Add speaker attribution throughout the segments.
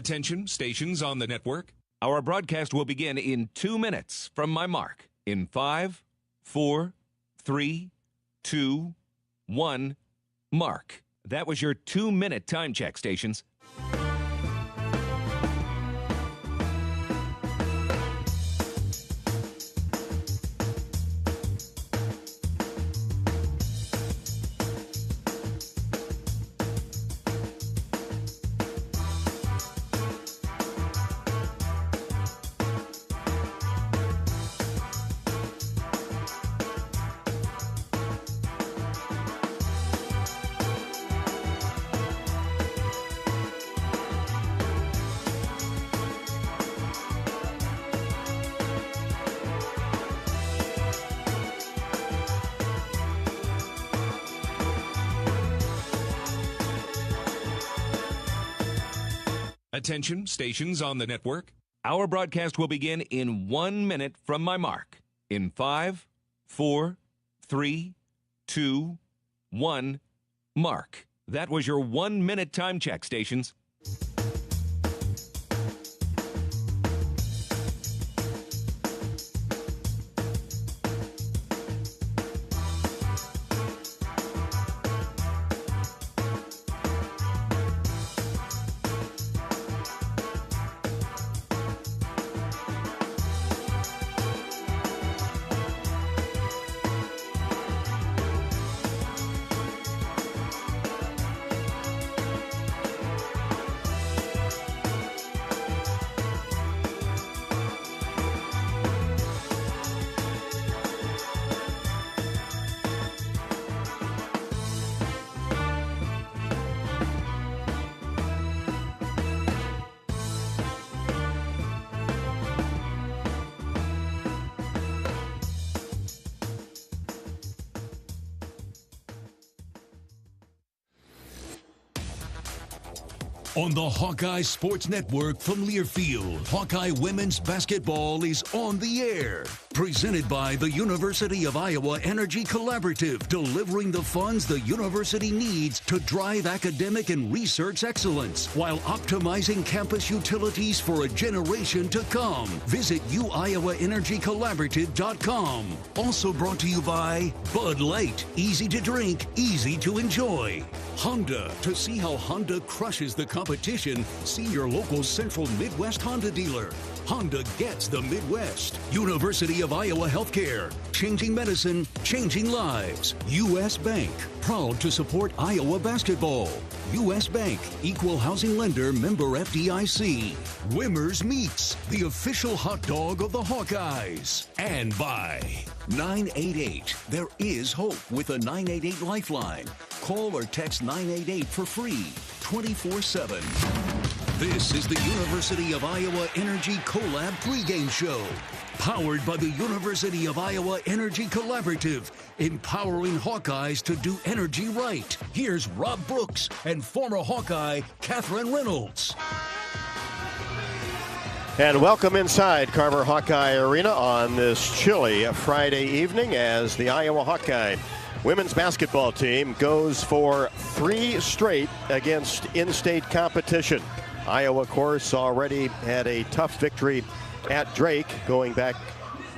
Speaker 1: Attention, stations on the network. Our broadcast will begin in 2 minutes from my mark. In 5, 4, 3, 2, 1, mark. That was your 2-minute time check, stations. Attention, stations on the network. Our broadcast will begin in 1 minute from my mark. In 5, 4, 3, 2, 1, mark. That was your 1-minute time check, stations.
Speaker 2: On the Hawkeye Sports Network from Learfield, Hawkeye Women's Basketball is on the air. Presented by the University of Iowa Energy Collaborative, delivering the funds the university needs to drive academic and research excellence while optimizing campus utilities for a generation to come. Visit uiowaenergycollaborative.com. Also brought to you by Bud Light. Easy to drink, easy to enjoy. Honda. To see how Honda crushes the competition, see your local Central Midwest Honda dealer. Honda gets the Midwest. University of Iowa Healthcare. Changing medicine, changing lives. U.S. Bank. Proud to support Iowa basketball. U.S. Bank. Equal housing lender, member FDIC. Wimmer's Meats. The official hot dog of the Hawkeyes. And by 988. There is hope with a 988 lifeline. Call or text 988 for free, 24/7. This is the University of Iowa Energy Collab pregame show. Powered by the University of Iowa Energy Collaborative, empowering Hawkeyes to do energy right. Here's Rob Brooks and former Hawkeye Catherine Reynolds.
Speaker 3: And welcome inside Carver Hawkeye Arena on this chilly Friday evening as the Iowa Hawkeye women's basketball team goes for 3 straight against in-state competition. Iowa, of course, already had a tough victory at Drake going back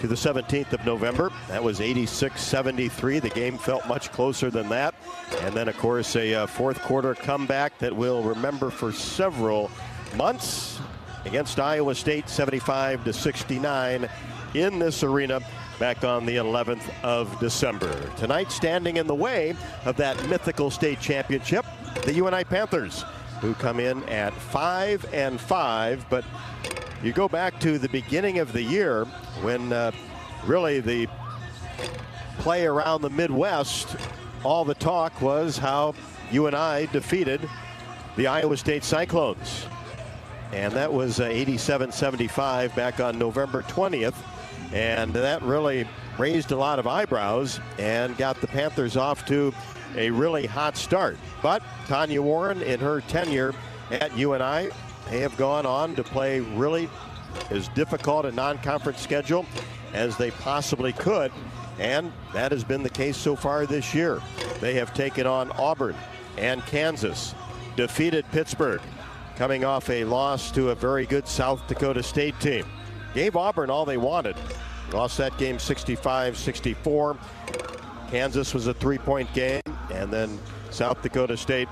Speaker 3: to the 17th of November. That was 86-73. The game felt much closer than that. And then, of course, a fourth quarter comeback that we'll remember for several months against Iowa State, 75-69 in this arena back on the 11th of December. Tonight, standing in the way of that mythical state championship, the UNI Panthers, who come in at 5-5, but you go back to the beginning of the year when really the play around the Midwest, all the talk was how UNI defeated the Iowa State Cyclones. And that was 87-75 back on November 20th. And that really raised a lot of eyebrows and got the Panthers off to a really hot start. But Tanya Warren, in her tenure at UNI, they have gone on to play really as difficult a non-conference schedule as they possibly could. And that has been the case so far this year. They have taken on Auburn and Kansas, defeated Pittsburgh, coming off a loss to a very good South Dakota State team. Gave Auburn all they wanted. Lost that game 65-64. Kansas was a 3-point game, and then South Dakota State,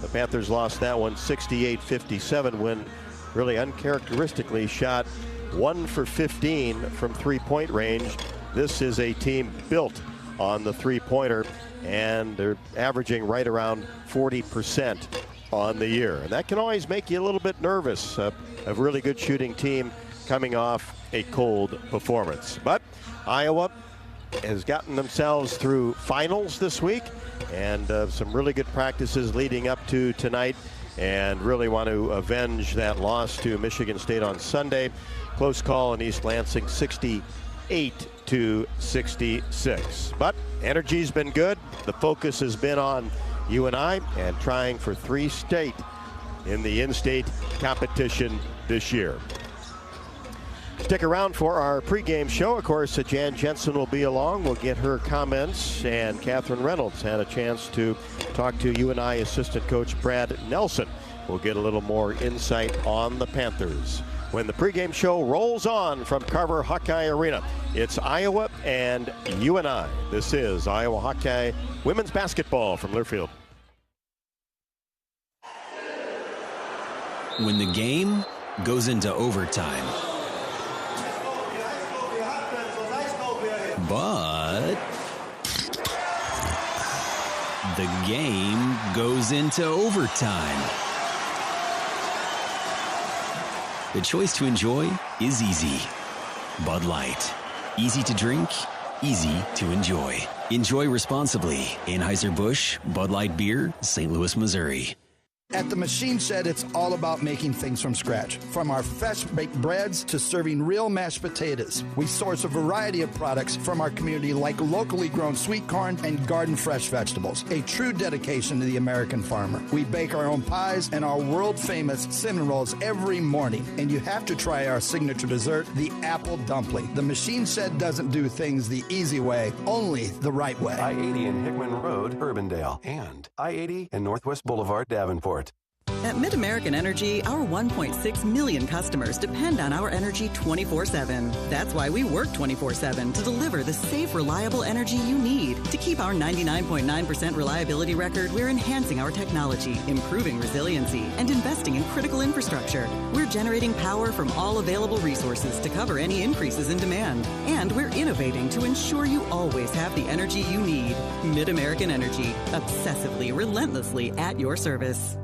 Speaker 3: the Panthers lost that one 68-57 when really uncharacteristically shot 1 for 15 from 3-point range. This is a team built on the three-pointer, and they're averaging right around 40% on the year. And that can always make you a little bit nervous. A really good shooting team coming off a cold performance. But Iowa has gotten themselves through finals this week, and some really good practices leading up to tonight, and really want to avenge that loss to Michigan State on Sunday. Close call in East Lansing, 68-66. But energy's been good. The focus has been on UNI and trying for 3 state in the in-state competition this year. Stick around for our pregame show. Of course, Jan Jensen will be along. We'll get her comments, and Catherine Reynolds had a chance to talk to UNI assistant coach Brad Nelson. We'll get a little more insight on the Panthers when the pregame show rolls on from Carver Hawkeye Arena. It's Iowa and UNI. This is Iowa Hawkeye women's basketball from Learfield.
Speaker 4: When the game goes into overtime, but the game goes into overtime. The choice to enjoy is easy. Bud Light. Easy to drink, easy to enjoy. Enjoy responsibly. Anheuser-Busch, Bud Light Beer, St. Louis, Missouri.
Speaker 5: At the Machine Shed, it's all about making things from scratch. From our fresh-baked breads to serving real mashed potatoes. We source a variety of products from our community like locally grown sweet corn and garden fresh vegetables. A true dedication to the American farmer. We bake our own pies and our world-famous cinnamon rolls every morning. And you have to try our signature dessert, the apple dumpling. The Machine Shed doesn't do things the easy way, only the right way.
Speaker 6: I-80 and Hickman Road, Urbandale. And I-80 and Northwest Boulevard, Davenport.
Speaker 7: At Mid-American Energy, our 1.6 million customers depend on our energy 24/7. That's why we work 24/7 to deliver the safe, reliable energy you need. To keep our 99.9% reliability record, we're enhancing our technology, improving resiliency, and investing in critical infrastructure. We're generating power from all available resources to cover any increases in demand. And we're innovating to ensure you always have the energy you need. Mid-American Energy, obsessively, relentlessly at your service.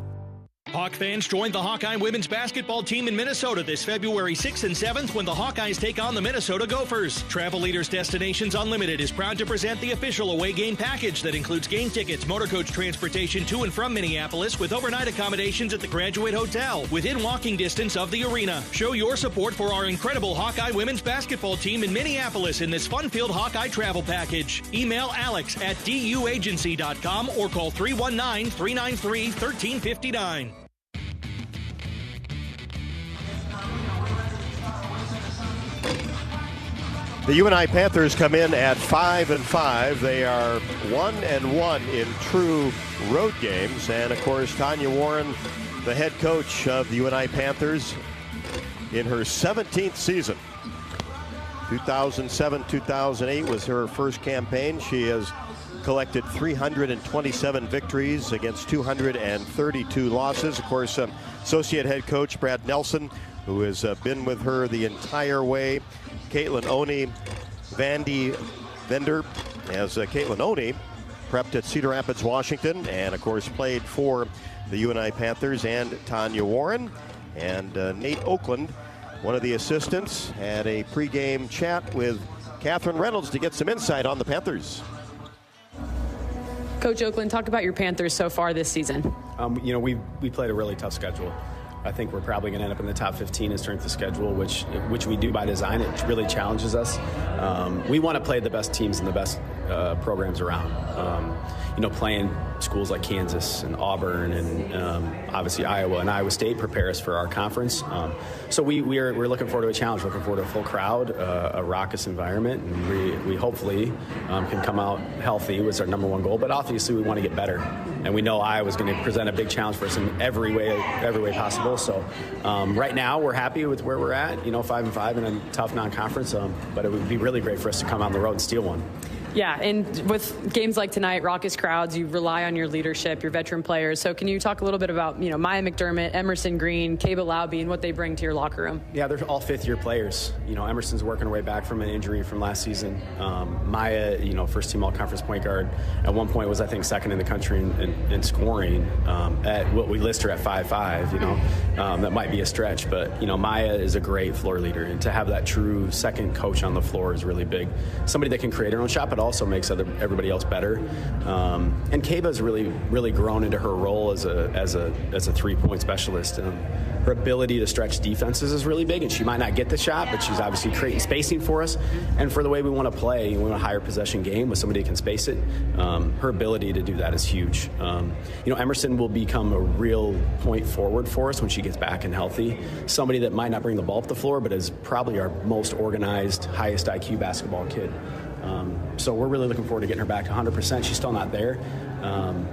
Speaker 8: Hawk fans, join the Hawkeye women's basketball team in Minnesota this February 6th and 7th when the Hawkeyes take on the Minnesota Gophers. Travel Leaders Destinations Unlimited is proud to present the official away game package that includes game tickets, motor coach transportation to and from Minneapolis with overnight accommodations at the Graduate Hotel within walking distance of the arena. Show your support for our incredible Hawkeye women's basketball team in Minneapolis in this fun-filled Hawkeye travel package. Email Alex at duagency.com or call 319-393-1359.
Speaker 3: The UNI Panthers come in at 5-5. They are 1-1 in true road games. And of course, Tanya Warren, the head coach of the UNI Panthers, in her 17th season. 2007-2008 was her first campaign. She has collected 327 victories against 232 losses. Of course, associate head coach Brad Nelson, who has been with her the entire way. Caitlin Oney, Vandy Vender, as Caitlin Oney prepped at Cedar Rapids, Washington, and of course played for the UNI Panthers, and Tanya Warren. And Nate Oakland, one of the assistants, had a pregame chat with Catherine Reynolds to get some insight on the Panthers.
Speaker 9: Coach Oakland, talk about your Panthers so far this season.
Speaker 10: We played a really tough schedule. I think we're probably going to end up in the top 15 in strength of schedule, which we do by design. It really challenges us. We want to play the best teams in the best programs around. Playing schools like Kansas and Auburn and obviously Iowa and Iowa State prepare us for our conference. So we're looking forward to a challenge, looking forward to a full crowd, a raucous environment, and we hopefully can come out healthy was our number one goal. But obviously we want to get better, and we know Iowa's going to present a big challenge for us in every way possible. So right now we're happy with where we're at, 5-5 in a tough non-conference, but it would be really great for us to come on the road and steal one.
Speaker 9: Yeah, and with games like tonight, raucous crowds, you rely on your leadership, your veteran players. So can you talk a little bit about, Maya McDermott, Emerson Green, Kaba Laube, and what they bring to your locker room? Yeah, they're all fifth-year players. Emerson's working her way back from an injury from last season. Maya, first-team all-conference point guard, at one point was, I think, second in the country in scoring. At what we list her at 5'5", that might be a stretch. But, Maya is a great floor leader. And to have that true second coach on the floor is really big. Somebody that can create her own shot, but also makes everybody else better. And Kaba's really grown into her role as a three-point specialist. Her ability to stretch defenses is really big, and she might not get the shot, but she's obviously creating spacing for us. And for the way we want to play, we want a higher possession game with somebody who can space it. Her ability to do that is huge. Emerson will become a real point forward for us when she gets back and healthy. Somebody that might not bring the ball up the floor, but is probably our most organized, highest IQ basketball kid. So we're really looking forward to getting her back to 100%. She's still not there,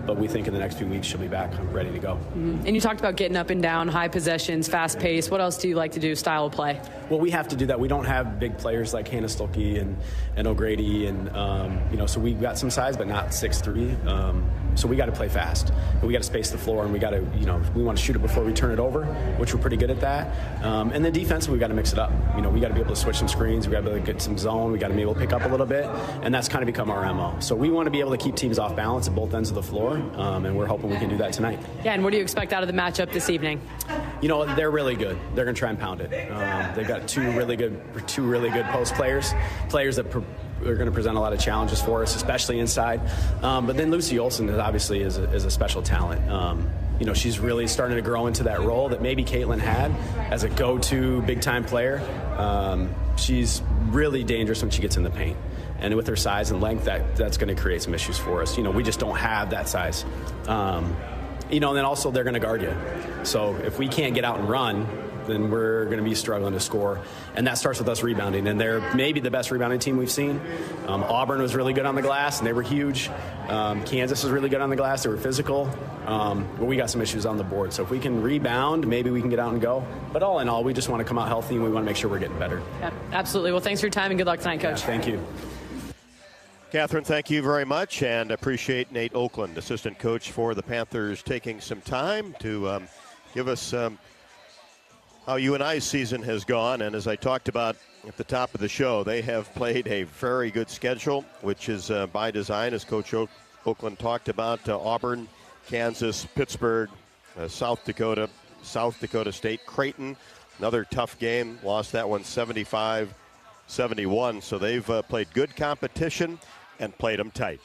Speaker 9: but we think in the next few weeks she'll be back ready to go. Mm-hmm. And you talked about getting up and down, high possessions, fast pace. What else do you like to do, style of play? Well, we have to do that. We don't have big players like Hannah Stolke and O'Grady, and so we've got some size, but not 6'3". So we got to play fast, and we got to space the floor, and we got to, we want to shoot it before we turn it over, which we're pretty good at that. And then defensively, we got to mix it up. We got to be able to switch some screens. We got to be able to get some zone. We got to be able to pick up a little bit, and that's kind of become our MO. So we want to be able to keep teams off balance at both ends of the floor, and we're hoping we can do that tonight. Yeah, and what do you expect out of the matchup this evening? They're really good. They're going to try and pound it. They've got two really good post players that are going to present a lot of challenges for us, especially inside. But then Lucy Olsen obviously is a special talent. She's really starting to grow into that role that maybe Caitlin had as a go-to big-time player. She's really dangerous when she gets in the paint. And with her size and length, that's going to create some issues for us. We just don't have that size. And then also they're going to guard you. So if we can't get out and run, then we're going to be struggling to score. And that starts with us rebounding. And they're maybe the best rebounding team we've seen. Auburn was really good on the glass, and they were huge. Kansas was really good on the glass. They were physical. But we got some issues on the board. So if we can rebound, maybe we can get out and go. But all in all, we just want to come out healthy, and we want to make sure we're getting better. Yeah, absolutely. Well, thanks for your time, and good luck tonight, Coach. Yeah, thank you.
Speaker 3: Catherine, thank you very much, and appreciate Nate Oakland, assistant coach for the Panthers, taking some time to give us how UNI's season has gone. And as I talked about at the top of the show, they have played a very good schedule, which is by design, as Coach Oakland talked about. Auburn, Kansas, Pittsburgh, South Dakota State, Creighton, another tough game, lost that one 75-71. So they've played good competition and played them tight.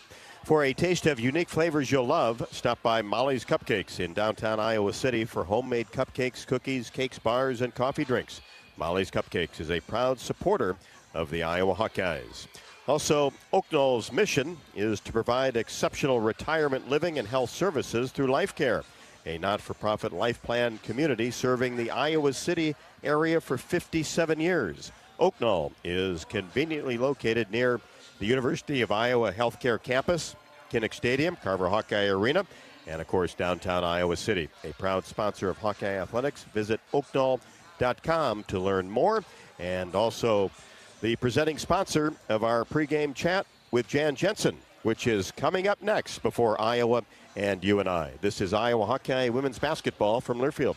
Speaker 3: For a taste of unique flavors you'll love, stop by Molly's Cupcakes in downtown Iowa City for homemade cupcakes, cookies, cakes, bars, and coffee drinks. Molly's Cupcakes is a proud supporter of the Iowa Hawkeyes. Also, Oak Knoll's mission is to provide exceptional retirement living and health services through Life Care, a not-for-profit life plan community serving the Iowa City area for 57 years. Oak Knoll is conveniently located near the University of Iowa Healthcare Campus, Kinnick Stadium, Carver Hawkeye Arena, and, of course, downtown Iowa City. A proud sponsor of Hawkeye Athletics. Visit oaknoll.com to learn more. And also the presenting sponsor of our pregame chat with Jan Jensen, which is coming up next before Iowa and UNI. This is Iowa Hawkeye women's basketball from Learfield.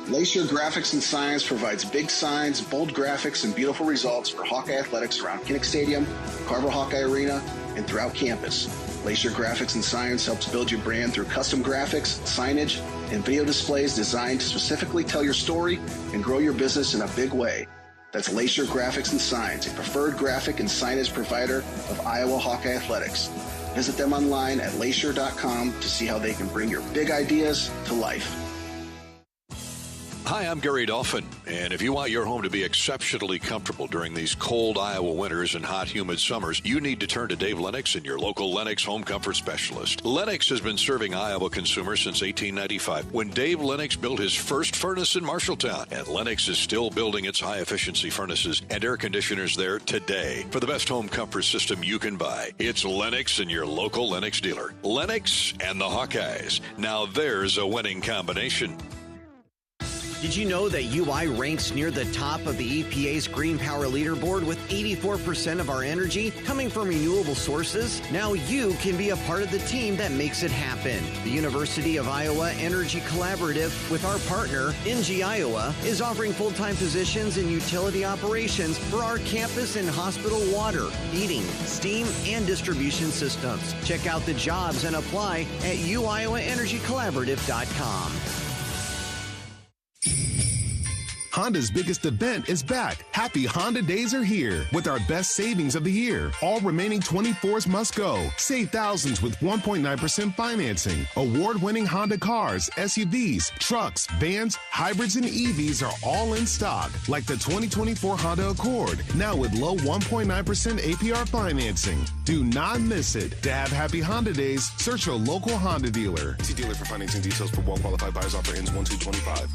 Speaker 11: Lacer Graphics and Signs provides big signs, bold graphics, and beautiful results for Hawkeye athletics around Kinnick Stadium, Carver Hawkeye Arena, and throughout campus. Lacer Graphics and Signs helps build your brand through custom graphics, signage, and video displays designed to specifically tell your story and grow your business in a big way. That's Lacer Graphics and Signs, a preferred graphic and signage provider of Iowa Hawkeye athletics. Visit them online at lacer.com to see how they can bring your big ideas to life.
Speaker 12: Hi, I'm Gary Dolphin, and if you want your home to be exceptionally comfortable during these cold Iowa winters and hot, humid summers, you need to turn to Dave Lennox and your local Lennox home comfort specialist. Lennox has been serving Iowa consumers since 1895, when Dave Lennox built his first furnace in Marshalltown, and Lennox is still building its high-efficiency furnaces and air conditioners there today. For the best home comfort system you can buy, it's Lennox and your local Lennox dealer. Lennox and the Hawkeyes. Now there's a winning combination.
Speaker 13: Did you know that UI ranks near the top of the EPA's Green Power Leaderboard with 84% of our energy coming from renewable sources? Now you can be a part of the team that makes it happen. The University of Iowa Energy Collaborative, with our partner, NG Iowa, is offering full-time positions in utility operations for our campus and hospital water, heating, steam, and distribution systems. Check out the jobs and apply at uiowaenergycollaborative.com.
Speaker 14: Honda's biggest event is back. Happy Honda Days are here with our best savings of the year. All remaining 24s must go. Save thousands with 1.9% financing. Award-winning Honda cars, SUVs, trucks, vans, hybrids, and EVs are all in stock, like the 2024 Honda Accord, now with low 1.9% APR financing. Do not miss it. To have Happy Honda Days, search your local Honda dealer. See dealer for financing details. For well-qualified buyers. Offer ends 1/2/25.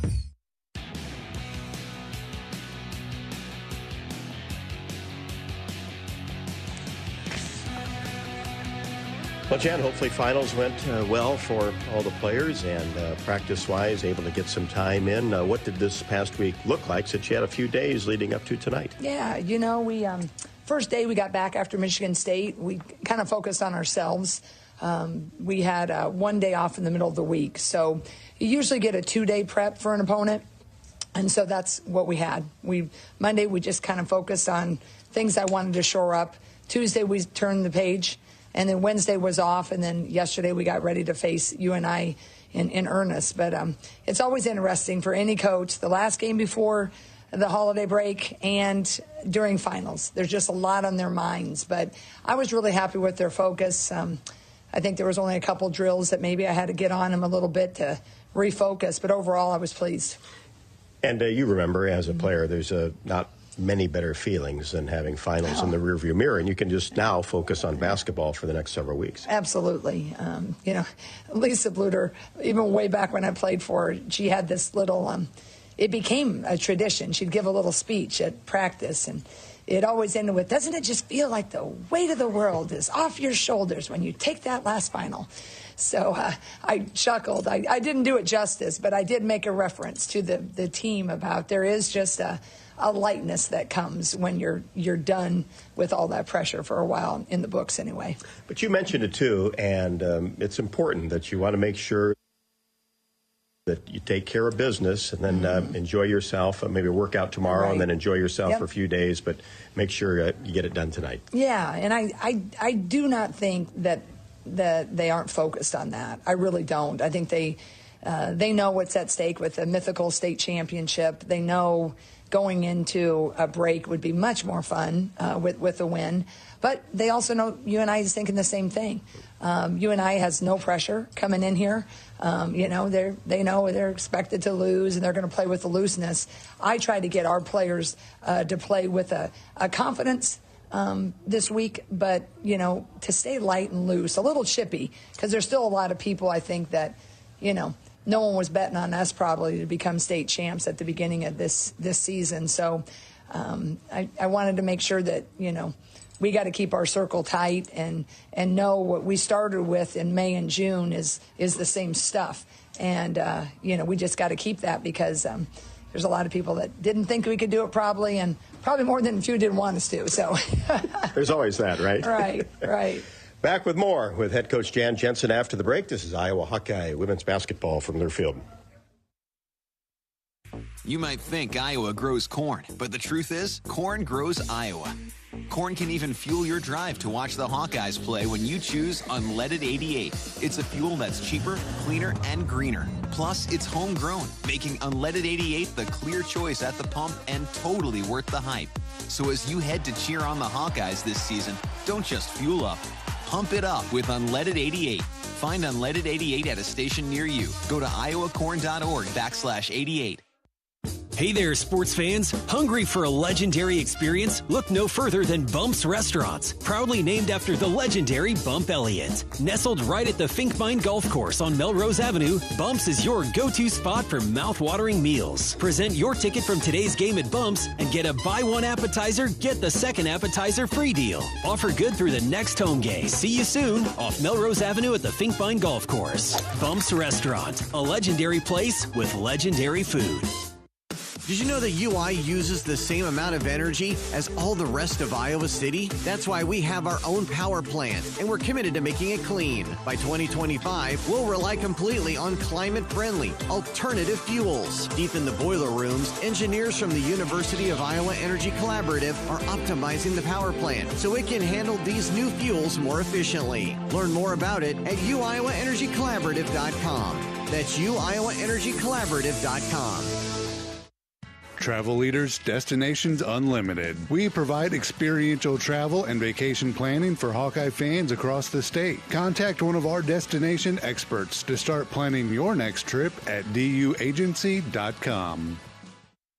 Speaker 3: Well, Jan, hopefully finals went well for all the players, and practice-wise, able to get some time in. What did this past week look like, since you had a few days leading up to tonight?
Speaker 15: Yeah, you know, we first day we got back after Michigan State, we kind of focused on ourselves. We had 1 day off in the middle of the week, so you usually get a 2-day prep for an opponent, and so that's what we had. Monday we just kind of focused on things I wanted to shore up. Tuesday we turned the page. And then Wednesday was off, and then yesterday we got ready to face UNI in earnest. But it's always interesting for any coach, the last game before the holiday break and during finals. There's just a lot on their minds. But I was really happy with their focus. I think there was only a couple drills that maybe I had to get on them a little bit to refocus. But overall, I was pleased.
Speaker 3: And you remember, as a player, there's not many better feelings than having finals in the rearview mirror, and you can just now focus on basketball for the next several weeks.
Speaker 15: Absolutely. You know, Lisa Bluter, even way back when I played for her, she had this little, it became a tradition. She'd give a little speech at practice, and it always ended with, doesn't it just feel like the weight of the world is off your shoulders when you take that last final? So I chuckled. I didn't do it justice, but I did make a reference to the team about there is just a lightness that comes when you're done with all that pressure for a while, in the books anyway.
Speaker 3: But you mentioned it too, and it's important that you want to make sure that you take care of business and then enjoy yourself. Maybe work out tomorrow and then enjoy yourself for a few days, but make sure you get it done tonight.
Speaker 15: Yeah, and I do not think that they aren't focused on that. I really don't. I think they know what's at stake with the mythical state championship. They know going into a break would be much more fun with a win. But they also know UNI is thinking the same thing. UNI has no pressure coming in here. You know, they know they're expected to lose, and they're going to play with the looseness. I try to get our players to play with a confidence this week, but, you know, to stay light and loose, a little chippy, because there's still a lot of people, I think, that, you know, no one was betting on us probably to become state champs at the beginning of this season. So I wanted to make sure that, you know, we got to keep our circle tight and know what we started with in May and June is the same stuff. And, you know, we just got to keep that, because there's a lot of people that didn't think we could do it probably, and probably more than a few didn't want us to. So
Speaker 3: there's always that, right?
Speaker 15: Right.
Speaker 3: Back with more with head coach Jan Jensen after the break. This is Iowa Hawkeye women's basketball from Learfield.
Speaker 16: You might think Iowa grows corn, but the truth is, corn grows Iowa. Corn can even fuel your drive to watch the Hawkeyes play when you choose Unleaded 88. It's a fuel that's cheaper, cleaner, and greener. Plus, it's homegrown, making Unleaded 88 the clear choice at the pump and totally worth the hype. So as you head to cheer on the Hawkeyes this season, don't just fuel up. Pump it up with Unleaded 88. Find Unleaded 88 at a station near you. Go to iowacorn.org/88.
Speaker 4: Hey there, sports fans. Hungry for a legendary experience? Look no further than Bumps Restaurants, proudly named after the legendary Bump Elliott. Nestled right at the Finkbine Golf Course on Melrose Avenue, Bumps is your go-to spot for mouth-watering meals. Present your ticket from today's game at Bumps and get a buy one appetizer, get the second appetizer free deal. Offer good through the next home game. See you soon off Melrose Avenue at the Finkbine Golf Course. Bumps Restaurant, a legendary place with legendary food.
Speaker 13: Did you know that UI uses the same amount of energy as all the rest of Iowa City? That's why we have our own power plant, and we're committed to making it clean. By 2025, we'll rely completely on climate-friendly, alternative fuels. Deep in the boiler rooms, engineers from the University of Iowa Energy Collaborative are optimizing the power plant so it can handle these new fuels more efficiently. Learn more about it at uiowaenergycollaborative.com. That's uiowaenergycollaborative.com.
Speaker 17: Travel Leaders Destinations Unlimited. We provide experiential travel and vacation planning for Hawkeye fans across the state. Contact one of our destination experts to start planning your next trip at duagency.com.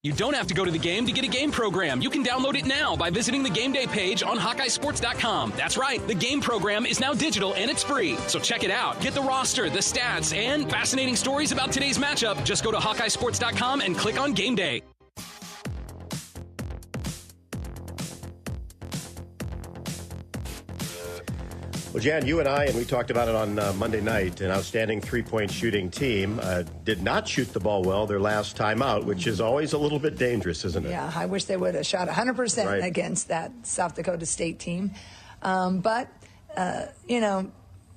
Speaker 18: You don't have to go to the game to get a game program. You can download it now by visiting the game day page on HawkeyeSports.com. That's right, the game program is now digital and it's free. So check it out. Get the roster, the stats, and fascinating stories about today's matchup. Just go to HawkeyeSports.com and click on Game Day.
Speaker 3: Well, Jan, you and we talked about it on Monday night, an outstanding three-point shooting team. Did not shoot the ball well their last time out, which is always a little bit dangerous, isn't it?
Speaker 15: Yeah, I wish they would have shot 100% against that South Dakota State team. But you know,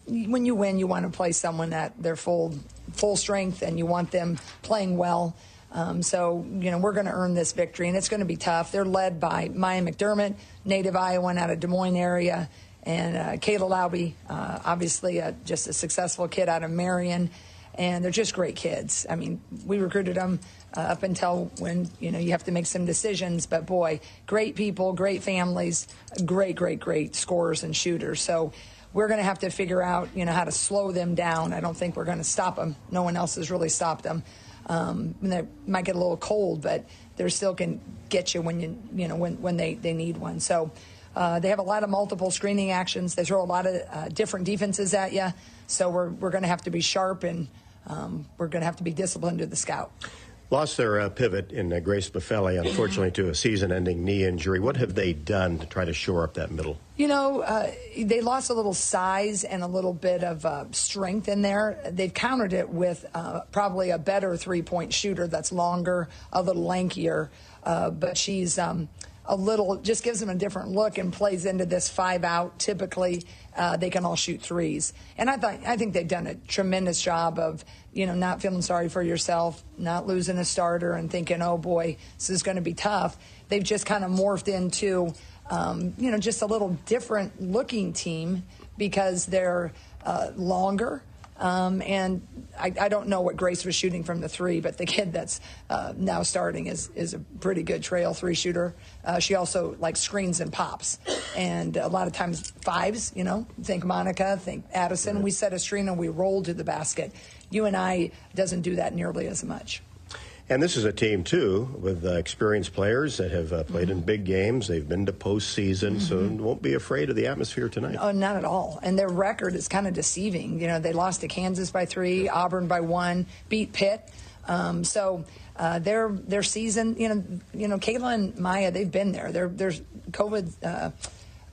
Speaker 15: when you win, you want to play someone at their full strength, and you want them playing well. So, you know, we're going to earn this victory, and it's going to be tough. They're led by Maya McDermott, native Iowan out of Des Moines area, and Kayla Laube, obviously just a successful kid out of Marion, and they're just great kids. I mean, we recruited them up until when, you know, you have to make some decisions, but boy, great people, great families, great scorers and shooters. So we're going to have to figure out, you know, how to slow them down. I don't think we're going to stop them. No one else has really stopped them. They might get a little cold, but they still can get you when when they need one. So they have a lot of multiple screening actions. They throw a lot of different defenses at you. So we're going to have to be sharp, and we're going to have to be disciplined to the scout.
Speaker 3: Lost their pivot in Grace Buffelli, unfortunately, to a season-ending knee injury. What have they done to try to shore up that middle?
Speaker 15: You know, they lost a little size and a little bit of strength in there. They've countered it with probably a better three-point shooter that's longer, a little lankier, but she's a little, just gives them a different look and plays into this 5-out. Typically, they can all shoot threes. And I think they've done a tremendous job of, you know, not feeling sorry for yourself, not losing a starter and thinking, oh boy, this is going to be tough. They've just kind of morphed into, you know, just a little different looking team because they're longer. And I don't know what Grace was shooting from the three, but the kid that's now starting is a pretty good trail three shooter. She also like screens and pops, and a lot of times fives. You know, think Monica, think Addison. We set a screen and we roll to the basket. UNI doesn't do that nearly as much.
Speaker 3: And this is a team, too, with experienced players that have played in big games. They've been to postseason, so won't be afraid of the atmosphere tonight.
Speaker 15: Oh, not at all. And their record is kind of deceiving. You know, they lost to Kansas by 3, Auburn by 1, beat Pitt. So their season, you know, Kayla and Maya, they've been there. There's COVID.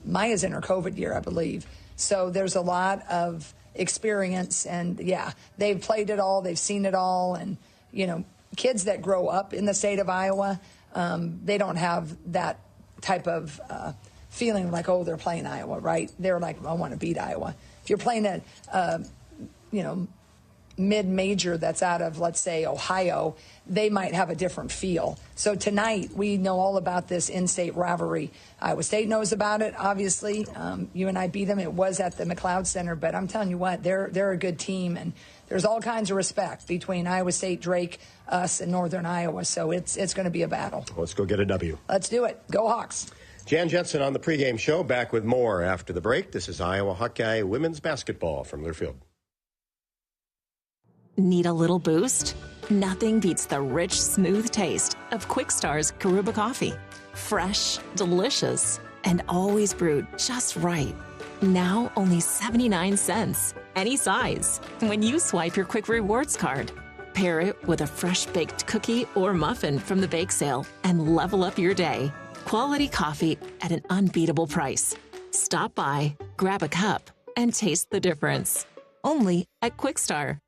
Speaker 15: Maya's in her COVID year, I believe. So there's a lot of experience, and yeah, they've played it all. They've seen it all, and you know. Kids that grow up in the state of Iowa, they don't have that type of feeling like, oh, they're playing Iowa, right? They're like, I want to beat Iowa. If you're playing a, you know, mid-major that's out of, let's say, Ohio, they might have a different feel. So tonight, we know all about this in-state rivalry. Iowa State knows about it, obviously. UNI beat them. It was at the McLeod Center, but I'm telling you what, they're a good team, and there's all kinds of respect between Iowa State, Drake, us, and Northern Iowa. So it's going to be a battle.
Speaker 3: Let's go get a W.
Speaker 15: Let's do it. Go Hawks.
Speaker 3: Jan Jensen on the pregame show. Back with more after the break. This is Iowa Hawkeye women's basketball from Learfield.
Speaker 19: Need a little boost? Nothing beats the rich, smooth taste of Quickstar's Karuba coffee. Fresh, delicious, and always brewed just right. Now only 79 cents. Any size. When you swipe your Quick Rewards card. Pair it with a fresh baked cookie or muffin from the bake sale and level up your day. Quality coffee at an unbeatable price. Stop by, grab a cup, and taste the difference. Only at Quickstar.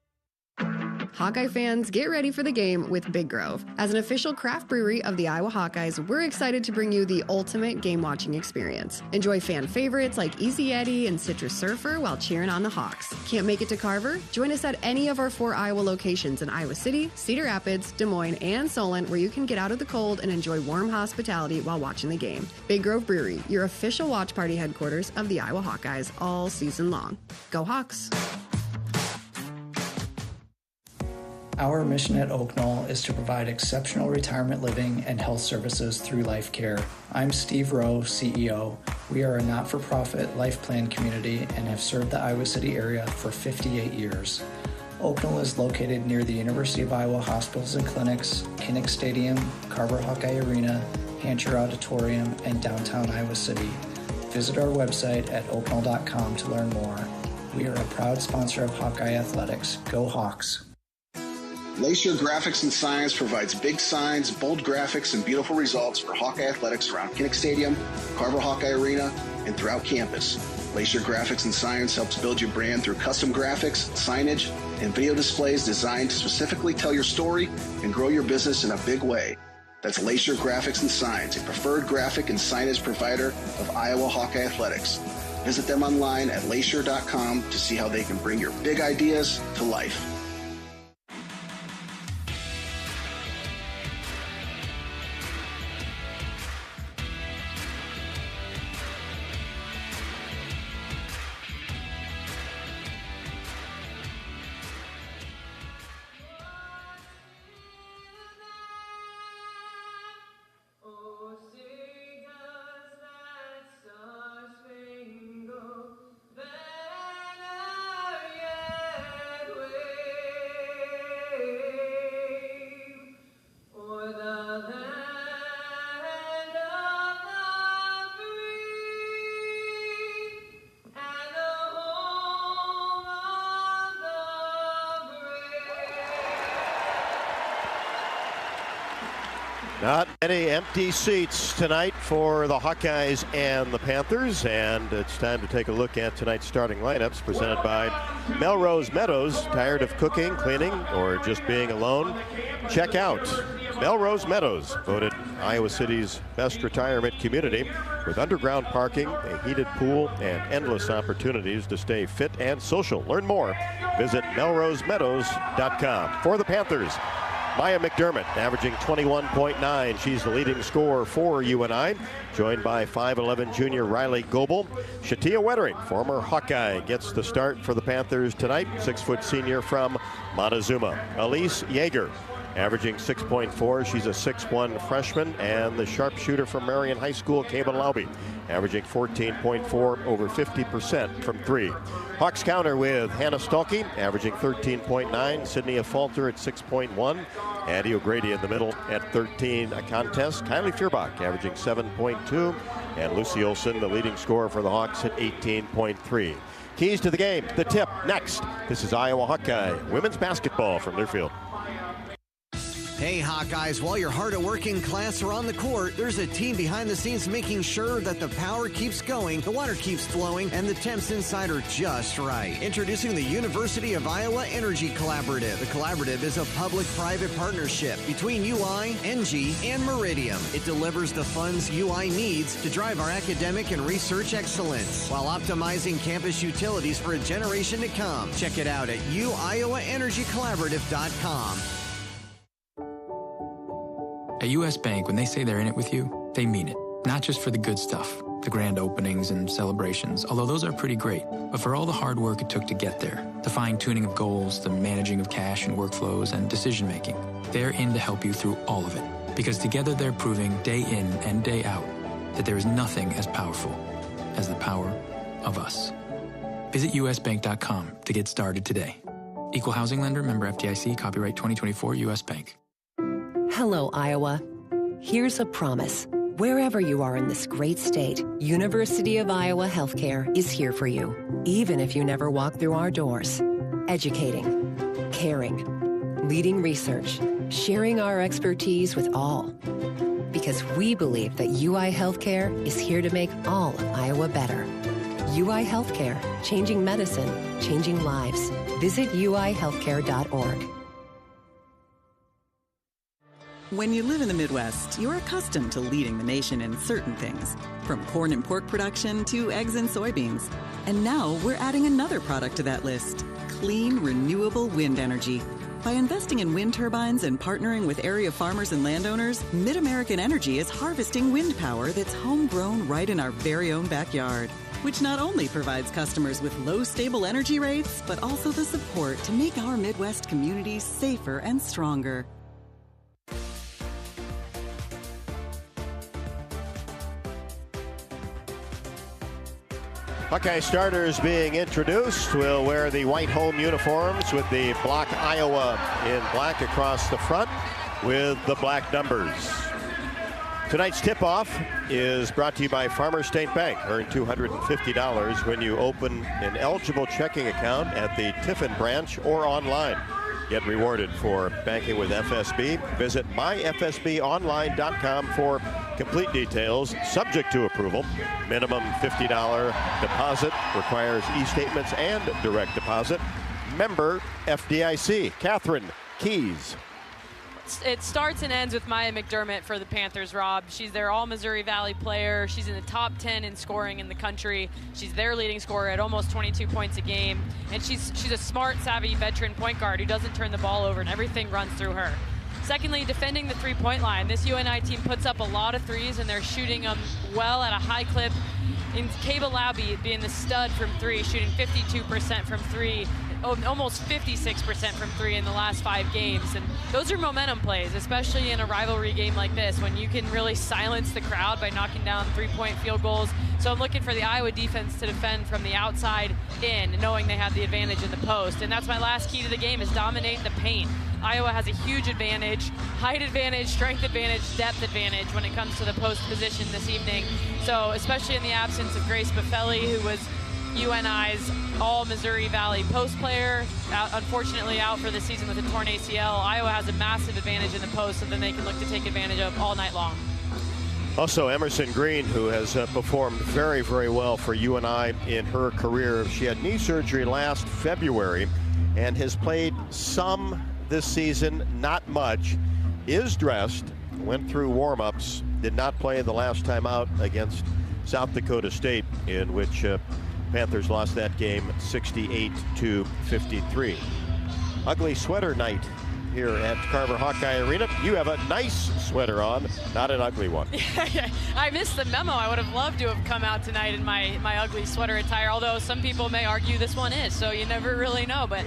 Speaker 20: Hawkeye fans, get ready for the game with Big Grove. As an official craft brewery of the Iowa Hawkeyes, we're excited to bring you the ultimate game-watching experience. Enjoy fan favorites like Easy Eddie and Citrus Surfer while cheering on the Hawks. Can't make it to Carver? Join us at any of our 4 Iowa locations in Iowa City, Cedar Rapids, Des Moines, and Solon, where you can get out of the cold and enjoy warm hospitality while watching the game. Big Grove Brewery, your official watch party headquarters of the Iowa Hawkeyes all season long. Go Hawks!
Speaker 21: Our mission at Oak Knoll is to provide exceptional retirement living and health services through life care. I'm Steve Rowe, CEO. We are a not-for-profit life plan community and have served the Iowa City area for 58 years. Oak Knoll is located near the University of Iowa hospitals and clinics, Kinnick Stadium, Carver Hawkeye Arena, Hancher Auditorium, and downtown Iowa City. Visit our website at oakknoll.com to learn more. We are a proud sponsor of Hawkeye Athletics. Go Hawks!
Speaker 11: Lacier Graphics and Signs provides big signs, bold graphics, and beautiful results for Hawkeye athletics around Kinnick Stadium, Carver Hawkeye Arena, and throughout campus. Lacier Graphics and Signs helps build your brand through custom graphics, signage, and video displays designed to specifically tell your story and grow your business in a big way. That's Lacier Graphics and Signs, a preferred graphic and signage provider of Iowa Hawkeye athletics. Visit them online at lacier.com to see how they can bring your big ideas to life.
Speaker 3: Not many empty seats tonight for the Hawkeyes and the Panthers, and it's time to take a look at tonight's starting lineups presented by Melrose Meadows. Tired of cooking, cleaning, or just being alone? Check out Melrose Meadows, voted Iowa City's best retirement community, with underground parking, a heated pool, and endless opportunities to stay fit and social. Learn more. Visit melrosemeadows.com. For the Panthers, Maya McDermott, averaging 21.9. She's the leading scorer for UNI, joined by 5'11 junior Riley Goebel. Shatia Wettering, former Hawkeye, gets the start for the Panthers tonight. 6-foot senior from Montezuma. Elise Yeager, averaging 6.4. She's a 6'1 freshman. And the sharpshooter from Marion High School, Kaben Laube, averaging 14.4, over 50% from 3. Hawks counter with Hannah Stolke, averaging 13.9. Sydney Falter at 6.1. Addie O'Grady in the middle at 13 a contest. Kylie Feuerbach averaging 7.2. And Lucy Olson, the leading scorer for the Hawks, at 18.3. Keys to the game, the tip next. This is Iowa Hawkeye women's basketball from Learfield.
Speaker 13: Hey Hawkeyes, while your hard at work in class are on the court, there's a team behind the scenes making sure that the power keeps going, the water keeps flowing, and the temps inside are just right. Introducing the University of Iowa Energy Collaborative. The collaborative is a public-private partnership between UI, NG, and Meridium. It delivers the funds UI needs to drive our academic and research excellence while optimizing campus utilities for a generation to come. Check it out at uiowaenergycollaborative.com.
Speaker 22: At U.S. Bank, when they say they're in it with you, they mean it. Not just for the good stuff, the grand openings and celebrations, although those are pretty great, but for all the hard work it took to get there, the fine-tuning of goals, the managing of cash and workflows, and decision-making. They're in to help you through all of it, because together they're proving day in and day out that there is nothing as powerful as the power of us. Visit usbank.com to get started today. Equal housing lender, member FDIC, copyright 2024, U.S. Bank.
Speaker 1: Hello, Iowa. Here's a promise. Wherever you are in this great state, University of Iowa Healthcare is here for you, even if you never walk through our doors. Educating, caring, leading research, sharing our expertise with all. Because we believe that UI Healthcare is here to make all of Iowa better. UI Healthcare, changing medicine, changing lives. Visit uihealthcare.org.
Speaker 7: When you live in the Midwest, you're accustomed to leading the nation in certain things, from corn and pork production to eggs and soybeans. And now we're adding another product to that list, clean, renewable wind energy. By investing in wind turbines and partnering with area farmers and landowners, Mid-American Energy is harvesting wind power that's homegrown right in our very own backyard, which not only provides customers with low, stable energy rates, but also the support to make our Midwest communities safer and stronger.
Speaker 3: Hawkeye starters being introduced will wear the white home uniforms with the block Iowa in black across the front with the black numbers. Tonight's tip-off is brought to you by Farmers State Bank. Earn $250 when you open an eligible checking account at the Tiffin branch or online. Get rewarded for banking with FSB. Visit myfsbonline.com for complete details, subject to approval. Minimum $50 deposit, requires e-statements and direct deposit. Member FDIC. Catherine Keys.
Speaker 9: It starts and ends with Maya McDermott for the Panthers, Rob. She's their all-Missouri Valley player. She's in the top 10 in scoring in the country. She's their leading scorer at almost 22 points a game. And she's a smart, savvy veteran point guard who doesn't turn the ball over, and everything runs through her. Secondly, defending the three-point line. This UNI team puts up a lot of threes, and they're shooting them well at a high clip. In Caba Lauby being the stud from three, shooting 52% from three, almost 56% from three in the last 5 games. And those are momentum plays, especially in a rivalry game like this, when you can really silence the crowd by knocking down three-point field goals. So I'm looking for the Iowa defense to defend from the outside in, knowing they have the advantage in the post. And that's my last key to the game, is dominate the paint. Iowa has a huge advantage, height advantage, strength advantage, depth advantage when it comes to the post position this evening. So especially in the absence of Grace Buffelli, who was UNI's all-Missouri Valley post player, unfortunately out for the season with a torn ACL, Iowa has a massive advantage in the post, so then they can look to take advantage of all night long.
Speaker 3: Also, Emerson Green, who has performed very, very well for UNI in her career. She had knee surgery last February and has played some this season, not much, is dressed, went through warm-ups, did not play the last time out against South Dakota State, in which Panthers lost that game 68-53. Ugly sweater night here at Carver Hawkeye Arena. You have a nice sweater on, not an ugly one.
Speaker 9: Yeah, I missed the memo. I would have loved to have come out tonight in my ugly sweater attire, although some people may argue this one is, so you never really know. But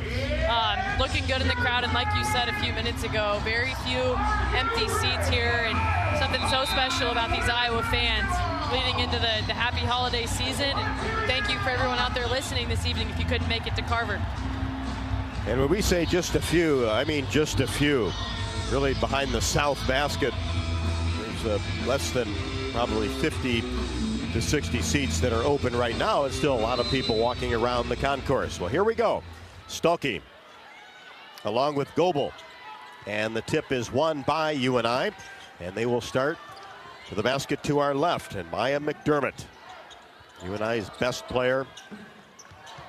Speaker 9: looking good in the crowd, and like you said a few minutes ago, very few empty seats here, and something so special about these Iowa fans leading into the happy holiday season. And thank you for everyone out there listening this evening if you couldn't make it to Carver.
Speaker 3: And when we say just a few, I mean just a few. Really behind the south basket, there's less than probably 50 to 60 seats that are open right now, and still a lot of people walking around the concourse. Well, here we go. Stuelke along with Goebel. And the tip is won by UNI. And they will start to the basket to our left. And Maya McDermott, UNI's best player,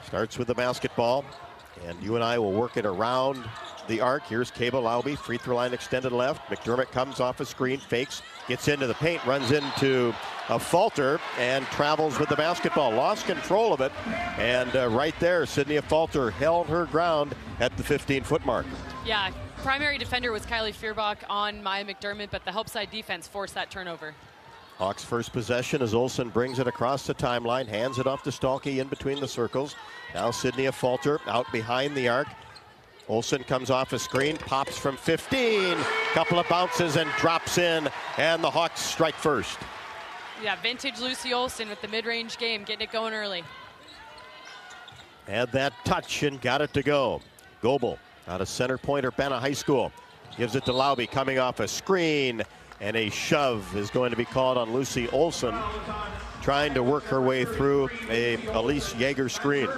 Speaker 3: starts with the basketball. And UNI will work it around the arc. Here's Caba Lauby, free throw line extended left. McDermott comes off a screen, fakes, gets into the paint, runs into a Falter, and travels with the basketball. Lost control of it, and right there, Sydney Falter held her ground at the 15-foot mark.
Speaker 9: Yeah, primary defender was Kylie Feuerbach on Maya McDermott, but the help side defense forced that turnover.
Speaker 3: Hawks' first possession as Olsen brings it across the timeline, hands it off to Stuelke in between the circles. Now Sydney Falter out behind the arc. Olsen comes off a screen, pops from 15, couple of bounces and drops in, and the Hawks strike first.
Speaker 9: Yeah, vintage Lucy Olsen with the mid-range game, getting it going early.
Speaker 3: Had that touch and got it to go. Goebel out of center point Urbana High School. Gives it to Laube coming off a screen, and a shove is going to be called on Lucy Olson, trying to work her way through a Elise Yeager screen.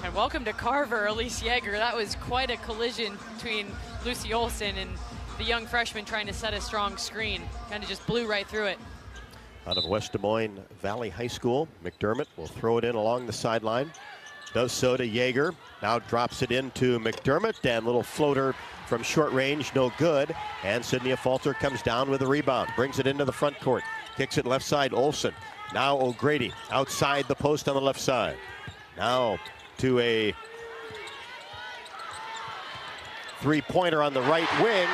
Speaker 9: And welcome to Carver, Elise Yeager. That was quite a collision between Lucy Olson and the young freshman trying to set a strong screen. Kind of just blew right through it.
Speaker 3: Out of West Des Moines Valley High School, McDermott will throw it in along the sideline. Does so to Yeager. Now drops it into McDermott, and little floater from short range, no good. And Sydney Falter comes down with a rebound, brings it into the front court, kicks it left side, Olson. Now O'Grady outside the post on the left side. Now to a three-pointer on the right wing,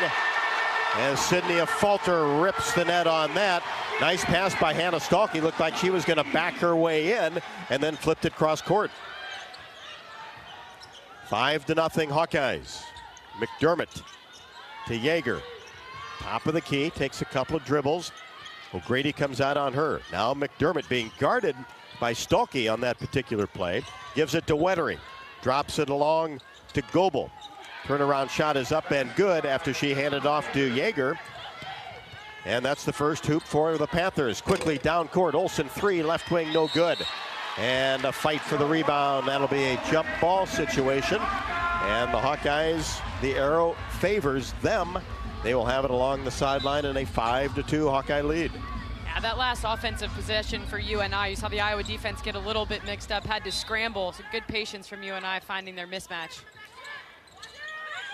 Speaker 3: and Sydney Falter rips the net on that. Nice pass by Hannah Stalky. Looked like she was going to back her way in, and then flipped it cross court. 5-0 Hawkeyes. McDermott to Yeager. Top of the key, takes a couple of dribbles. O'Grady comes out on her. Now McDermott being guarded by Stalky on that particular play. Gives it to Wettery. Drops it along to Goebel. Turnaround shot is up and good after she handed off to Yeager. And that's the first hoop for the Panthers. Quickly down court, Olson three, left wing, no good. And a fight for the rebound. That'll be a jump ball situation. And the Hawkeyes, the arrow favors them. They will have it along the sideline in a 5-2 Hawkeye lead.
Speaker 9: Yeah, that last offensive possession for UNI, you saw the Iowa defense get a little bit mixed up, had to scramble. So good patience from UNI finding their mismatch.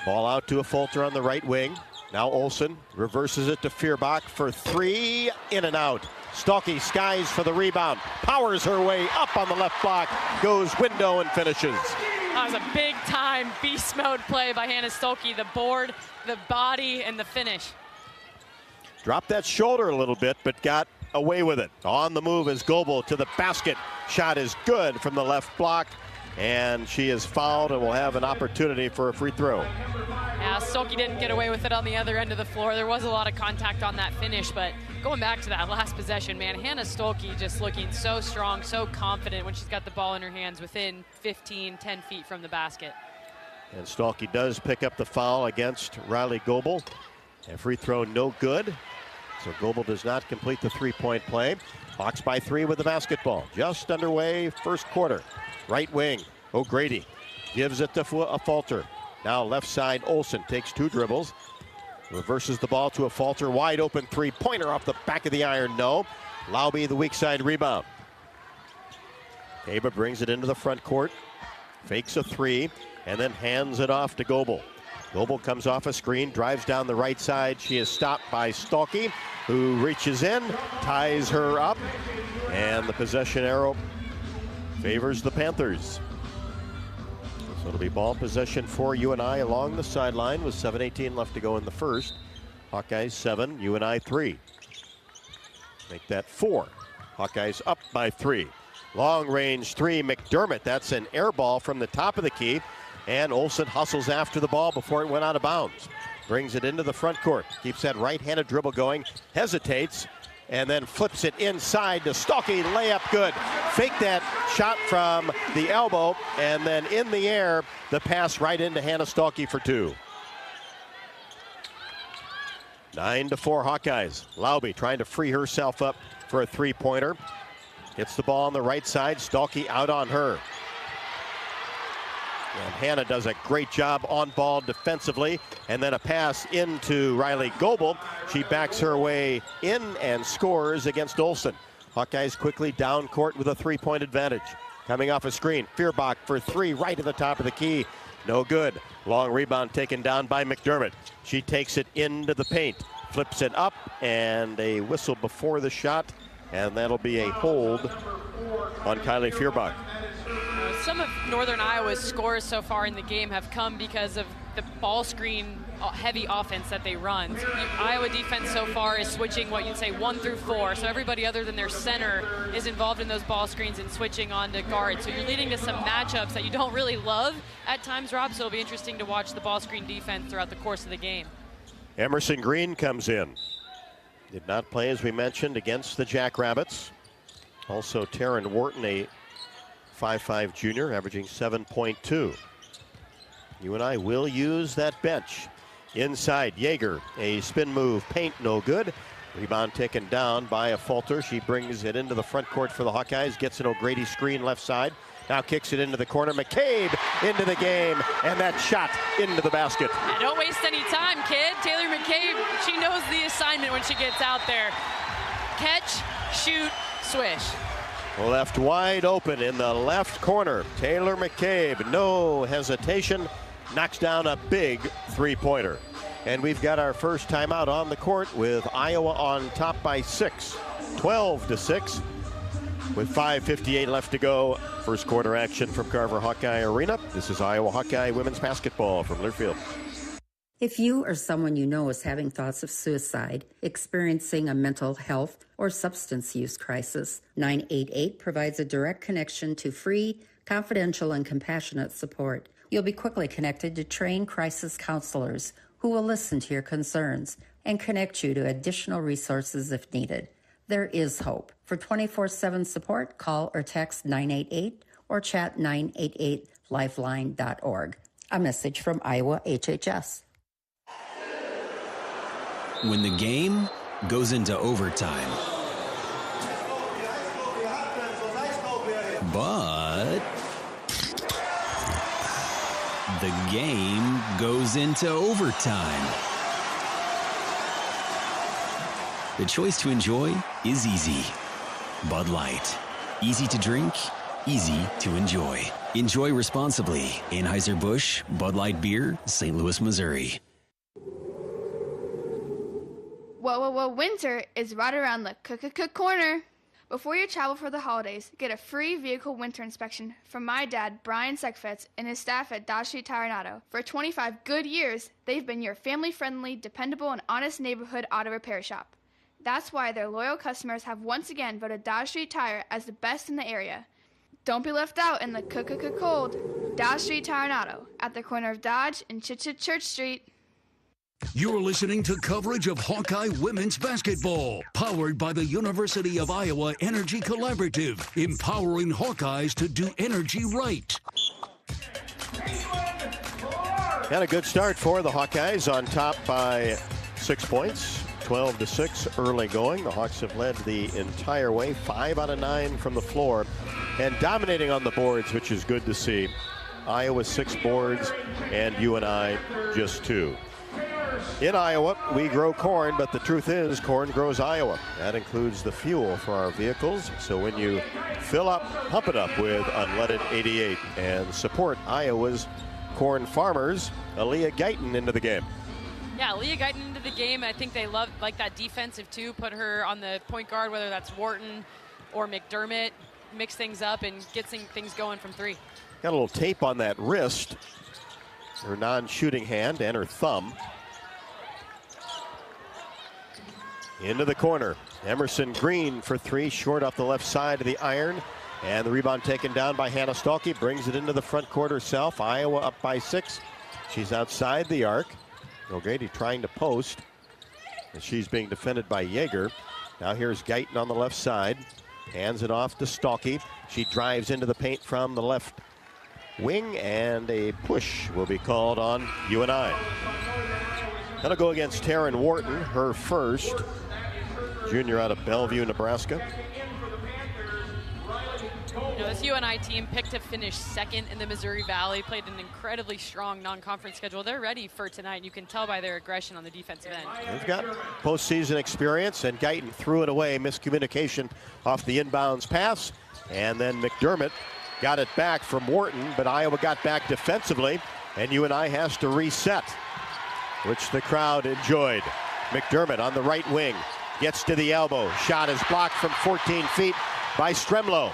Speaker 3: Ball out to a Falter on the right wing. Now Olson reverses it to Feuerbach for three, in and out. Stalky skies for the rebound, powers her way up on the left block, goes window and finishes.
Speaker 9: That was a big-time beast mode play by Hannah Stolke. The board, the body, and the finish.
Speaker 3: Dropped that shoulder a little bit, but got away with it. On the move is Goebel to the basket. Shot is good from the left block, and she is fouled and will have an opportunity for a free throw.
Speaker 9: Yeah, Stolke didn't get away with it on the other end of the floor. There was a lot of contact on that finish, but going back to that last possession, man, Hannah Stolke just looking so strong, so confident when she's got the ball in her hands within 10 feet from the basket.
Speaker 3: And Stolke does pick up the foul against Riley Goebel. And free throw no good. So Goebel does not complete the three-point play. Hawks by three with the basketball. Just underway, first quarter. Right wing, O'Grady gives it to a Falter. Now left side, Olson takes two dribbles. Reverses the ball to a Falter. Wide open three-pointer off the back of the iron, no. Laube the weak side rebound. Aba brings it into the front court. Fakes a three, and then hands it off to Goebel. Goebel comes off a screen, drives down the right side. She is stopped by Stalky, who reaches in, ties her up, and the possession arrow favors the Panthers. So it'll be ball possession for UNI along the sideline with 7:18 left to go in the first. Hawkeyes 7, UNI 3. Make that 4. Hawkeyes up by 3. Long range three, McDermott. That's an air ball from the top of the key. And Olson hustles after the ball before it went out of bounds. Brings it into the front court. Keeps that right-handed dribble going. Hesitates. And then flips it inside to Stalky. Layup good. Fake that shot from the elbow. And then in the air, the pass right into Hannah Stalky for two. 9-4 Hawkeyes. Laube trying to free herself up for a three-pointer. Gets the ball on the right side. Stalky out on her. And Hannah does a great job on ball defensively. And then a pass into Riley Goebel. She backs her way in and scores against Olson. Hawkeyes quickly down court with a three-point advantage. Coming off a screen, Feuerbach for three right at the top of the key. No good. Long rebound taken down by McDermott. She takes it into the paint. Flips it up, and a whistle before the shot. And that'll be a hold on Kylie Feuerbach.
Speaker 9: Some of Northern Iowa's scores so far in the game have come because of the ball screen heavy offense that they run. The Iowa defense so far is switching what you'd say 1 through 4. So everybody other than their center is involved in those ball screens and switching on to guard. So you're leading to some matchups that you don't really love at times, Rob. So it'll be interesting to watch the ball screen defense throughout the course of the game.
Speaker 3: Emerson Green comes in. Did not play, as we mentioned, against the Jackrabbits. Also Taryn Wharton, a 5'5 junior, averaging 7.2. UNI will use that bench. Inside, Yeager, a spin move, paint no good. Rebound taken down by a Falter. She brings it into the front court for the Hawkeyes, gets an O'Grady screen left side. Now kicks it into the corner. McCabe into the game, and that shot into the basket.
Speaker 2: Yeah, don't waste any time, kid. Taylor McCabe, she knows the assignment when she gets out there. Catch, shoot, swish.
Speaker 3: Left wide open in the left corner. Taylor McCabe, no hesitation, knocks down a big three-pointer. And we've got our first timeout on the court with Iowa on top by 6, 12-6. With 5:58 left to go. First quarter action from Carver Hawkeye Arena. This is Iowa Hawkeye women's basketball from Learfield.
Speaker 5: If you or someone you know is having thoughts of suicide, experiencing a mental health or substance use crisis, 988 provides a direct connection to free, confidential, and compassionate support. You'll be quickly connected to trained crisis counselors who will listen to your concerns and connect you to additional resources if needed. There is hope. For 24/7 support, call or text 988 or chat 988lifeline.org. A message from Iowa HHS.
Speaker 4: When the game goes into overtime, but the game goes into overtime. The choice to enjoy is easy. Bud Light. Easy to drink, easy to enjoy. Enjoy responsibly. Anheuser-Busch, Bud Light Beer, St. Louis, Missouri.
Speaker 23: Whoa, winter is right around the corner. Before you travel for the holidays, get a free vehicle winter inspection from my dad, Brian Sekfetz, and his staff at Dodge Street Tire and Auto. For 25 good years, they've been your family-friendly, dependable, and honest neighborhood auto repair shop. That's why their loyal customers have once again voted Dodge Street Tire as the best in the area. Don't be left out in the cold. Dodge Street Tire and Auto at the corner of Dodge and Church Street.
Speaker 24: You're listening to coverage of Hawkeye women's basketball, powered by the University of Iowa Energy Collaborative, empowering Hawkeyes to do energy right.
Speaker 3: Had a good start for the Hawkeyes, on top by 6 points. 12-6 early going. The Hawks have led the entire way, 5 out of 9 from the floor, and dominating on the boards, which is good to see. Iowa 6 boards and UNI just 2. In Iowa, we grow corn, but the truth is corn grows Iowa. That includes the fuel for our vehicles. So when you fill up, pump it up with Unleaded 88 and support Iowa's corn farmers. Aaliyah Guyton into the game.
Speaker 2: Yeah, Leah Guyton into the game. I think they like that defensive too. Put her on the point guard, whether that's Wharton or McDermott. Mix things up and get things going from 3.
Speaker 3: Got a little tape on that wrist, her non-shooting hand and her thumb. Into the corner. Emerson Green for 3, short off the left side of the iron. And the rebound taken down by Hannah Stalkey. Brings it into the front court herself. Iowa up by 6. She's outside the arc. O'Grady trying to post. And she's being defended by Yeager. Now here's Guyton on the left side. Hands it off to Stalkey. She drives into the paint from the left wing. And a push will be called on UNI. That'll go against Taryn Wharton, her first. Junior out of Bellevue, Nebraska.
Speaker 2: You know, this UNI team picked to finish 2nd in the Missouri Valley, played an incredibly strong non-conference schedule. They're ready for tonight. You can tell by their aggression on the defensive end.
Speaker 3: They've got postseason experience, and Guyton threw it away. Miscommunication off the inbounds pass. And then McDermott got it back from Wharton, but Iowa got back defensively, and UNI has to reset, which the crowd enjoyed. McDermott on the right wing. Gets to the elbow. Shot is blocked from 14 feet by Stremlow.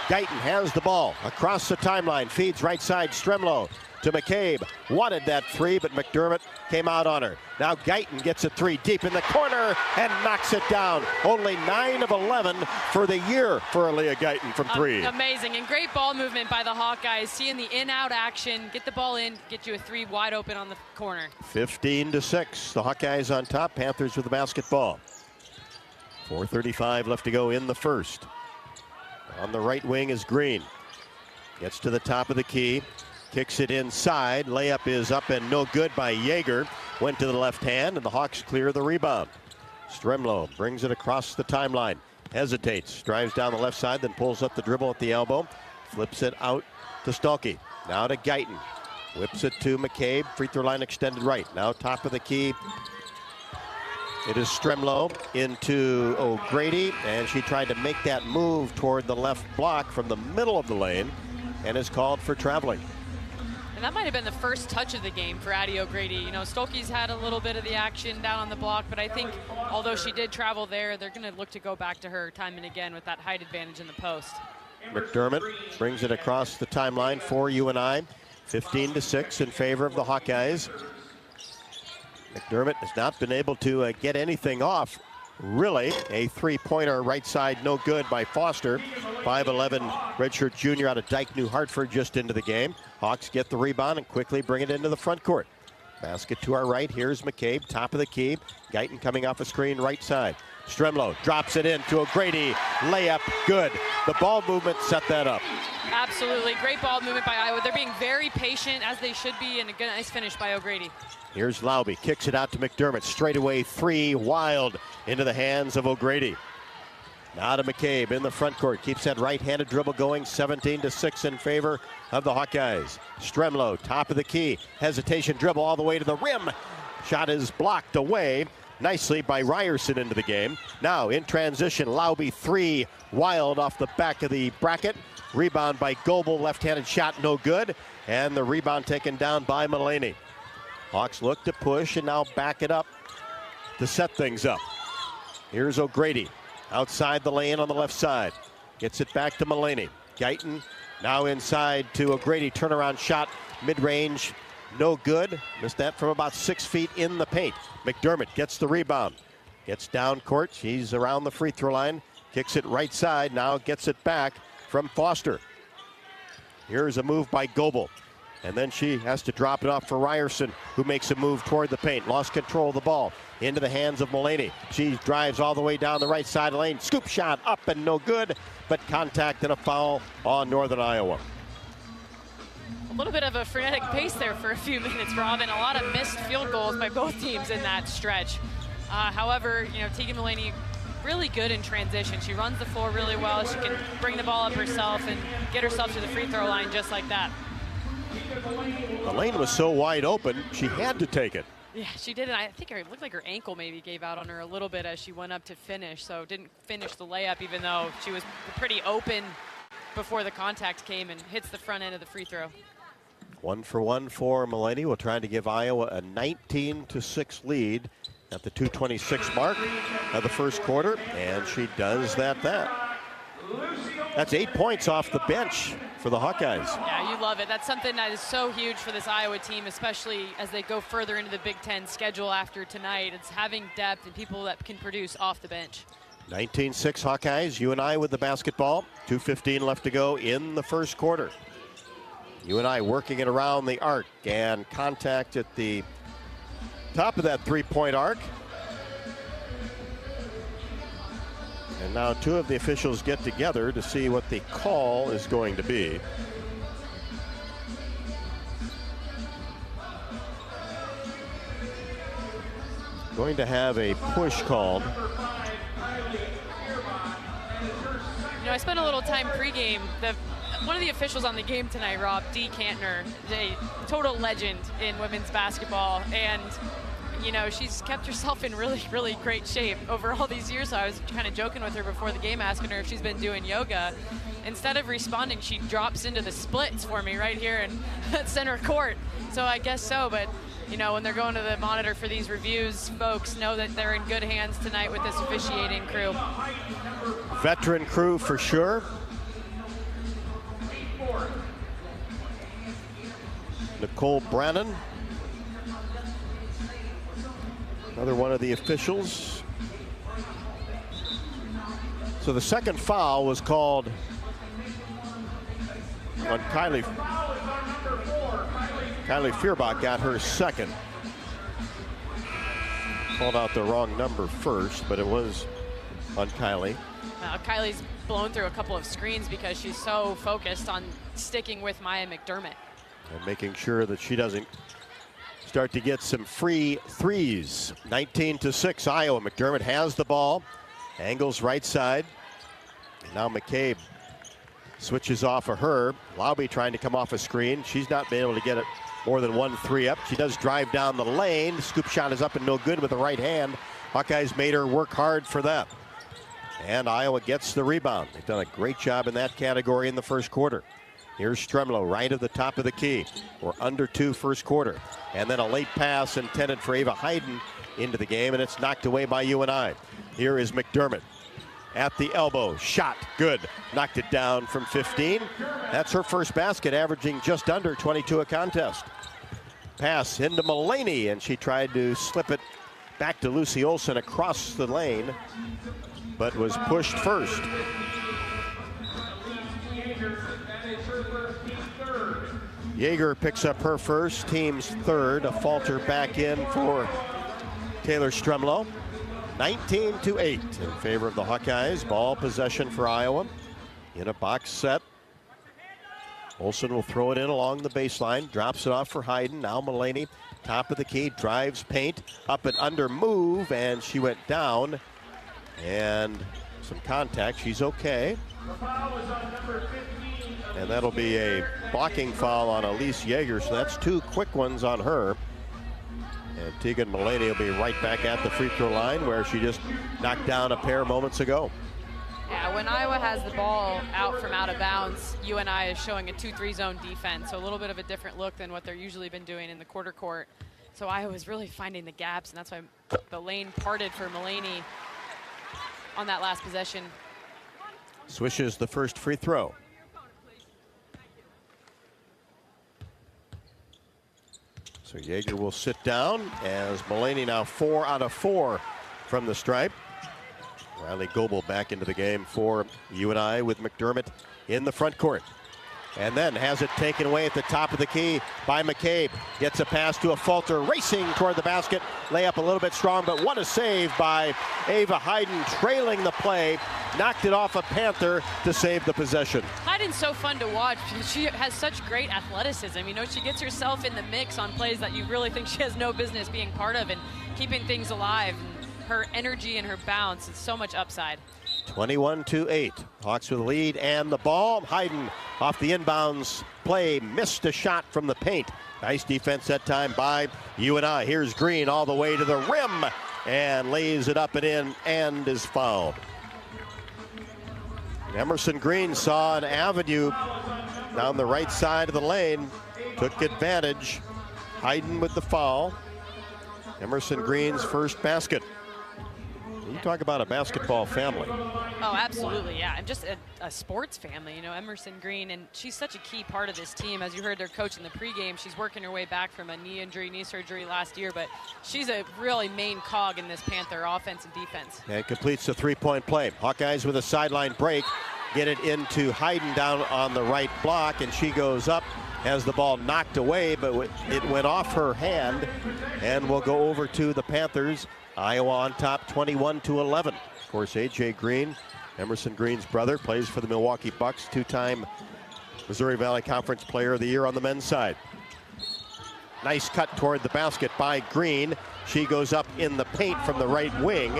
Speaker 3: Guyton has the ball across the timeline. Feeds right side. Stremlow to McCabe. Wanted that 3, but McDermott came out on her. Now Guyton gets a 3 deep in the corner and knocks it down. Only 9 of 11 for the year for Aaliyah Guyton from 3.
Speaker 2: Amazing, and great ball movement by the Hawkeyes. Seeing the in-out action, get the ball in, get you a 3 wide open on the corner.
Speaker 3: 15-6. The Hawkeyes on top. Panthers with the basketball. 4:35 left to go in the first. On the right wing is Green. Gets to the top of the key. Kicks it inside. Layup is up and no good by Yeager. Went to the left hand, and the Hawks clear the rebound. Stremlo brings it across the timeline. Hesitates, drives down the left side, then pulls up the dribble at the elbow. Flips it out to Stolke. Now to Guyton. Whips it to McCabe. Free throw line extended right. Now top of the key. It is Stremlo into O'Grady, and she tried to make that move toward the left block from the middle of the lane and is called for traveling.
Speaker 2: And that might have been the first touch of the game for Addie O'Grady. You know, Stolke's had a little bit of the action down on the block, but I think although she did travel there, they're going to look to go back to her time and again with that height advantage in the post.
Speaker 3: McDermott brings it across the timeline for UNI. 15-6 in favor of the Hawkeyes. McDermott has not been able to get anything off, really. A three-pointer right side, no good by Foster. 5'11" redshirt junior out of Dyke, New Hartford, just into the game. Hawks get the rebound and quickly bring it into the front court. Basket to our right. Here's McCabe, top of the key. Guyton coming off a screen right side. Stremlo drops it in to O'Grady. Layup, good. The ball movement set that up.
Speaker 2: Absolutely. Great ball movement by Iowa. They're being very patient, as they should be, and a good, nice finish by O'Grady.
Speaker 3: Here's Lauby. Kicks it out to McDermott. Straightaway three, wild, into the hands of O'Grady. Now to McCabe in the front court. Keeps that right-handed dribble going. 17-6 in favor of the Hawkeyes. Stremlo, top of the key. Hesitation dribble all the way to the rim. Shot is blocked away nicely by Ryerson into the game. Now in transition, Lauby three, wild off the back of the bracket. Rebound by Goebel, left-handed shot, no good. And the rebound taken down by Mulaney. Hawks look to push and now back it up to set things up. Here's O'Grady outside the lane on the left side. Gets it back to Mulaney. Guyton now inside to O'Grady. Turnaround shot, mid-range, no good. Missed that from about 6 feet in the paint. McDermott gets the rebound. Gets down court. She's around the free throw line. Kicks it right side. Now gets it back from Foster. Here's a move by Goebel. And then she has to drop it off for Ryerson, who makes a move toward the paint. Lost control of the ball into the hands of Mulaney. She drives all the way down the right side of the lane. Scoop shot up and no good, but contact and a foul on Northern Iowa.
Speaker 2: A little bit of a frenetic pace there for a few minutes, Robin. A lot of missed field goals by both teams in that stretch. However, you know, Tegan Mulaney really good in transition. She runs the floor really well. She can bring the ball up herself and get herself to the free throw line just like that.
Speaker 3: The lane was so wide open, she had to take it.
Speaker 2: Yeah, she did, and I think it looked like her ankle maybe gave out on her a little bit as she went up to finish, so didn't finish the layup even though she was pretty open before the contact came, and hits the front end of the free throw.
Speaker 3: 1 for 1 for Mulaney. We're trying to give Iowa a 19-6 lead at the 2:26 mark of the first quarter, and she does that. That's 8 points off the bench for the Hawkeyes.
Speaker 2: Yeah, you love it. That's something that is so huge for this Iowa team, especially as they go further into the Big Ten schedule after tonight. It's having depth and people that can produce off the bench.
Speaker 3: 19-6 Hawkeyes. UNI with the basketball. 2:15 left to go in the first quarter. UNI working it around the arc, and contact at the top of that three-point arc. And now two of the officials get together to see what the call is going to be. Going to have a push called.
Speaker 2: You know, I spent a little time pregame. One of the officials on the game tonight, Rob, Dee Cantner, a total legend in women's basketball, and you know, she's kept herself in really, really great shape over all these years. So I was kind of joking with her before the game, asking her if she's been doing yoga. Instead of responding, she drops into the splits for me right here in center court. So I guess so, but you know, when they're going to the monitor for these reviews, folks know that they're in good hands tonight with this officiating crew.
Speaker 3: Veteran crew for sure. Nicole Brannon, another one of the officials. So the second foul was called on Kylie. Kylie Fierbach got her second. Called out the wrong number first, but it was on Kylie.
Speaker 2: Kylie's blown through a couple of screens because she's so focused on sticking with Maya McDermott.
Speaker 3: And making sure that she doesn't start to get some free threes. 19-6 Iowa. McDermott has the ball. Angles right side. And now McCabe switches off of her. Laube trying to come off a screen. She's not been able to get it more than 1-3 up. She does drive down the lane. Scoop shot is up and no good with the right hand. Hawkeyes made her work hard for that. And Iowa gets the rebound. They've done a great job in that category in the first quarter. Here's Stremlow right at the top of the key. We're under 2 first quarter. And then a late pass intended for Ava Hayden into the game, and it's knocked away by UNI. Here is McDermott at the elbow. Shot, good. Knocked it down from 15. That's her first basket, averaging just under 22 a contest. Pass into Mullaney, and she tried to slip it back to Lucy Olson across the lane, but was pushed first. Yeager picks up her first, team's third. A falter back in for Taylor Stremlow. 19-8 in favor of the Hawkeyes. Ball possession for Iowa in a box set. Olson will throw it in along the baseline, drops it off for Hayden. Now Mullaney, top of the key, drives paint, up and under move, and she went down. And some contact, she's okay. And that'll be a blocking foul on Elise Yeager, so that's 2 quick ones on her. And Tegan Mullaney will be right back at the free throw line where she just knocked down a pair moments ago.
Speaker 2: Yeah, when Iowa has the ball out from out of bounds, UNI is showing a 2-3 zone defense, so a little bit of a different look than what they're usually been doing in the quarter court. So Iowa's really finding the gaps, and that's why the lane parted for Mullaney on that last possession.
Speaker 3: Swishes the first free throw. So Yeager will sit down as Mullaney now 4 out of 4 from the stripe. Riley Goebel back into the game for UNI with McDermott in the front court. And then has it taken away at the top of the key by McCabe. Gets a pass to a falter, racing toward the basket. Layup a little bit strong, but what a save by Ava Hayden, trailing the play. Knocked it off a Panther to save the possession.
Speaker 2: Hayden's so fun to watch. She has such great athleticism. You know, she gets herself in the mix on plays that you really think she has no business being part of and keeping things alive. And her energy and her bounce is so much upside.
Speaker 3: 21-8. Hawks with the lead and the ball. Hayden off the inbounds play, missed a shot from the paint. Nice defense that time by UNI. Here's Green all the way to the rim and lays it up and in and is fouled. Emerson Green saw an avenue down the right side of the lane, took advantage. Hayden with the foul. Emerson Green's first basket. You talk about a basketball family.
Speaker 2: Oh, absolutely, yeah. And just a sports family, you know, Emerson Green, and she's such a key part of this team. As you heard their coach in the pregame, she's working her way back from a knee surgery last year, but she's a really main cog in this Panther offense and defense. And
Speaker 3: completes the three-point play. Hawkeyes with a sideline break. Get it into Hayden down on the right block, and she goes up, has the ball knocked away, but it went off her hand, and will go over to the Panthers. Iowa on top 21-11. Of course, A.J. Green, Emerson Green's brother, plays for the Milwaukee Bucks, 2-time Missouri Valley Conference Player of the Year on the men's side. Nice cut toward the basket by Green. She goes up in the paint from the right wing.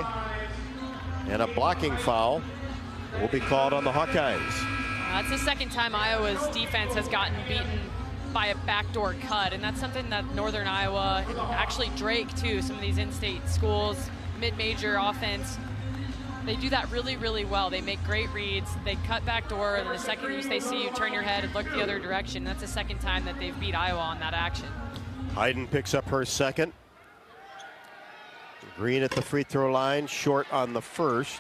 Speaker 3: And a blocking foul will be called on the Hawkeyes.
Speaker 2: That's the second time Iowa's defense has gotten beaten by a backdoor cut, and that's something that Northern Iowa, and actually Drake too, some of these in-state schools, mid-major offense, they do that really, really well. They make great reads, they cut backdoor, and the second they see you, turn your head and look the other direction. That's the second time that they've beat Iowa on that action.
Speaker 3: Hayden picks up her second. Green at the free throw line, short on the first.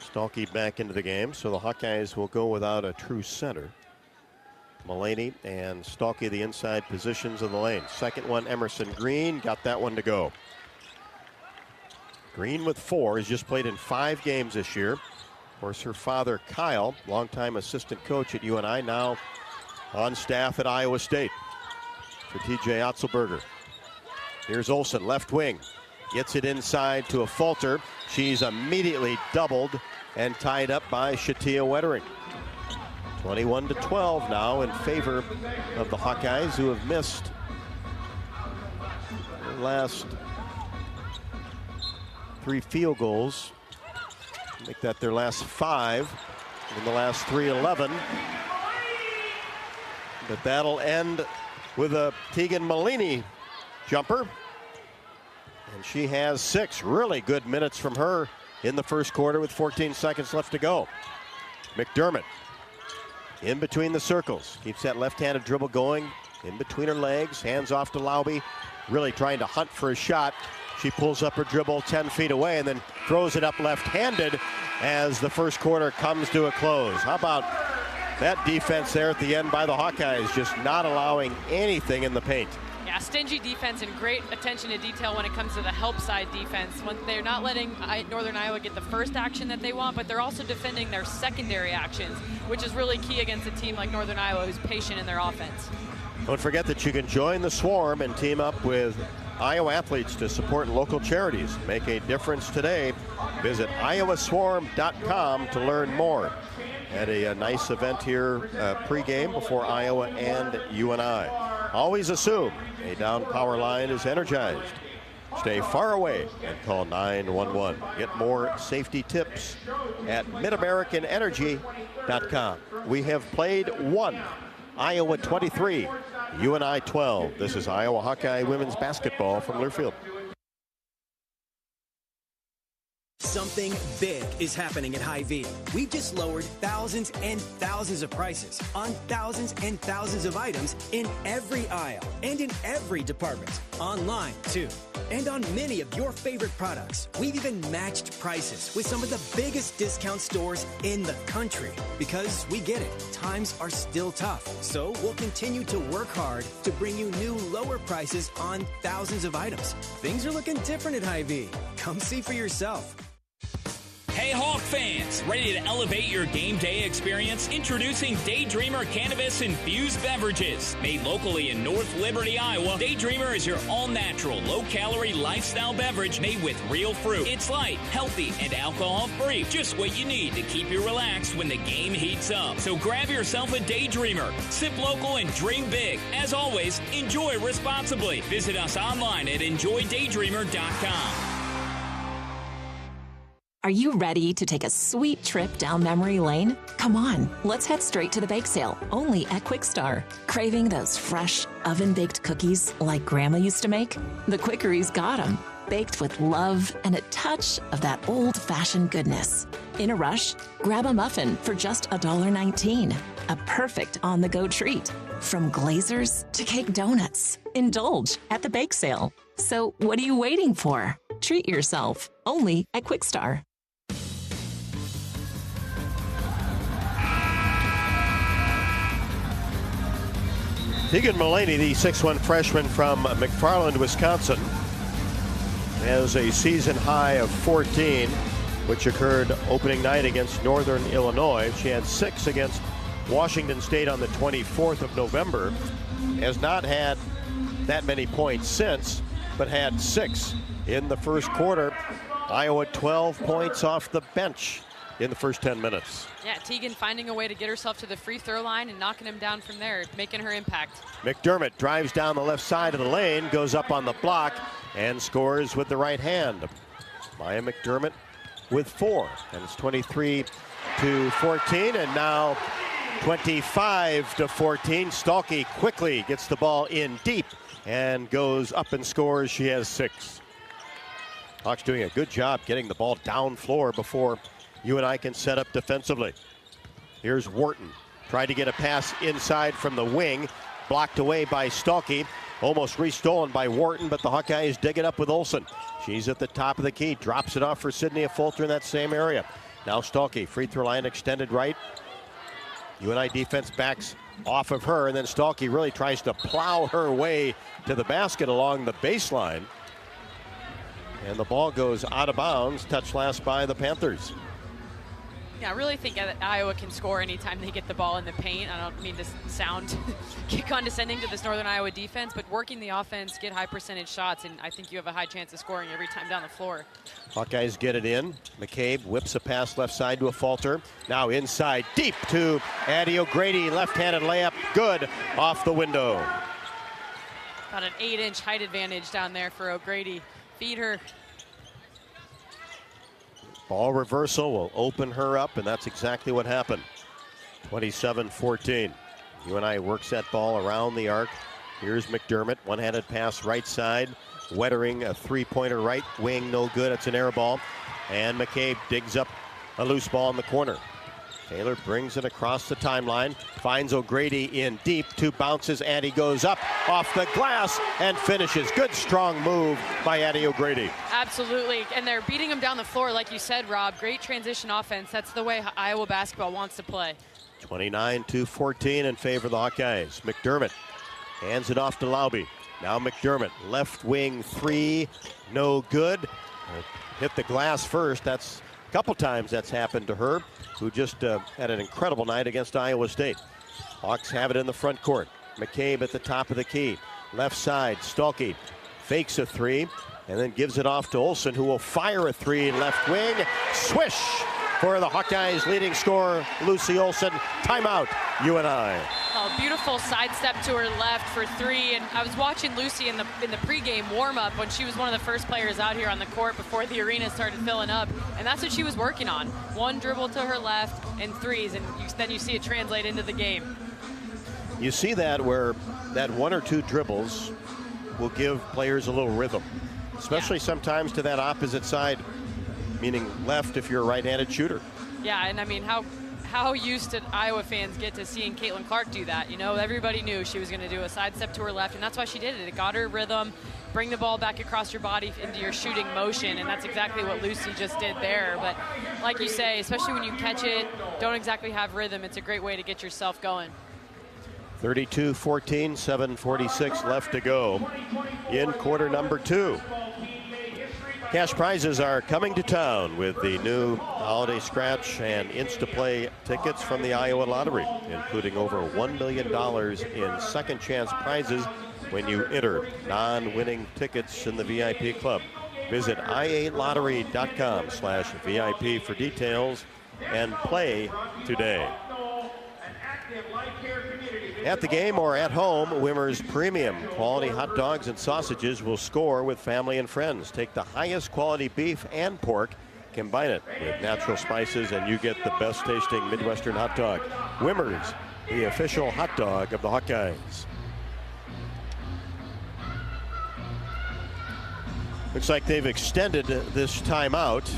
Speaker 3: Stalky back into the game, so the Hawkeyes will go without a true center. Mullaney and Stalky the inside positions of the lane. Second one, Emerson Green, got that one to go. Green with 4, has just played in 5 games this year. Of course, her father, Kyle, longtime assistant coach at UNI, now on staff at Iowa State for TJ Otzelberger. Here's Olsen, left wing, gets it inside to a Falter. She's immediately doubled and tied up by Shatia Wettering. 21-12 now in favor of the Hawkeyes, who have missed their last 3 field goals. Make that their last 5. In the last 3, 11. But that'll end with a Tegan Malini jumper. And she has 6 really good minutes from her in the first quarter with 14 seconds left to go. McDermott in between the circles. Keeps that left-handed dribble going in between her legs. Hands off to Laube. Really trying to hunt for a shot. She pulls up her dribble 10 feet away and then throws it up left-handed as the first quarter comes to a close. How about that defense there at the end by the Hawkeyes, just not allowing anything in the paint.
Speaker 2: Yeah, stingy defense and great attention to detail when it comes to the help side defense. When they're not letting Northern Iowa get the first action that they want, but they're also defending their secondary actions, which is really key against a team like Northern Iowa who's patient in their offense.
Speaker 3: Don't forget that you can join the Swarm and team up with Iowa athletes to support local charities. Make a difference today. Visit iowaswarm.com to learn more. Had a nice event here pregame before Iowa and UNI. Always assume a down power line is energized. Stay far away and call 911. Get more safety tips at midamericanenergy.com. We have played 1. Iowa 23, UNI 12. This is Iowa Hawkeye women's basketball from Learfield.
Speaker 6: Something big is happening at Hy-Vee. We've just lowered thousands and thousands of prices on thousands and thousands of items in every aisle and in every department. Online, too. And on many of your favorite products. We've even matched prices with some of the biggest discount stores in the country. Because we get it, times are still tough. So we'll continue to work hard to bring you new lower prices on thousands of items. Things are looking different at Hy-Vee. Come see for yourself.
Speaker 8: Hey Hawk fans, ready to elevate your game day experience? Introducing Daydreamer Cannabis Infused Beverages. Made locally in North Liberty, Iowa, Daydreamer is your all-natural, low-calorie lifestyle beverage made with real fruit. It's light, healthy, and alcohol-free. Just what you need to keep you relaxed when the game heats up. So grab yourself a Daydreamer. Sip local and dream big. As always, enjoy responsibly. Visit us online at enjoydaydreamer.com.
Speaker 19: Are you ready to take a sweet trip down memory lane? Come on, let's head straight to the bake sale, only at Quick Star. Craving those fresh, oven-baked cookies like Grandma used to make? The Quickery's got them, baked with love and a touch of that old-fashioned goodness. In a rush? Grab a muffin for just $1.19. A perfect on-the-go treat. From glazers to cake donuts. Indulge at the bake sale. So what are you waiting for? Treat yourself, only at Quick Star.
Speaker 3: Tegan Malini, the 6'1" freshman from McFarland, Wisconsin, has a season high of 14, which occurred opening night against Northern Illinois. She had 6 against Washington State on the 24th of November. Has not had that many points since, but had 6 in the first quarter. Iowa 12 points off the bench in the first 10 minutes.
Speaker 2: Yeah, Tegan finding a way to get herself to the free throw line and knocking him down from there, making her impact.
Speaker 3: McDermott drives down the left side of the lane, goes up on the block, and scores with the right hand. Maya McDermott with 4, and it's 23-14, and now 25-14. Stalky quickly gets the ball in deep and goes up and scores. She has 6. Hawks doing a good job getting the ball down floor before UNI can set up defensively. Here's Wharton. Tried to get a pass inside from the wing. Blocked away by Stalky. Almost restolen by Wharton, but the Hawkeyes dig it up with Olsen. She's at the top of the key. Drops it off for Sydney Fulter in that same area. Now Stalky, free throw line extended right. UNI defense backs off of her, and then Stalky really tries to plow her way to the basket along the baseline. And the ball goes out of bounds, touched last by the Panthers.
Speaker 2: Yeah, I really think that Iowa can score anytime they get the ball in the paint. I don't mean to sound condescending to this Northern Iowa defense, but working the offense, get high percentage shots, and I think you have a high chance of scoring every time down the floor.
Speaker 3: Hawkeyes get it in. McCabe whips a pass left side to a Falter. Now inside, deep to Addie O'Grady. Left-handed layup, good, off the window.
Speaker 2: About an 8-inch height advantage down there for O'Grady. Feed her.
Speaker 3: Ball reversal will open her up, and that's exactly what happened. 27-14. UNI works that ball around the arc. Here's McDermott, one-handed pass right side. Wettering a three-pointer right wing, no good. It's an air ball. And McCabe digs up a loose ball in the corner. Taylor brings it across the timeline, finds O'Grady in deep, 2 bounces. Addie goes up off the glass and finishes. Good strong move by Addie O'Grady.
Speaker 2: Absolutely, and they're beating them down the floor like you said, Rob. Great transition offense. That's the way Iowa basketball wants to play.
Speaker 3: 29-14 in favor of the Hawkeyes. McDermott hands it off to Laube. Now McDermott, left wing 3, no good. Hit the glass first. That's a couple times that's happened to her, who just had an incredible night against Iowa State. Hawks have it in the front court. McCabe at the top of the key. Left side, Stuelke fakes a 3 and then gives it off to Olsen, who will fire a 3 left wing. Swish for the Hawkeyes leading scorer, Lucy Olsen. Timeout, UNI.
Speaker 2: Oh, beautiful sidestep to her left for 3. And I was watching Lucy in the pregame warm-up when she was one of the first players out here on the court before the arena started filling up. And that's what she was working on. 1 dribble to her left and 3s, and then you see it translate into the game.
Speaker 3: You see that where that 1 or 2 dribbles will give players a little rhythm, especially sometimes to that opposite side, meaning left if you're a right-handed shooter.
Speaker 2: Yeah, and I mean, how used did Iowa fans get to seeing Caitlin Clark do that? You know, everybody knew she was going to do a sidestep to her left, and that's why she did it. It got her rhythm, bring the ball back across your body into your shooting motion, and that's exactly what Lucy just did there. But like you say, especially when you catch it, don't exactly have rhythm, it's a great way to get yourself going.
Speaker 3: 32-14, 7:46 left to go in quarter number 2. Cash prizes are coming to town with the new Holiday Scratch and Insta-Play tickets from the Iowa Lottery, including over $1 million in second chance prizes when you enter non-winning tickets in the VIP club. Visit ia8lottery.com/VIP for details and play today. At the game or at home, Wimmer's premium quality hot dogs and sausages will score with family and friends. Take the highest quality beef and pork, combine it with natural spices, and you get the best tasting Midwestern hot dog. Wimmer's, the official hot dog of the Hawkeyes. Looks like they've extended this timeout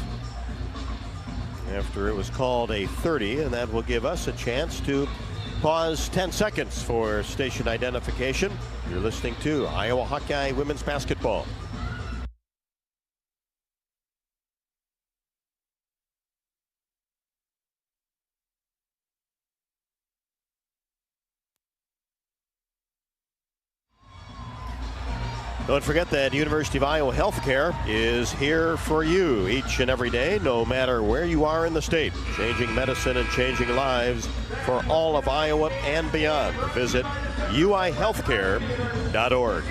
Speaker 3: after it was called a 30, and that will give us a chance to pause 10 seconds for station identification. You're listening to Iowa Hawkeye Women's Basketball. Don't forget that University of Iowa Healthcare is here for you each and every day, no matter where you are in the state. Changing medicine and changing lives for all of Iowa and beyond. Visit uihealthcare.org.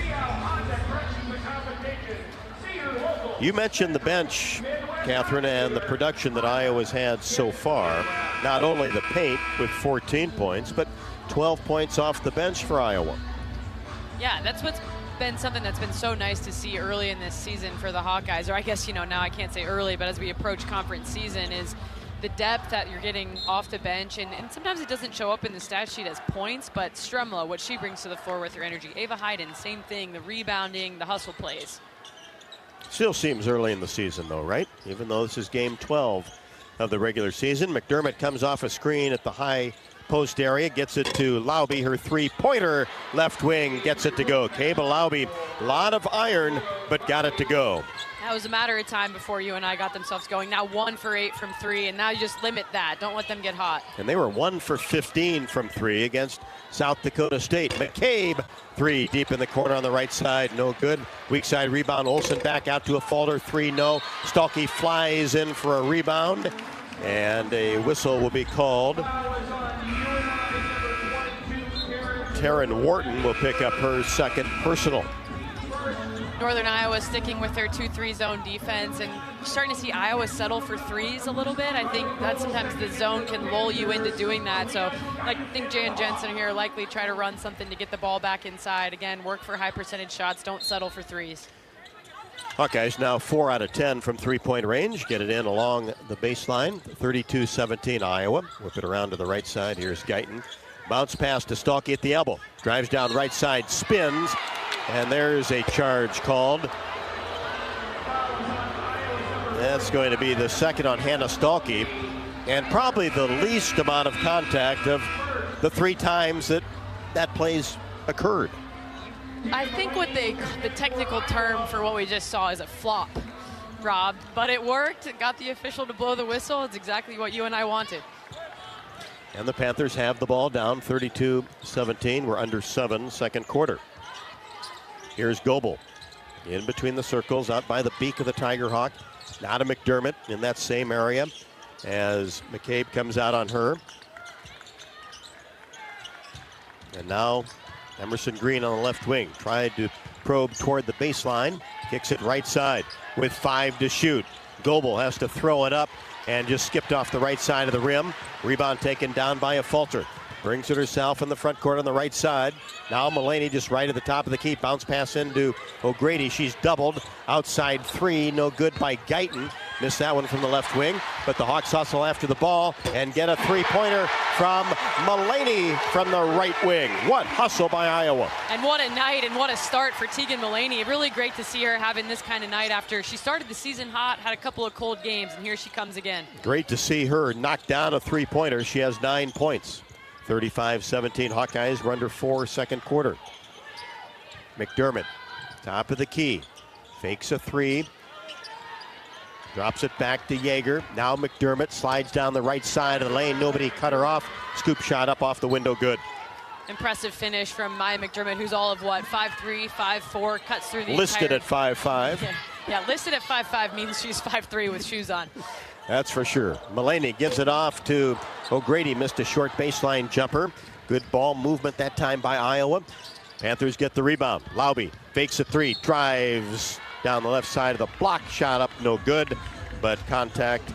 Speaker 3: You mentioned the bench, Catherine, and the production that Iowa's had so far. Not only the paint with 14 points, but 12 points off the bench for Iowa.
Speaker 2: Yeah, that's what's been something that's been so nice to see early in this season for the Hawkeyes, or I guess, you know, now I can't say early, but as we approach conference season, is the depth that you're getting off the bench, and sometimes it doesn't show up in the stat sheet as points, but Stremla, what she brings to the floor with her energy. Ava Hayden, same thing, the rebounding, the hustle plays.
Speaker 3: Still seems early in the season though, right? Even though this is game 12 of the regular season. McDermott comes off a screen at the high post area, gets it to Laube, her three-pointer, left wing, gets it to go. Cable Laube, a lot of iron, but got it to go.
Speaker 2: That was a matter of time before you and I got themselves going. Now 1 for 8 from 3, and now you just limit that. Don't let them get hot.
Speaker 3: And they were 1 for 15 from 3 against South Dakota State. McCabe, 3 deep in the corner on the right side, no good. Weak side rebound, Olsen back out to a Falter, 3, no. Stuelke flies in for a rebound. And a whistle will be called. Taryn Wharton will pick up her second personal.
Speaker 2: Northern Iowa sticking with their 2-3 zone defense, and starting to see Iowa settle for threes a little bit. I think that sometimes the zone can lull you into doing that. So I think Jan Jensen here likely try to run something to get the ball back inside. Again, work for high percentage shots. Don't settle for threes.
Speaker 3: Hawkeyes now 4 out of 10 from three-point range. Get it in along the baseline. 32-17 Iowa. Whip it around to the right side. Here's Guyton. Bounce pass to Stalky at the elbow. Drives down right side, spins. And there's a charge called. That's going to be the second on Hannah Stalky, and probably the least amount of contact of the 3 times that plays occurred.
Speaker 2: I think what the technical term for what we just saw is a flop, Rob, but it worked. It got the official to blow the whistle. It's exactly what you and I wanted.
Speaker 3: And the Panthers have the ball down 32-17. We're under 7 second quarter. Here's Goebel in between the circles, out by the beak of the Tiger Hawk. Now to McDermott in that same area as McCabe comes out on her. And now Emerson Green on the left wing. Tried to probe toward the baseline. Kicks it right side with 5 to shoot. Goebel has to throw it up and just skipped off the right side of the rim. Rebound taken down by a Falter. Brings it herself in the front court on the right side. Now Mulaney just right at the top of the key. Bounce pass into O'Grady. She's doubled. Outside 3, no good by Guyton. Missed that one from the left wing. But the Hawks hustle after the ball and get a 3-pointer from Mulaney from the right wing. What hustle by Iowa.
Speaker 2: And what a night and what a start for Tegan Mulaney. Really great to see her having this kind of night after she started the season hot, had a couple of cold games, and here she comes again.
Speaker 3: Great to see her knock down a 3-pointer. She has 9 points. 35-17 Hawkeyes. We're under 4 second quarter. McDermott, top of the key. Fakes a 3. Drops it back to Yeager. Now McDermott slides down the right side of the lane. Nobody cut her off. Scoop shot up off the window. Good.
Speaker 2: Impressive finish from Maya McDermott, who's all of what, 5'3", 5'4", cuts through the
Speaker 3: listed
Speaker 2: entire...
Speaker 3: at 5'5".
Speaker 2: Yeah, listed at 5'5" means she's 5'3" with shoes on.
Speaker 3: That's for sure. Mulaney gives it off to O'Grady. Missed a short baseline jumper. Good ball movement that time by Iowa. Panthers get the rebound. Laube fakes a 3, drives down the left side of the block. Shot up, no good, but contact.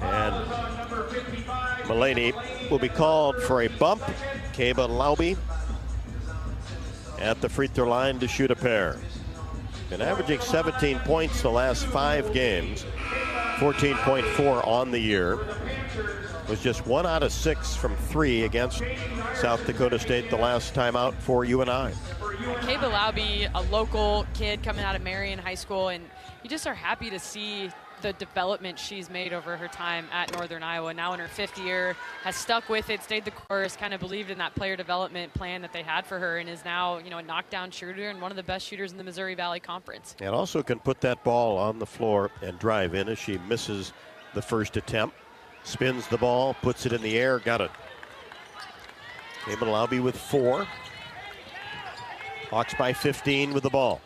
Speaker 3: And Mulaney will be called for a bump. Keba Laube at the free throw line to shoot a pair. Been averaging 17 points the last 5 games. 14.4 on the year. Was just 1 out of 6 from 3 against South Dakota State the last time out for UNI.
Speaker 2: Keba Laube, a local kid coming out of Marion High School, and you just are happy to see the development she's made over her time at Northern Iowa. Now in her 5th year, has stuck with it, stayed the course, kind of believed in that player development plan that they had for her, and is now, a knockdown shooter and one of the best shooters in the Missouri Valley Conference.
Speaker 3: And also can put that ball on the floor and drive in as she misses the first attempt. Spins the ball, puts it in the air, got it. Keba Laube with 4. Hawks by 15 with the ball.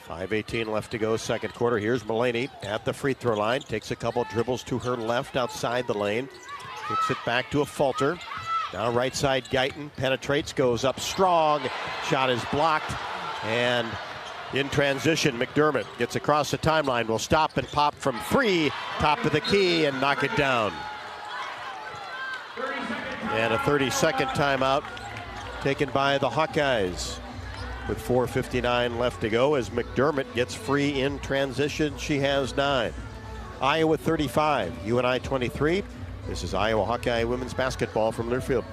Speaker 3: 5:18 left to go, second quarter. Here's Mulaney at the free throw line. Takes a couple dribbles to her left outside the lane. Kicks it back to a Falter. Now right side Guyton penetrates, goes up strong. Shot is blocked. And in transition, McDermott gets across the timeline. Will stop and pop from 3. Top of the key and knock it down. And a 30-second timeout taken by the Hawkeyes. With 4:59 left to go as McDermott gets free in transition. She has 9. Iowa 35, UNI 23. This is Iowa Hawkeye women's basketball from Learfield.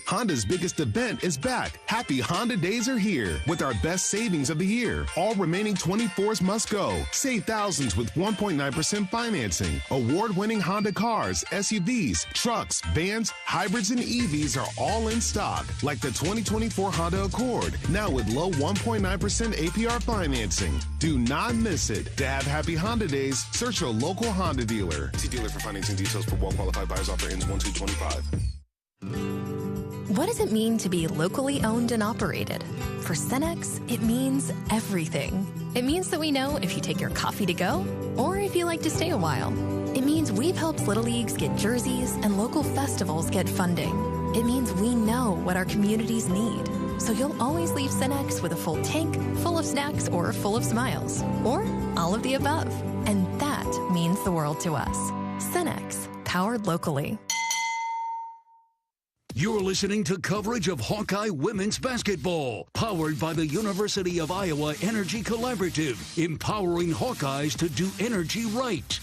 Speaker 10: Honda's biggest event is back. Happy Honda Days are here with our best savings of the year. All remaining 24s must go. Save thousands with 1.9% financing. Award-winning Honda cars, SUVs, trucks, vans, hybrids, and EVs are all in stock, like the 2024 Honda Accord, now with low 1.9% APR financing. Do not miss it. To have happy Honda Days, search your local Honda dealer. See dealer for financing details. For well-qualified buyers. Offer ends 1/2/25.
Speaker 19: What does it mean to be locally owned and operated? For Cenex, it means everything.
Speaker 12: It means that we know if you take your coffee to go or if you like to stay a while. It means we've helped Little Leagues get jerseys and local festivals get funding. It means we know what our communities need. So you'll always leave Cenex with a full tank, full of snacks, or full of smiles. Or all of the above. And that means the world to us. Cenex, powered locally.
Speaker 24: You're listening to coverage of Hawkeye women's basketball, powered by the University of Iowa Energy Collaborative, empowering Hawkeyes to do energy right.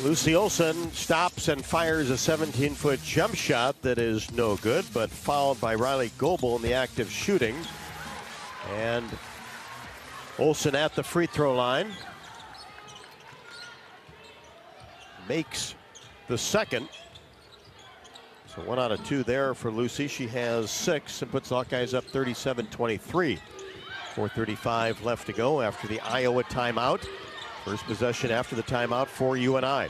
Speaker 3: Lucy Olson stops and fires a 17-foot jump shot that is no good, but fouled by Riley Goebel in the act of shooting. And Olson at the free throw line makes the second. So 1 out of 2 there for Lucy. She has 6 and puts the Hawkeyes up 37-23. 4:35 left to go after the Iowa timeout. First possession after the timeout for UNI.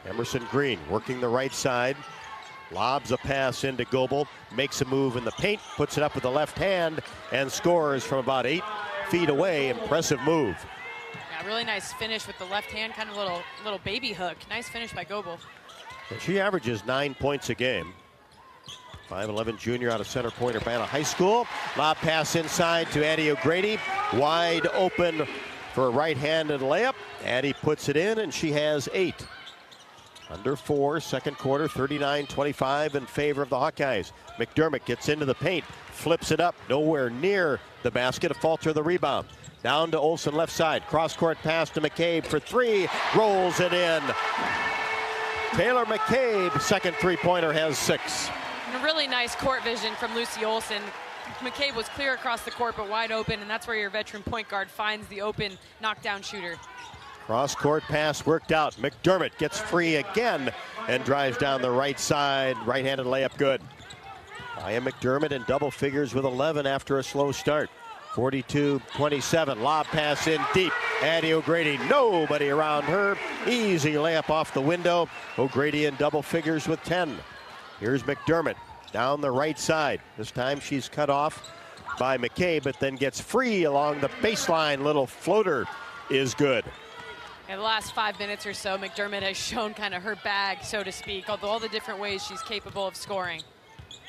Speaker 3: Emerson Green working the right side. Lobs a pass into Goebel. Makes a move in the paint. Puts it up with the left hand and scores from about 8 feet away. Impressive move.
Speaker 2: Yeah, really nice finish with the left hand. Kind of little baby hook. Nice finish by Goebel.
Speaker 3: And she averages 9 points a game. 5'11" junior out of Center Point Urbana High School. Lob pass inside to Addie O'Grady. Wide open for a right-handed layup. Addie puts it in, and she has 8. Under 4, second quarter, 39-25 in favor of the Hawkeyes. McDermott gets into the paint, flips it up, nowhere near the basket. A falter the rebound. Down to Olson left side. Cross-court pass to McCabe for 3. Rolls it in. Taylor McCabe, second three-pointer, has 6.
Speaker 2: And a really nice court vision from Lucy Olson. McCabe was clear across the court, but wide open, and that's where your veteran point guard finds the open knockdown shooter.
Speaker 3: Cross-court pass worked out. McDermott gets free again and drives down the right side. Right-handed layup good. Aya McDermott in double figures with 11 after a slow start. 42-27. Lob pass in deep. Addie O'Grady, nobody around her. Easy layup off the window. O'Grady in double figures with 10. Here's McDermott down the right side. This time she's cut off by McCabe, but then gets free along the baseline. Little floater is good.
Speaker 2: In the last 5 minutes or so, McDermott has shown kind of her bag, so to speak, although all the different ways she's capable of scoring.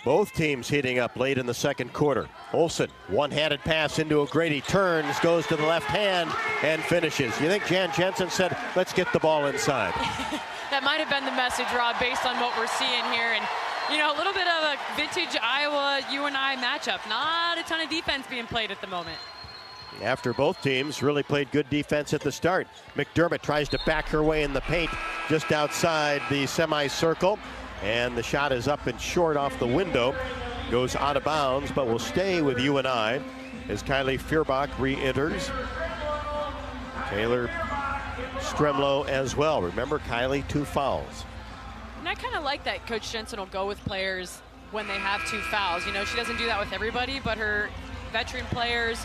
Speaker 3: Both teams heating up late in the second quarter. Olson, one-handed pass into O'Grady, turns, goes to the left hand, and finishes. You think Jan Jensen said, let's get the ball inside?
Speaker 2: That might have been the message, Rob, based on what we're seeing here. And, you know, a little bit of a vintage Iowa UNI matchup. Not a ton of defense being played at the moment.
Speaker 3: After both teams really played good defense at the start. McDermott tries to back her way in the paint just outside the semicircle. And the shot is up and short off the window. Goes out of bounds, but will stay with UNI as Kylie Feuerbach re-enters. Taylor Stremlow as well. Remember, Kylie, 2 fouls.
Speaker 2: And I kind of like that Coach Jensen will go with players when they have 2 fouls. You know, she doesn't do that with everybody, but her veteran players,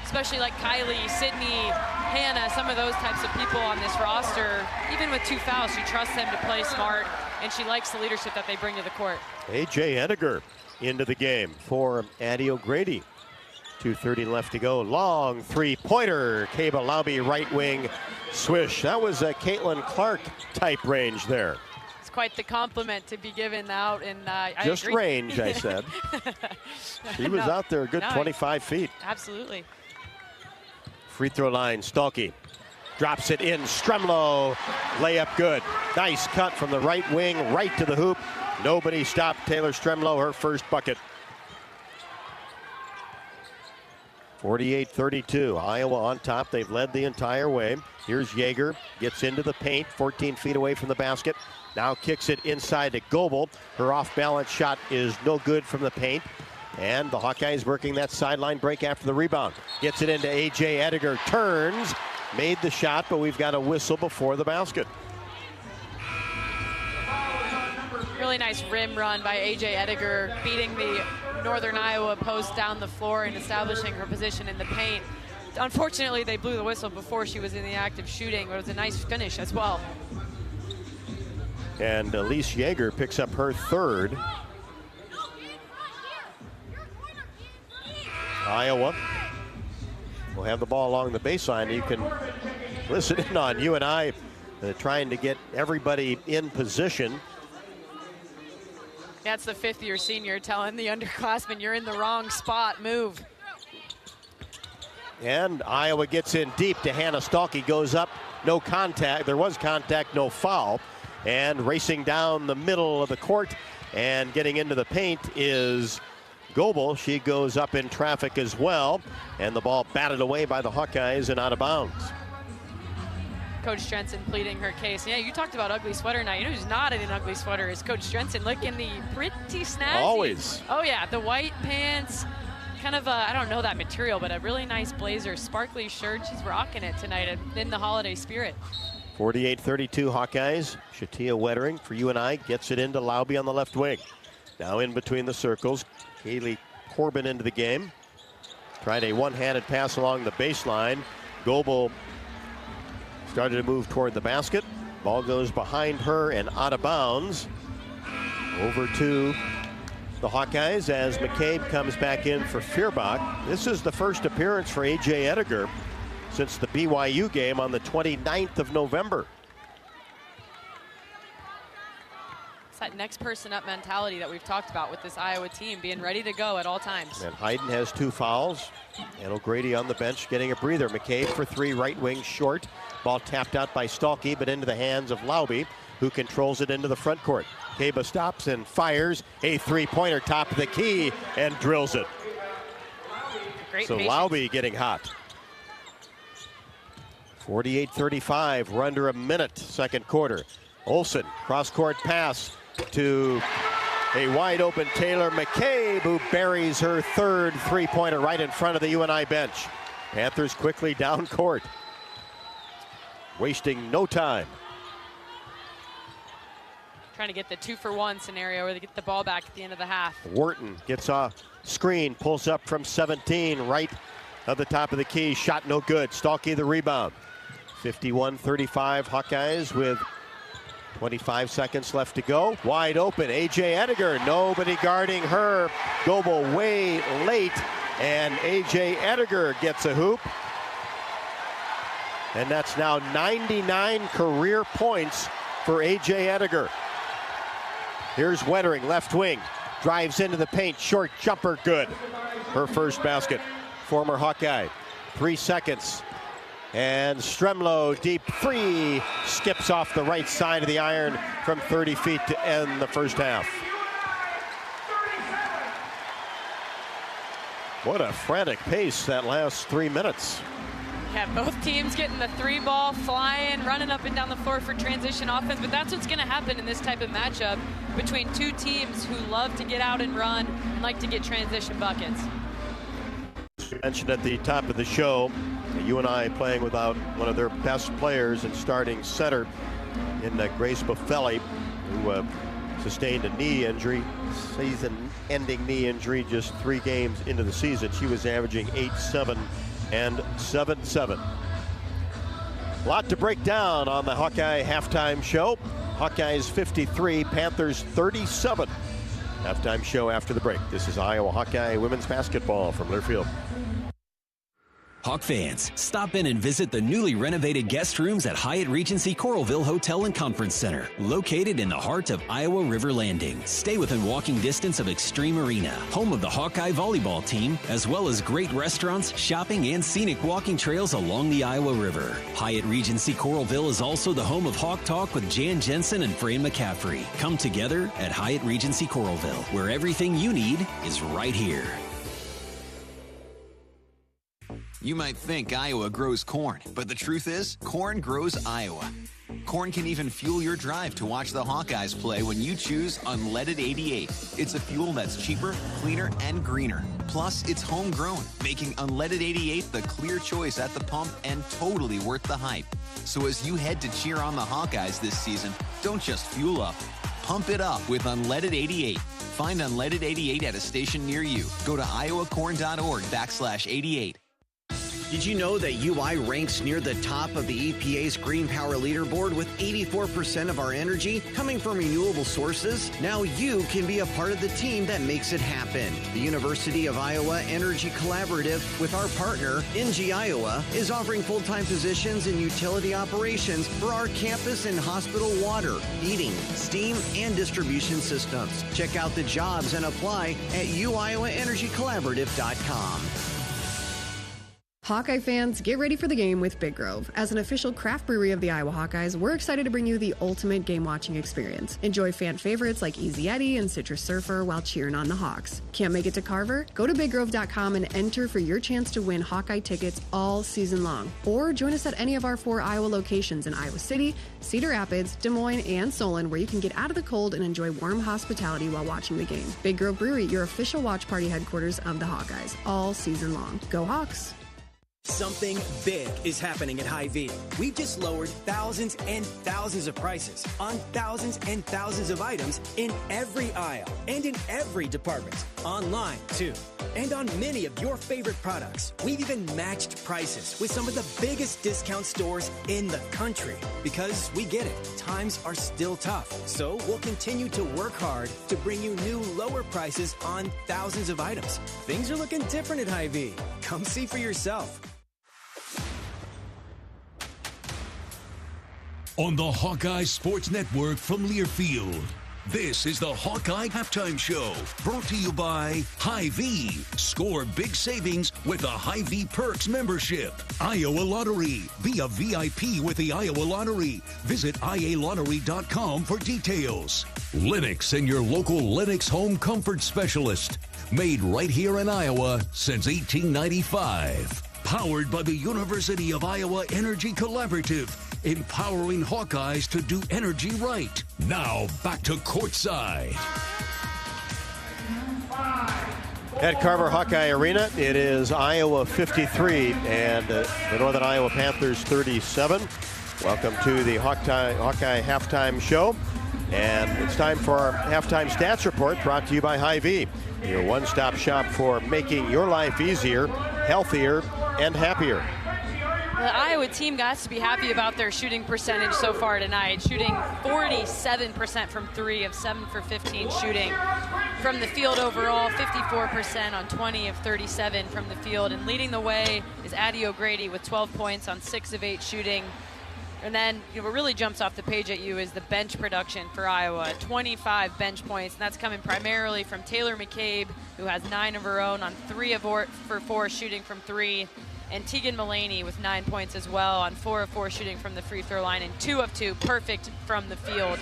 Speaker 2: especially like Kylie, Sydney, Hannah, some of those types of people on this roster, even with 2 fouls, she trusts them to play smart, and she likes the leadership that they bring to the court.
Speaker 3: A.J. Ediger into the game for Addie O'Grady. 2:30 left to go. Long three-pointer. Kaba Lauby, right wing swish. That was a Caitlin Clark type range there.
Speaker 2: It's quite the compliment to be given out. And
Speaker 3: just
Speaker 2: agree.
Speaker 3: Range, I said. She was out there a good 25 feet.
Speaker 2: Absolutely.
Speaker 3: Free throw line, Stalky. Drops it in, Stremlow. Layup good. Nice cut from the right wing, right to the hoop. Nobody stopped Taylor Stremlow, her first bucket. 48-32, Iowa on top. They've led the entire way. Here's Yeager, gets into the paint, 14 feet away from the basket. Now kicks it inside to Goebel. Her off-balance shot is no good from the paint. And the Hawkeyes working that sideline break after the rebound. Gets it into A.J. Ediger, turns, made the shot, but we've got a whistle before the basket.
Speaker 2: Really nice rim run by A.J. Ediger, beating the Northern Iowa post down the floor and establishing her position in the paint. Unfortunately, they blew the whistle before she was in the act of shooting, but it was a nice finish as well.
Speaker 3: And Elise Yeager picks up her third. Iowa We'll have the ball along the baseline. You can listen in on you and I trying to get everybody in position.
Speaker 2: That's the fifth-year senior telling the underclassmen, you're in the wrong spot, move.
Speaker 3: And Iowa gets in deep to Hannah Stalkey, goes up, no contact. There was contact, no foul. And racing down the middle of the court and getting into the paint is Goebel. She goes up in traffic as well. And the ball batted away by the Hawkeyes and out of bounds.
Speaker 2: Coach Jensen pleading her case. Yeah, you talked about ugly sweater night. You know who's not in an ugly sweater is Coach Jensen, looking the pretty snazzy.
Speaker 3: Always.
Speaker 2: Oh yeah, the white pants, kind of I don't know that material, but a really nice blazer, sparkly shirt. She's rocking it tonight in the holiday spirit.
Speaker 3: 48-32 Hawkeyes. Shatia Wettering for you and I gets it into Laube on the left wing. Now in between the circles, Kaylee Corbin into the game. Tried a one-handed pass along the baseline. Goebel started to move toward the basket. Ball goes behind her and out of bounds. Over to the Hawkeyes as McCabe comes back in for Feuerbach. This is the first appearance for A.J. Ediger since the BYU game on the 29th of November.
Speaker 2: It's that next person up mentality that we've talked about with this Iowa team, being ready to go at all times.
Speaker 3: And Hayden has 2 fouls. And O'Grady on the bench getting a breather. McCabe for 3, right wing short. Ball tapped out by Stalkey, but into the hands of Laube, who controls it into the front court. Kaba stops and fires a three-pointer top of the key and drills it.
Speaker 2: Great
Speaker 3: so
Speaker 2: patience.
Speaker 3: Laube getting hot. 48-35, we're under a minute, second quarter. Olsen, cross-court pass to a wide-open Taylor McCabe, who buries her third three-pointer right in front of the UNI bench. Panthers quickly down court, wasting no time.
Speaker 2: Trying to get the 2-for-1 scenario where they get the ball back at the end of the half.
Speaker 3: Wharton gets a screen, pulls up from 17, right at the top of the key. Shot no good. Stalkey the rebound. 51-35 Hawkeyes with 25 seconds left to go. Wide open, A.J. Ediger. Nobody guarding her. Goebel way late, and A.J. Ediger gets a hoop. And that's now 99 career points for A.J. Ediger. Here's Wettering, left wing. Drives into the paint, short jumper, good. Her first basket, former Hawkeye. 3 seconds. And Stremlow, deep three, skips off the right side of the iron from 30 feet to end the first half. What a frantic pace that last 3 minutes.
Speaker 2: Yeah, both teams getting the 3-ball, flying, running up and down the floor for transition offense, but that's what's going to happen in this type of matchup between two teams who love to get out and run and like to get transition buckets.
Speaker 3: You mentioned at the top of the show, UNI playing without one of their best players and starting center in Grace Buffelli, who sustained a knee injury, season-ending knee injury just 3 games into the season. She was averaging 8-7 and 7-7. A lot to break down on the Hawkeye halftime show. Hawkeyes 53, Panthers 37. Halftime show after the break. This is Iowa Hawkeye women's basketball from Learfield.
Speaker 4: Hawk fans, stop in and visit the newly renovated guest rooms at Hyatt Regency Coralville Hotel and Conference Center, located in the heart of Iowa River Landing. Stay within walking distance of Extreme Arena, home of the Hawkeye volleyball team, as well as great restaurants, shopping, and scenic walking trails along the Iowa River. Hyatt Regency Coralville is also the home of Hawk Talk with Jan Jensen and Fran McCaffrey. Come together at Hyatt Regency Coralville, where everything you need is right here.
Speaker 14: You might think Iowa grows corn, but the truth is, corn grows Iowa. Corn can even fuel your drive to watch the Hawkeyes play when you choose Unleaded 88. It's a fuel that's cheaper, cleaner, and greener. Plus, it's homegrown, making Unleaded 88 the clear choice at the pump and totally worth the hype. So as you head to cheer on the Hawkeyes this season, don't just fuel up. Pump it up with Unleaded 88. Find Unleaded 88 at a station near you. Go to iowacorn.org/88.
Speaker 13: Did you know that UI ranks near the top of the EPA's Green Power Leaderboard with 84% of our energy coming from renewable sources? Now you can be a part of the team that makes it happen. The University of Iowa Energy Collaborative, with our partner, NG Iowa, is offering full-time positions in utility operations for our campus and hospital water, heating, steam, and distribution systems. Check out the jobs and apply at uiowaenergycollaborative.com.
Speaker 20: Hawkeye fans, get ready for the game with Big Grove. As an official craft brewery of the Iowa Hawkeyes, we're excited to bring you the ultimate game-watching experience. Enjoy fan favorites like Easy Eddie and Citrus Surfer while cheering on the Hawks. Can't make it to Carver? Go to BigGrove.com and enter for your chance to win Hawkeye tickets all season long. Or join us at any of our 4 Iowa locations in Iowa City, Cedar Rapids, Des Moines, and Solon, where you can get out of the cold and enjoy warm hospitality while watching the game. Big Grove Brewery, your official watch party headquarters of the Hawkeyes, all season long. Go Hawks!
Speaker 6: Something big is happening at Hy-Vee. We've just lowered thousands and thousands of prices on thousands and thousands of items in every aisle and in every department. Online, too. And on many of your favorite products. We've even matched prices with some of the biggest discount stores in the country. Because we get it, times are still tough. So we'll continue to work hard to bring you new lower prices on thousands of items. Things are looking different at Hy-Vee. Come see for yourself.
Speaker 24: On the Hawkeye Sports Network from Learfield, this is the Hawkeye Halftime Show, brought to you by Hy-Vee. Score big savings with a Hy-Vee Perks membership. Iowa Lottery. Be a VIP with the Iowa Lottery. Visit ialottery.com for details. Lennox and your local Lennox home comfort specialist. Made right here in Iowa since 1895. Powered by the University of Iowa Energy Collaborative. Empowering Hawkeyes to do energy right. Now, back to courtside.
Speaker 3: At Carver Hawkeye Arena, it is Iowa 53 and the Northern Iowa Panthers 37. Welcome to the Hawkeye Halftime Show. And it's time for our halftime stats report, brought to you by Hy-Vee, your one-stop shop for making your life easier, healthier, and happier.
Speaker 2: The Iowa team got to be happy about their shooting percentage so far tonight, shooting 47% from 3 of 7 for 15 shooting. From the field overall, 54% on 20 of 37 from the field. And leading the way is Addie O'Grady with 12 points on 6 of 8 shooting. And then what really jumps off the page at you is the bench production for Iowa. 25 bench points, and that's coming primarily from Taylor McCabe, who has 9 of her own on 3 for 4 shooting from 3. And Tegan Mullaney with 9 points as well on 4 of 4 shooting from the free throw line and 2 of 2 perfect from the field.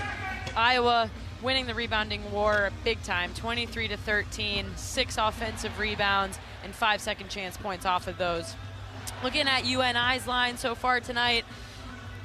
Speaker 2: Iowa winning the rebounding war big time, 23-13, 6 offensive rebounds and 5 second chance points off of those. Looking at UNI's line so far tonight,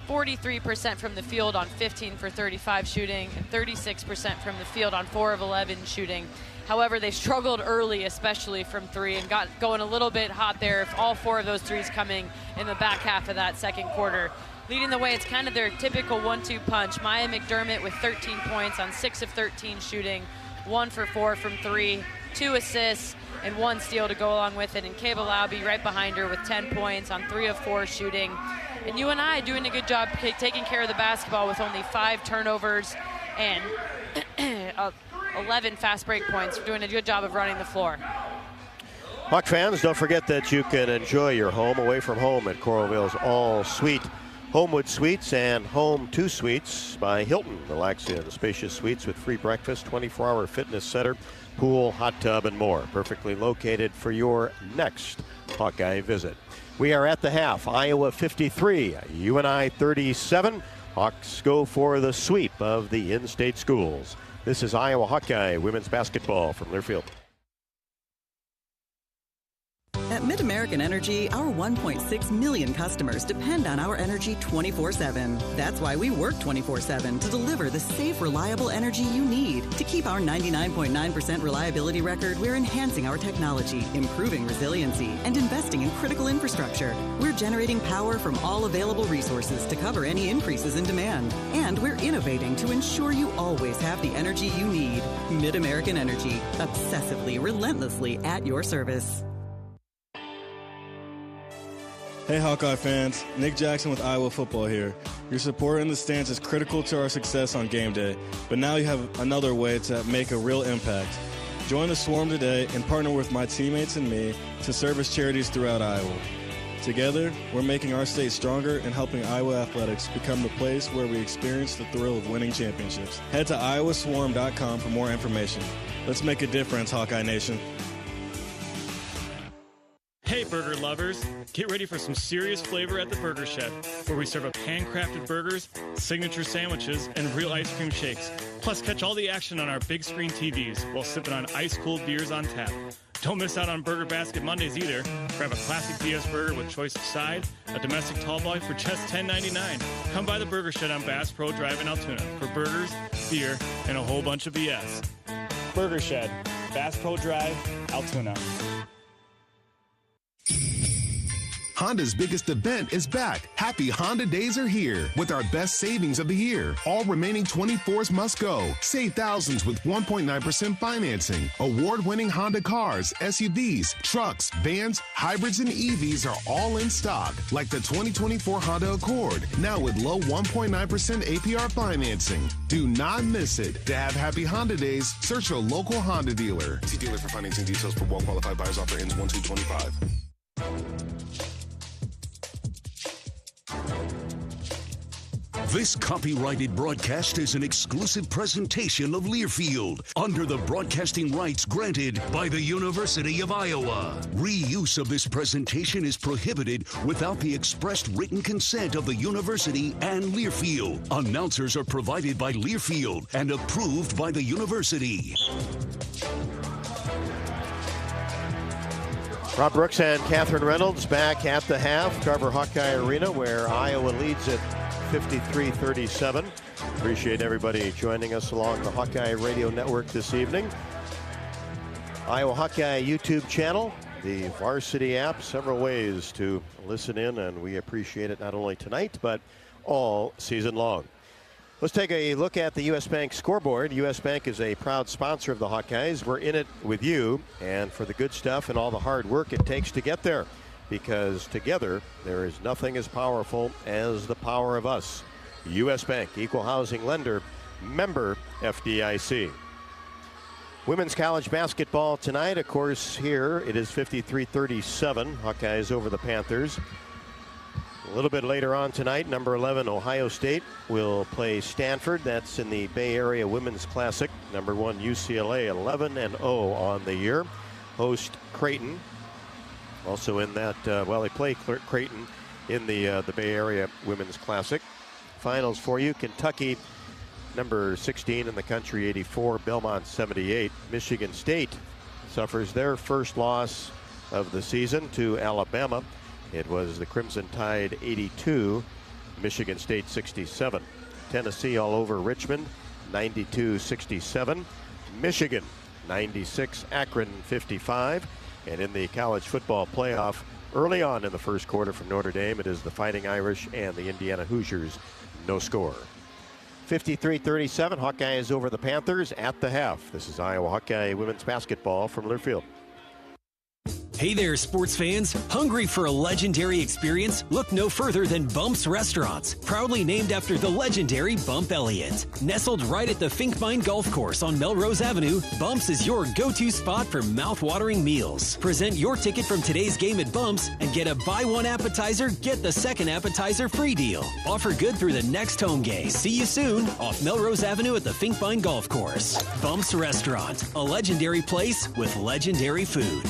Speaker 2: 43% from the field on 15 for 35 shooting and 36% from the field on 4 of 11 shooting. However, they struggled early, especially from 3, and got going a little bit hot there. If all 4 of those threes coming in the back half of that second quarter. Leading the way, it's kind of their typical 1-2 punch. Maya McDermott with 13 points on 6 of 13 shooting, 1 for 4 from 3, 2 assists, and 1 steal to go along with it. And Kayba Lauby right behind her with 10 points on 3 of 4 shooting. And UNI doing a good job taking care of the basketball with only 5 turnovers and 11 fast break points. We're doing a good job of running the floor.
Speaker 3: Hawk fans, don't forget that you can enjoy your home away from home at Coralville's all-suite Homewood Suites and Home 2 Suites by Hilton. Relax in spacious suites with free breakfast, 24-hour fitness center, pool, hot tub, and more. Perfectly located for your next Hawkeye visit. We are at the half. Iowa 53, UNI 37. Hawks go for the sweep of the in-state schools. This is Iowa Hawkeye women's basketball from Learfield.
Speaker 7: At Mid-American Energy, our 1.6 million customers depend on our energy 24/7. That's why we work 24/7 to deliver the safe, reliable energy you need. To keep our 99.9% reliability record, we're enhancing our technology, improving resiliency, and investing in critical infrastructure. We're generating power from all available resources to cover any increases in demand. And we're innovating to ensure you always have the energy you need. Mid-American Energy, obsessively, relentlessly at your service.
Speaker 15: Hey Hawkeye fans, Nick Jackson with Iowa Football here. Your support in the stands is critical to our success on game day, but now you have another way to make a real impact. Join the Swarm today and partner with my teammates and me to service charities throughout Iowa. Together, we're making our state stronger and helping Iowa athletics become the place where we experience the thrill of winning championships. Head to iowaswarm.com for more information. Let's make a difference, Hawkeye Nation.
Speaker 16: Hey burger lovers, get ready for some serious flavor at the Burger Shed, where we serve up handcrafted burgers, signature sandwiches, and real ice cream shakes. Plus catch all the action on our big screen TVs while sipping on ice-cold beers on tap. Don't miss out on Burger Basket Mondays either. Grab a classic BS burger with choice of side, a domestic tall boy for just $10.99. Come by the Burger Shed on Bass Pro Drive in Altoona for burgers, beer, and a whole bunch of BS. Burger Shed, Bass Pro Drive, Altoona.
Speaker 10: Honda's biggest event is back. Happy Honda Days are here with our best savings of the year. All remaining 24s must go. Save thousands with 1.9% financing. Award-winning Honda cars, SUVs, trucks, vans, hybrids, and EVs are all in stock, like the 2024 Honda Accord, now with low 1.9% APR financing. Do not miss it. To have Happy Honda Days, search your local Honda dealer. See dealer for financing details for well-qualified buyers. Offer ends 1/2/25.
Speaker 24: This copyrighted broadcast is an exclusive presentation of Learfield under the broadcasting rights granted by the University of Iowa. Reuse of this presentation is prohibited without the expressed written consent of the university and Learfield. Announcers are provided by Learfield and approved by the university.
Speaker 3: Rob Brooks and Catherine Reynolds back at the half. Carver Hawkeye Arena, where Iowa leads at 53-37. Appreciate everybody joining us along the Hawkeye Radio Network this evening. Iowa Hawkeye YouTube channel, the Varsity app, several ways to listen in, and we appreciate it not only tonight, but all season long. Let's take a look at the U.S. Bank scoreboard. U.S. Bank is a proud sponsor of the Hawkeyes. We're in it with you and for the good stuff and all the hard work it takes to get there. Because together, there is nothing as powerful as the power of us. U.S. Bank, equal housing lender, member FDIC. Women's college basketball tonight, of course, here it is 53-37. Hawkeyes over the Panthers. A little bit later on tonight, number 11, Ohio State will play Stanford. That's in the Bay Area Women's Classic. Number 1, UCLA, 11-0 on the year. Host Creighton. Also in that, they play Creighton in the Bay Area Women's Classic. Finals for you, Kentucky, number 16 in the country, 84, Belmont 78. Michigan State suffers their first loss of the season to Alabama. It was the Crimson Tide 82, Michigan State 67. Tennessee all over Richmond, 92-67. Michigan, 96, Akron 55. And in the college football playoff, early on in the first quarter from Notre Dame, it is the Fighting Irish and the Indiana Hoosiers, no score. 53-37, Hawkeyes over the Panthers at the half. This is Iowa Hawkeye women's basketball from Learfield.
Speaker 4: Hey there, sports fans. Hungry for a legendary experience? Look no further than Bumps Restaurants, proudly named after the legendary Bump Elliott. Nestled right at the Finkbine Golf Course on Melrose Avenue, Bumps is your go-to spot for mouth-watering meals. Present your ticket from today's game at Bumps and get a buy one appetizer, get the second appetizer free deal. Offer good through the next home game. See you soon off Melrose Avenue at the Finkbine Golf Course. Bumps Restaurant, a legendary place with legendary food.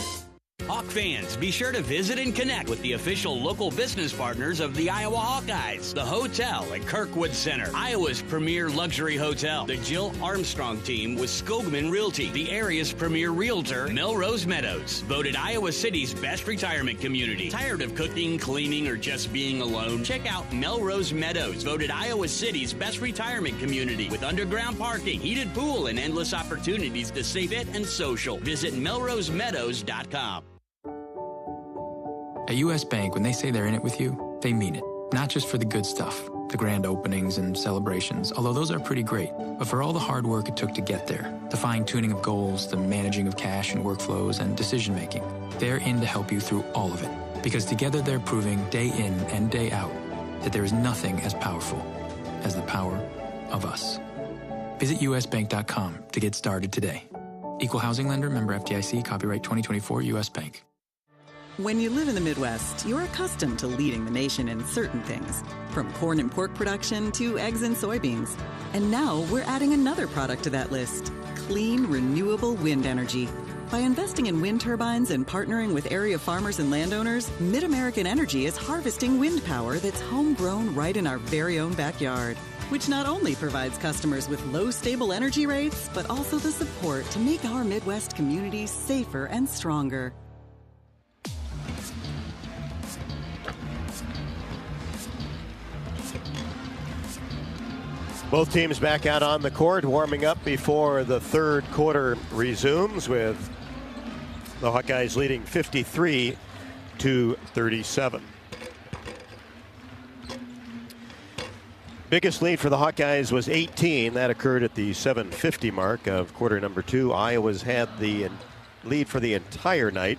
Speaker 8: Hawk fans, be sure to visit and connect with the official local business partners of the Iowa Hawkeyes. The hotel at Kirkwood Center, Iowa's premier luxury hotel. The Jill Armstrong team with Skogman Realty, the area's premier realtor, Melrose Meadows. Voted Iowa City's best retirement community. Tired of cooking, cleaning, or just being alone? Check out Melrose Meadows. Voted Iowa City's best retirement community with underground parking, heated pool, and endless opportunities to stay fit and social. Visit melrosemeadows.com.
Speaker 22: At U.S. Bank, when they say they're in it with you, they mean it. Not just for the good stuff, the grand openings and celebrations, although those are pretty great, but for all the hard work it took to get there, the fine-tuning of goals, the managing of cash and workflows, and decision-making. They're in to help you through all of it. Because together they're proving day in and day out that there is nothing as powerful as the power of us. Visit usbank.com to get started today. Equal housing lender, member FDIC, copyright 2024 U.S. Bank.
Speaker 7: When you live in the Midwest, you're accustomed to leading the nation in certain things, from corn and pork production to eggs and soybeans. And now we're adding another product to that list, clean, renewable wind energy. By investing in wind turbines and partnering with area farmers and landowners, MidAmerican Energy is harvesting wind power that's homegrown right in our very own backyard, which not only provides customers with low, stable energy rates, but also the support to make our Midwest communities safer and stronger.
Speaker 3: Both teams back out on the court, warming up before the third quarter resumes, with the Hawkeyes leading 53-37. Biggest lead for the Hawkeyes was 18. That occurred at the 7:50 mark of quarter number 2. Iowa's had the lead for the entire night,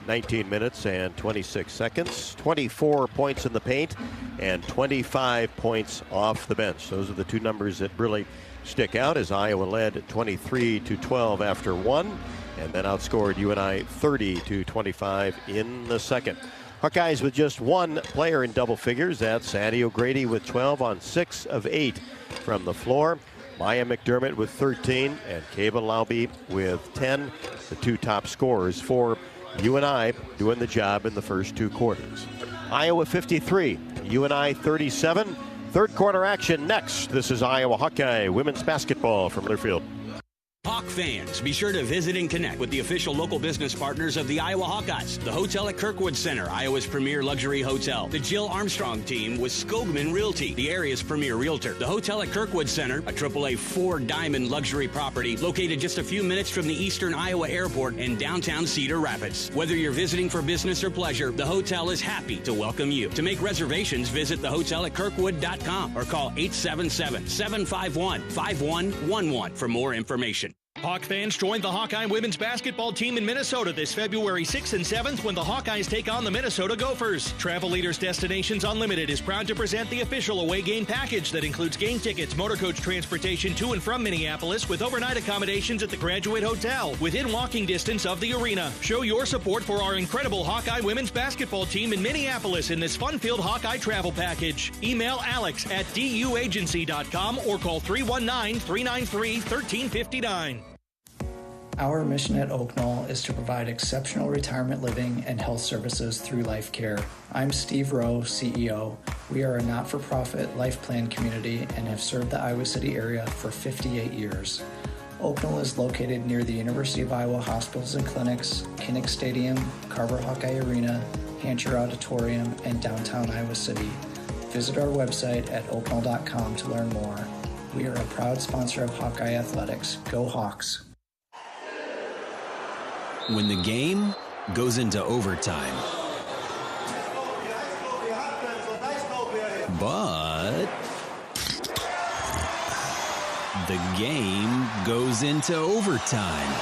Speaker 3: 19 minutes and 26 seconds, 24 points in the paint and 25 points off the bench. Those are the two numbers that really stick out, as Iowa led 23-12 after one, and then outscored UNI 30-25 in the second. Hawkeyes with just one player in double figures. That's Andy O'Grady with 12 on 6 of 8 from the floor. Maya McDermott with 13 and Kayba Laube with 10, the two top scorers for UNI, doing the job in the first two quarters. Iowa 53, UNI 37. Third quarter action next. This is Iowa Hawkeye women's basketball from Learfield.
Speaker 8: Hawk fans, be sure to visit and connect with the official local business partners of the Iowa Hawkeyes. The Hotel at Kirkwood Center, Iowa's premier luxury hotel. The Jill Armstrong team with Skogman Realty, the area's premier realtor. The Hotel at Kirkwood Center, a AAA 4-diamond luxury property located just a few minutes from the Eastern Iowa Airport in downtown Cedar Rapids. Whether you're visiting for business or pleasure, the hotel is happy to welcome you. To make reservations, visit thehotelatkirkwood.com or call 877-751-5111 for more information.
Speaker 11: Hawk fans, join the Hawkeye women's basketball team in Minnesota this February 6th and 7th when the Hawkeyes take on the Minnesota Gophers. Travel Leaders Destinations Unlimited is proud to present the official away game package that includes game tickets, motor coach transportation to and from Minneapolis with overnight accommodations at the Graduate Hotel within walking distance of the arena. Show your support for our incredible Hawkeye women's basketball team in Minneapolis in this fun-filled Hawkeye travel package. Email Alex at duagency.com or call 319-393-1359.
Speaker 17: Our mission at Oak Knoll is to provide exceptional retirement living and health services through Life Care. I'm Steve Rowe, CEO. We are a not-for-profit life plan community and have served the Iowa City area for 58 years. Oak Knoll is located near the University of Iowa hospitals and clinics, Kinnick Stadium, Carver Hawkeye Arena, Hancher Auditorium, and downtown Iowa City. Visit our website at oakknoll.com to learn more. We are a proud sponsor of Hawkeye Athletics. Go Hawks!
Speaker 4: When the game goes into overtime, but the game goes into overtime.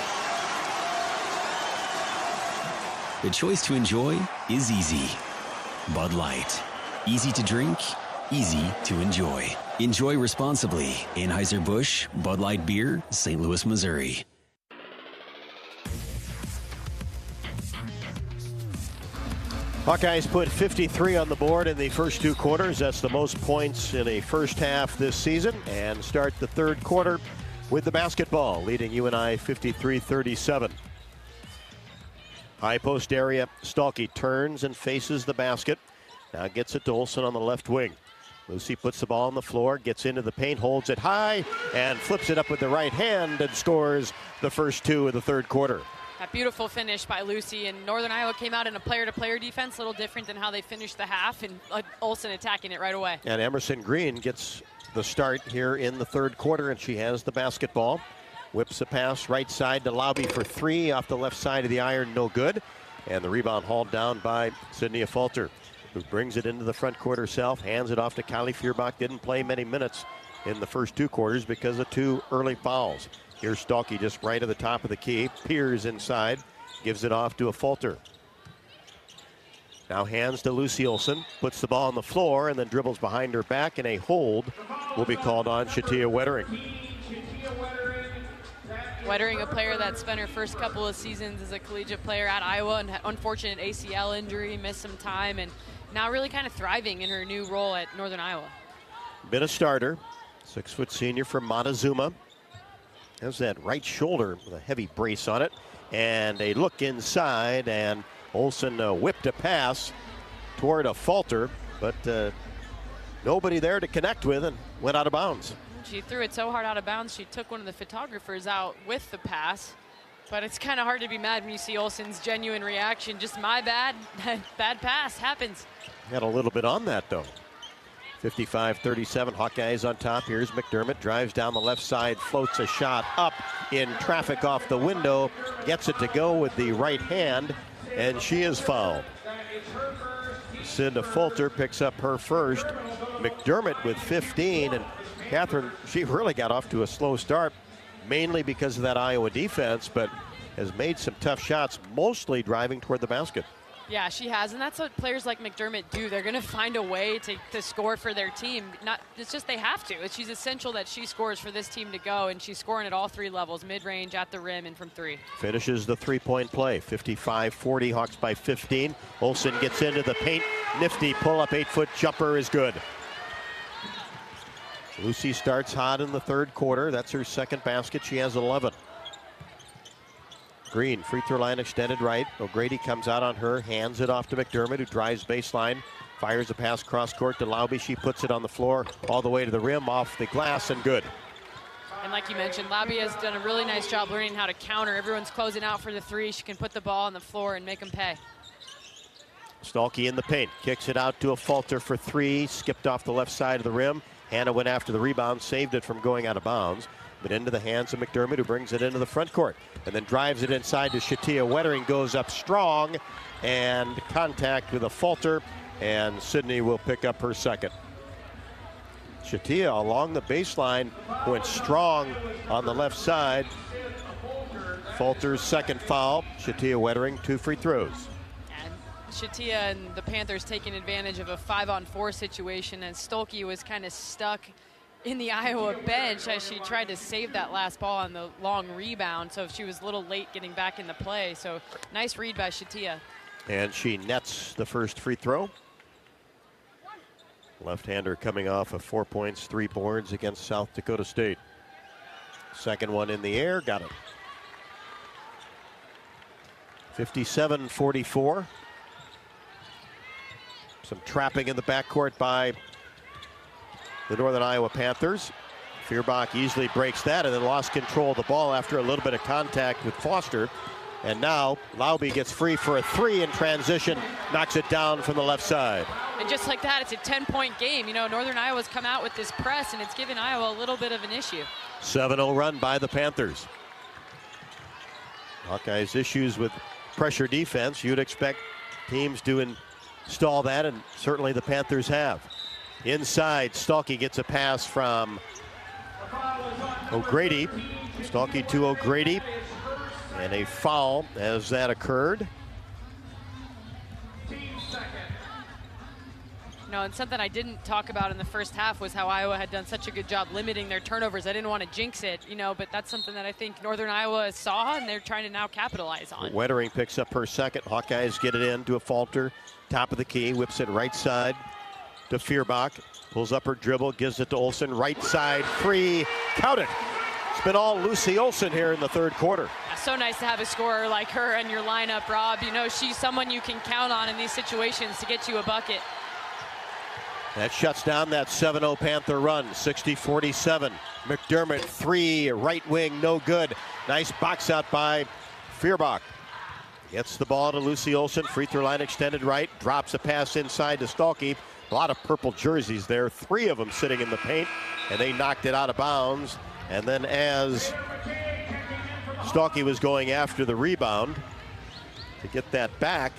Speaker 4: The choice to enjoy is easy. Bud Light. Easy to drink, easy to enjoy. Enjoy responsibly. Anheuser-Busch, Bud Light Beer, St. Louis, Missouri.
Speaker 3: Hawkeyes put 53 on the board in the first two quarters. That's the most points in a first half this season. And start the third quarter with the basketball, leading UNI 53-37. High post area, Stalky turns and faces the basket. Now gets it to Olsen on the left wing. Lucy puts the ball on the floor, gets into the paint, holds it high, and flips it up with the right hand and scores the first two of the third quarter.
Speaker 2: That beautiful finish by Lucy, and Northern Iowa came out in a player-to-player defense, a little different than how they finished the half, and Olsen attacking it right away.
Speaker 3: And Emerson Green gets the start here in the third quarter, and she has the basketball. Whips a pass right side to Laube for three, off the left side of the iron, no good. And the rebound hauled down by Sydney Falter, who brings it into the front court herself, hands it off to Kylie Feuerbach. Didn't play many minutes in the first two quarters because of two early fouls. Here's Stalky just right at the top of the key. Piers inside, gives it off to a Falter. Now hands to Lucy Olson, puts the ball on the floor and then dribbles behind her back, and a hold will be called on Shatia Wettering.
Speaker 2: Wettering, a player that spent her first couple of seasons as a collegiate player at Iowa, and unfortunate ACL injury, missed some time, and now really kind of thriving in her new role at Northern Iowa.
Speaker 3: Been a starter, 6-foot senior from Montezuma. Has that right shoulder with a heavy brace on it, and a look inside, and Olson whipped a pass toward a Falter, but nobody there to connect with, and went out of bounds.
Speaker 2: She threw it so hard out of bounds, she took one of the photographers out with the pass. But it's kind of hard to be mad when you see Olson's genuine reaction. Just my bad, bad pass, happens.
Speaker 3: Had a little bit on that, though. 55-37, Hawkeyes on top. Here's McDermott, drives down the left side, floats a shot up in traffic off the window, gets it to go with the right hand, and she is fouled. Cinda Falter picks up her first. McDermott with 15, and Catherine, she really got off to a slow start, mainly because of that Iowa defense, but has made some tough shots, mostly driving toward the basket.
Speaker 2: Yeah, she has, and that's what players like McDermott do. They're going to find a way to score for their team. It's just they have to. She's essential that she scores for this team to go, and she's scoring at all three levels, mid-range, at the rim, and from three.
Speaker 3: Finishes the three-point play, 55-40, Hawks by 15. Olson gets into the paint. Nifty pull-up 8-foot jumper is good. Lucy starts hot in the third quarter. That's her second basket. She has 11. Green, free throw line extended right. O'Grady comes out on her, hands it off to McDermott, who drives baseline, fires a pass cross court to Laube. She puts it on the floor all the way to the rim, off the glass, and good.
Speaker 2: And like you mentioned, Laube has done a really nice job learning how to counter. Everyone's closing out for the three. She can put the ball on the floor and make them pay.
Speaker 3: Stalky in the paint, kicks it out to a Falter for three, skipped off the left side of the rim. Hannah went after the rebound, saved it from going out of bounds, but into the hands of McDermott, who brings it into the front court and then drives it inside to Shatia Wettering, goes up strong, and contact with a Falter, and Sydney will pick up her second. Shatia along the baseline went strong on the left side. Falter's second foul. Shatia Wettering, 2 free throws.
Speaker 2: Shatia and the Panthers taking advantage of a 5-on-4 situation, and Stolke was kind of stuck in the Iowa bench as she tried to save that last ball on the long rebound. So she was a little late getting back into play. So nice read by Shatia.
Speaker 3: And she nets the first free throw. Left-hander coming off of 4 points, 3 boards against South Dakota State. Second one in the air, got it. 57-44. Some trapping in the backcourt by the Northern Iowa Panthers. Feuerbach easily breaks that and then lost control of the ball after a little bit of contact with Foster. And now Laube gets free for a three in transition, knocks it down from the left side.
Speaker 2: And just like that, it's a 10-point game. You know, Northern Iowa's come out with this press, and it's given Iowa a little bit of an issue.
Speaker 3: 7-0 run by the Panthers. Hawkeyes issues with pressure defense. You'd expect teams to install that, and certainly the Panthers have. Inside, Stalky gets a pass from O'Grady. Stalky to O'Grady, and a foul as that occurred.
Speaker 2: No, and something I didn't talk about in the first half was how Iowa had done such a good job limiting their turnovers. I didn't want to jinx it, you know, but that's something that I think Northern Iowa saw, and they're trying to now capitalize on.
Speaker 3: Wettering picks up her second. Hawkeyes get it in to a Falter. Top of the key, whips it right side to Feuerbach. Pulls up her dribble, gives it to Olson. Right side, free, count it. It's been all Lucy Olson here in the third quarter.
Speaker 2: So nice to have a scorer like her in your lineup, Rob. You know, she's someone you can count on in these situations to get you a bucket.
Speaker 3: That shuts down that 7-0 Panther run, 60-47. McDermott, three, right wing, no good. Nice box out by Feuerbach. Gets the ball to Lucy Olson, free throw line extended right, drops a pass inside to Stalky. A lot of purple jerseys there, 3 of them sitting in the paint, and they knocked it out of bounds. And then as Stalky was going after the rebound to get that back,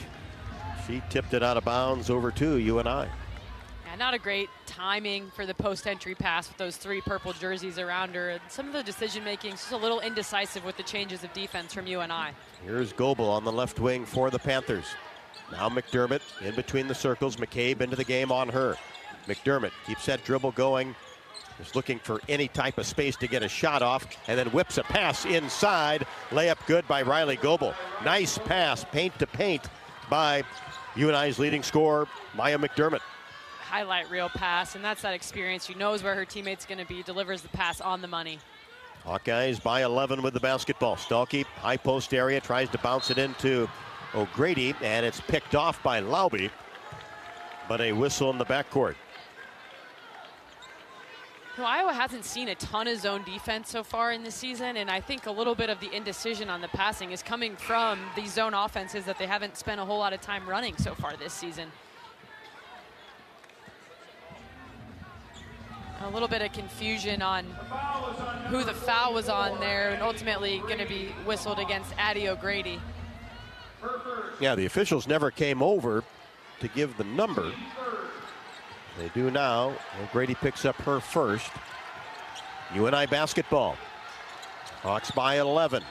Speaker 3: she tipped it out of bounds over to UNI.
Speaker 2: Not a great timing for the post-entry pass with those 3 purple jerseys around her. And some of the decision-making is just a little indecisive with the changes of defense from UNI.
Speaker 3: Here's Goebel on the left wing for the Panthers. Now McDermott in between the circles. McCabe into the game on her. McDermott keeps that dribble going. Just looking for any type of space to get a shot off, and then whips a pass inside. Layup good by Riley Goebel. Nice pass, paint to paint, by UNI's leading scorer, Maya McDermott.
Speaker 2: Highlight reel pass, and that's that experience. She knows where her teammate's going to be, delivers the pass on the money.
Speaker 3: Hawkeyes by 11 with the basketball. Stalke, high post area, tries to bounce it into O'Grady, and it's picked off by Lauby, but a whistle in the backcourt.
Speaker 2: Well, Iowa hasn't seen a ton of zone defense so far in the season, and I think a little bit of the indecision on the passing is coming from these zone offenses that they haven't spent a whole lot of time running so far this season. A little bit of confusion on who the foul was on there, and ultimately going to be whistled against Addie O'Grady.
Speaker 3: Yeah, the officials never came over to give the number. They do now. O'Grady picks up her first. UNI basketball. Hawks by 11.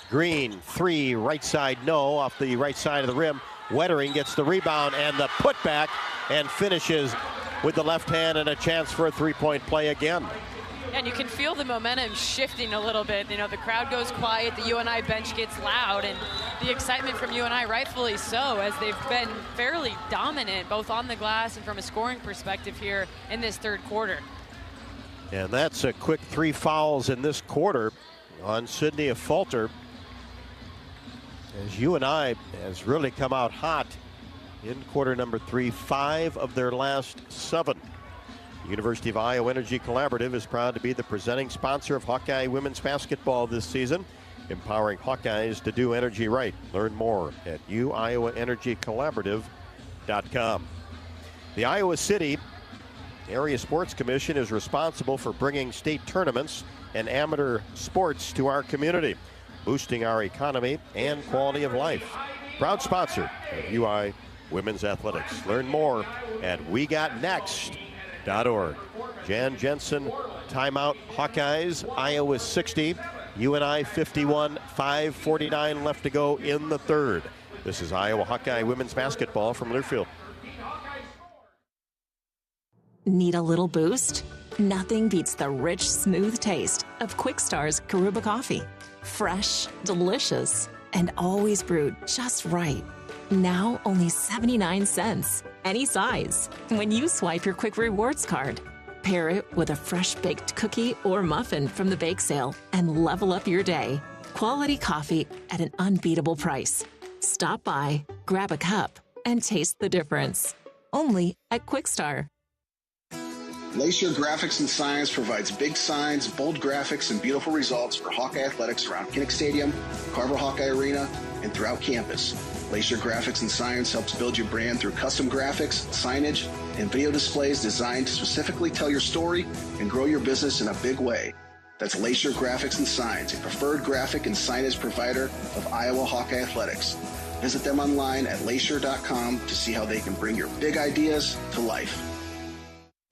Speaker 3: Green, three, right side, no, off the right side of the rim. Wettering gets the rebound and the putback, and finishes with the left hand, and a chance for a three-point play again.
Speaker 2: And you can feel the momentum shifting a little bit. You know, the crowd goes quiet, the UNI bench gets loud, and the excitement from UNI, rightfully so, as they've been fairly dominant, both on the glass and from a scoring perspective here in this third quarter.
Speaker 3: And that's a quick 3 fouls in this quarter on Sydney Falter, as UNI has really come out hot in quarter number 3, 5 of their last 7. University of Iowa Energy Collaborative is proud to be the presenting sponsor of Hawkeye women's basketball this season, empowering Hawkeyes to do energy right. Learn more at uiowaenergycollaborative.com. The Iowa City Area Sports Commission is responsible for bringing state tournaments and amateur sports to our community, boosting our economy and quality of life. Proud sponsor of UI Women's Athletics. Learn more at wegotnext.org. Jan Jensen, timeout. Hawkeyes, Iowa 60, UNI 51, 5:49 left to go in the third. This is Iowa Hawkeye women's basketball from Learfield.
Speaker 19: Need a little boost? Nothing beats the rich, smooth taste of Quickstar's Karuba coffee. Fresh, delicious, and always brewed just right. Now only 79 cents. Any size. When you swipe your Quick Rewards card, pair it with a fresh baked cookie or muffin from the bake sale and level up your day. Quality coffee at an unbeatable price. Stop by, grab a cup, and taste the difference. Only at Quickstar.
Speaker 1: Lacer Graphics and Science provides big signs, bold graphics, and beautiful results for Hawkeye athletics around Kinnick Stadium, Carver Hawkeye Arena, and throughout campus. Lacer Graphics and Science helps build your brand through custom graphics, signage, and video displays designed to specifically tell your story and grow your business in a big way. That's Lacer Graphics and Science, a preferred graphic and signage provider of Iowa Hawkeye athletics. Visit them online at lacer.com to see how they can bring your big ideas to life.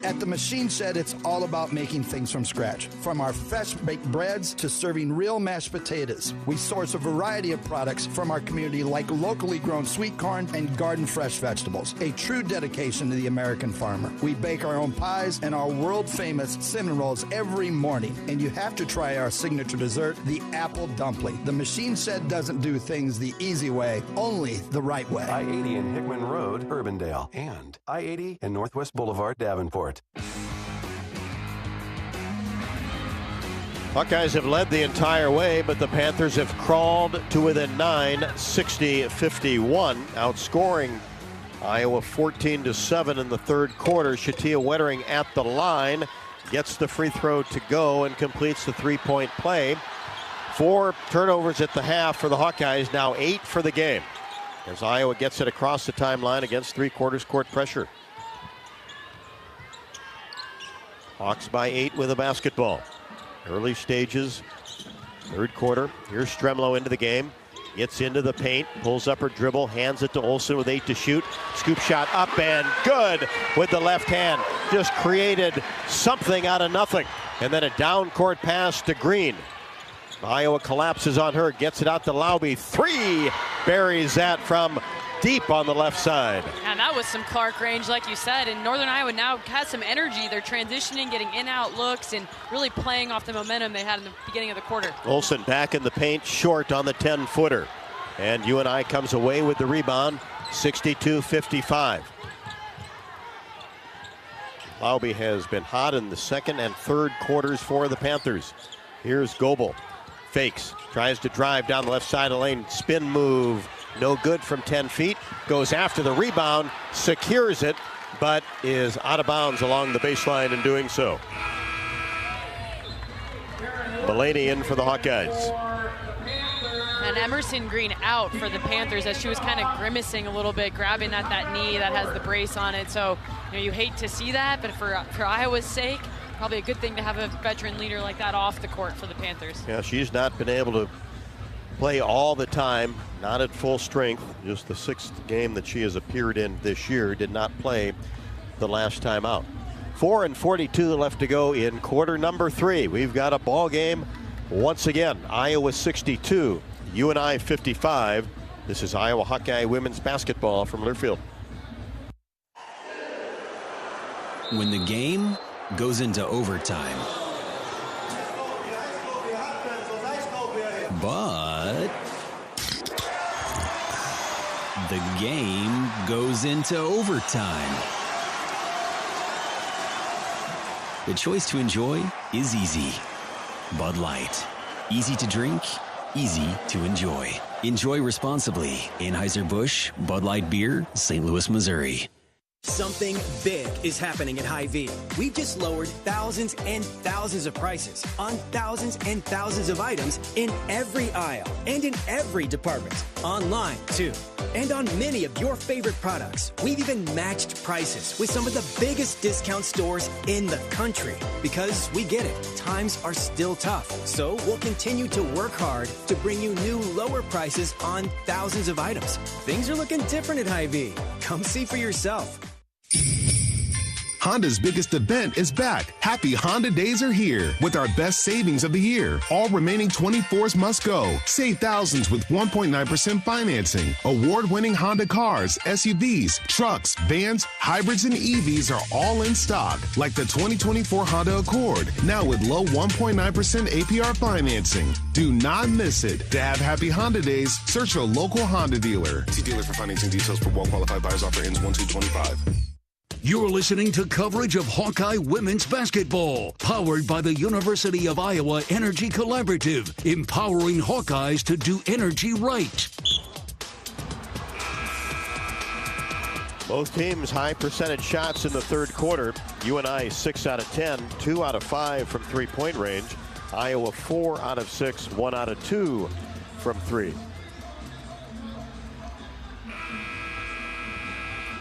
Speaker 9: At the Machine Shed, it's all about making things from scratch. From our fresh-baked breads to serving real mashed potatoes. We source a variety of products from our community like locally grown sweet corn and garden fresh vegetables. A true dedication to the American farmer. We bake our own pies and our world-famous cinnamon rolls every morning. And you have to try our signature dessert, the apple dumpling. The Machine Shed doesn't do things the easy way, only the right way.
Speaker 18: I-80 in Hickman Road, Urbandale, and I-80 and Northwest Boulevard, Davenport.
Speaker 3: Hawkeyes have led the entire way, but the Panthers have crawled to within 9, 60-51, outscoring Iowa 14-7 in the third quarter. Shatia Wettering at the line, gets the free throw to go and completes the three-point play. 4 turnovers at the half for the Hawkeyes, now 8 for the game, as Iowa gets it across the timeline against three-quarters court pressure. Hawks by 8 with a basketball. Early stages, third quarter. Here's Stremlo into the game. Gets into the paint, pulls up her dribble, hands it to Olsen with 8 to shoot. Scoop shot up and good with the left hand. Just created something out of nothing. And then a down court pass to Green. Iowa collapses on her, gets it out to Lauby. 3, buries that from deep on the left side.
Speaker 2: And that was some Clark range, like you said. And Northern Iowa now has some energy. They're transitioning, getting in-out looks, and really playing off the momentum they had in the beginning of the quarter.
Speaker 3: Olsen back in the paint, short on the 10-footer. And UNI comes away with the rebound, 62-55. Laube has been hot in the second and third quarters for the Panthers. Here's Goebel. Fakes, tries to drive down the left side of the lane. Spin move, no good from 10 feet. Goes after the rebound, secures it, but is out of bounds along the baseline in doing so. Mulaney in for the Hawkeyes.
Speaker 2: And Emerson Green out for the Panthers as she was kind of grimacing a little bit, grabbing at that knee that has the brace on it. So, you hate to see that, but for Iowa's sake, probably a good thing to have a veteran leader like that off the court for the Panthers.
Speaker 3: Yeah, she's not been able to play all the time, not at full strength. Just the 6th game that she has appeared in this year, did not play the last time out. 4:42 left to go in quarter number 3. We've got a ball game once again. Iowa 62, UNI 55. This is Iowa Hawkeye women's basketball from Learfield.
Speaker 4: When the game goes into overtime, but the game goes into overtime. The choice to enjoy is easy. Bud Light. Easy to drink, easy to enjoy. Enjoy responsibly. Anheuser-Busch, Bud Light Beer, St. Louis, Missouri.
Speaker 6: Something big is happening at Hy-Vee. We've just lowered thousands and thousands of prices on thousands and thousands of items in every aisle and in every department. Online, too. And on many of your favorite products. We've even matched prices with some of the biggest discount stores in the country. Because we get it, times are still tough. So we'll continue to work hard to bring you new lower prices on thousands of items. Things are looking different at Hy-Vee. Come see for yourself.
Speaker 10: Honda's biggest event is back. Happy Honda Days are here with our best savings of the year. All remaining 24s must go. Save thousands with 1.9% financing. Award-winning Honda cars, SUVs, trucks, vans, hybrids, and EVs are all in stock. Like the 2024 Honda Accord, now with low 1.9% APR financing. Do not miss it. To have Happy Honda Days, search a local Honda dealer. See dealer for financing details. For well-qualified buyers. Offer ends 1/2/25.
Speaker 24: You're listening to coverage of Hawkeye women's basketball, powered by the University of Iowa Energy Collaborative, empowering Hawkeyes to do energy right.
Speaker 3: Both teams high percentage shots in the third quarter. UNI 6 out of 10, 2 out of 5 from three-point range. Iowa 4 out of 6, 1 out of 2 from 3.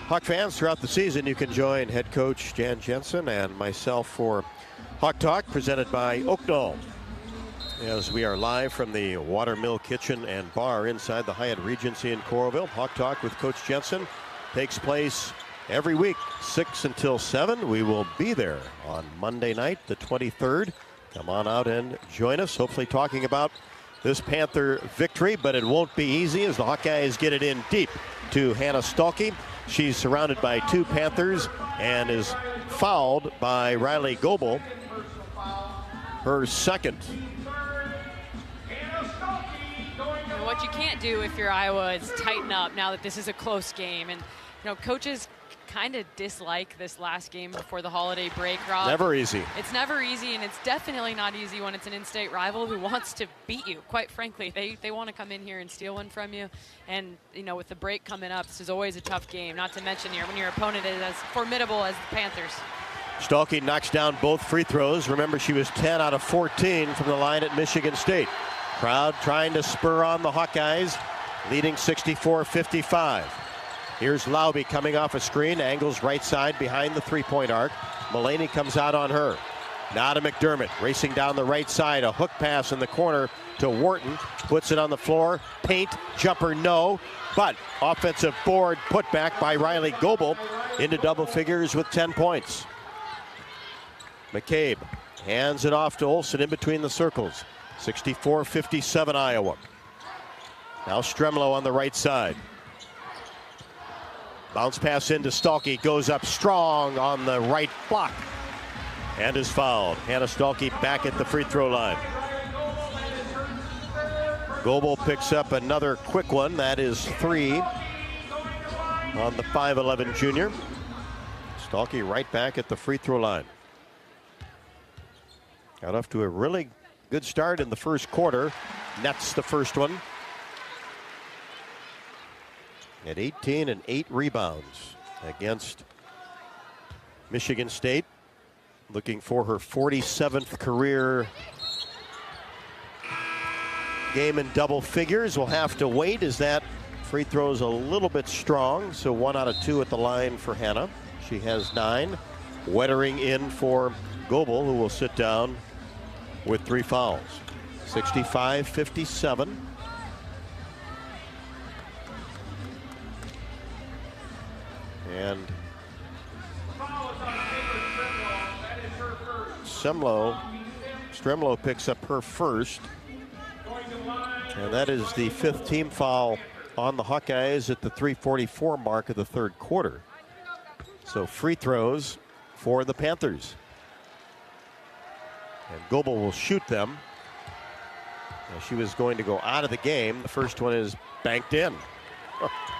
Speaker 3: Hawk fans, throughout the season, you can join head coach Jan Jensen and myself for Hawk Talk, presented by Oakdale. As we are live from the Watermill Kitchen and Bar inside the Hyatt Regency in Coralville. Hawk Talk with Coach Jensen takes place every week, 6 until 7. We will be there on Monday night, the 23rd. Come on out and join us, hopefully talking about this Panther victory, but it won't be easy as the Hawkeyes get it in deep to Hannah Stalkey. She's surrounded by 2 Panthers and is fouled by Riley Goebel, her second.
Speaker 2: And what you can't do if you're Iowa is tighten up now that this is a close game. And, coaches kind of dislike this last game before the holiday break, Rob.
Speaker 3: Never easy.
Speaker 2: It's never easy, and it's definitely not easy when it's an in-state rival who wants to beat you. Quite frankly, they want to come in here and steal one from you. And, with the break coming up, this is always a tough game, not to mention when your opponent is as formidable as the Panthers.
Speaker 3: Stalkey knocks down both free throws. Remember, she was 10 out of 14 from the line at Michigan State. Crowd trying to spur on the Hawkeyes, leading 64-55. Here's Laube coming off a screen, angles right side behind the three-point arc. Mulaney comes out on her. Now to McDermott, racing down the right side, a hook pass in the corner to Wharton, puts it on the floor, paint, jumper no, but offensive board put back by Riley Goebel into double figures with 10 points. McCabe hands it off to Olsen in between the circles. 64-57 Iowa. Now Stremlow on the right side. Bounce pass into Stalky, goes up strong on the right block and is fouled. Hannah Stalky back at the free throw line. Goebel picks up another quick one. That is 3 on the 5'11 junior. Stalky right back at the free throw line. Got off to a really good start in the first quarter. Nets the first one. At 18 and 8 rebounds against Michigan State. Looking for her 47th career game in double figures. We'll have to wait as that free throw's a little bit strong. So 1 out of 2 at the line for Hannah. She has 9. Wettering in for Goebel, who will sit down with 3 fouls. 65-57. And Stremlow picks up her first. And that is the 5th team foul on the Hawkeyes at the 3:44 mark of the third quarter. So free throws for the Panthers. And Goebel will shoot them. Now she was going to go out of the game. The first one is banked in.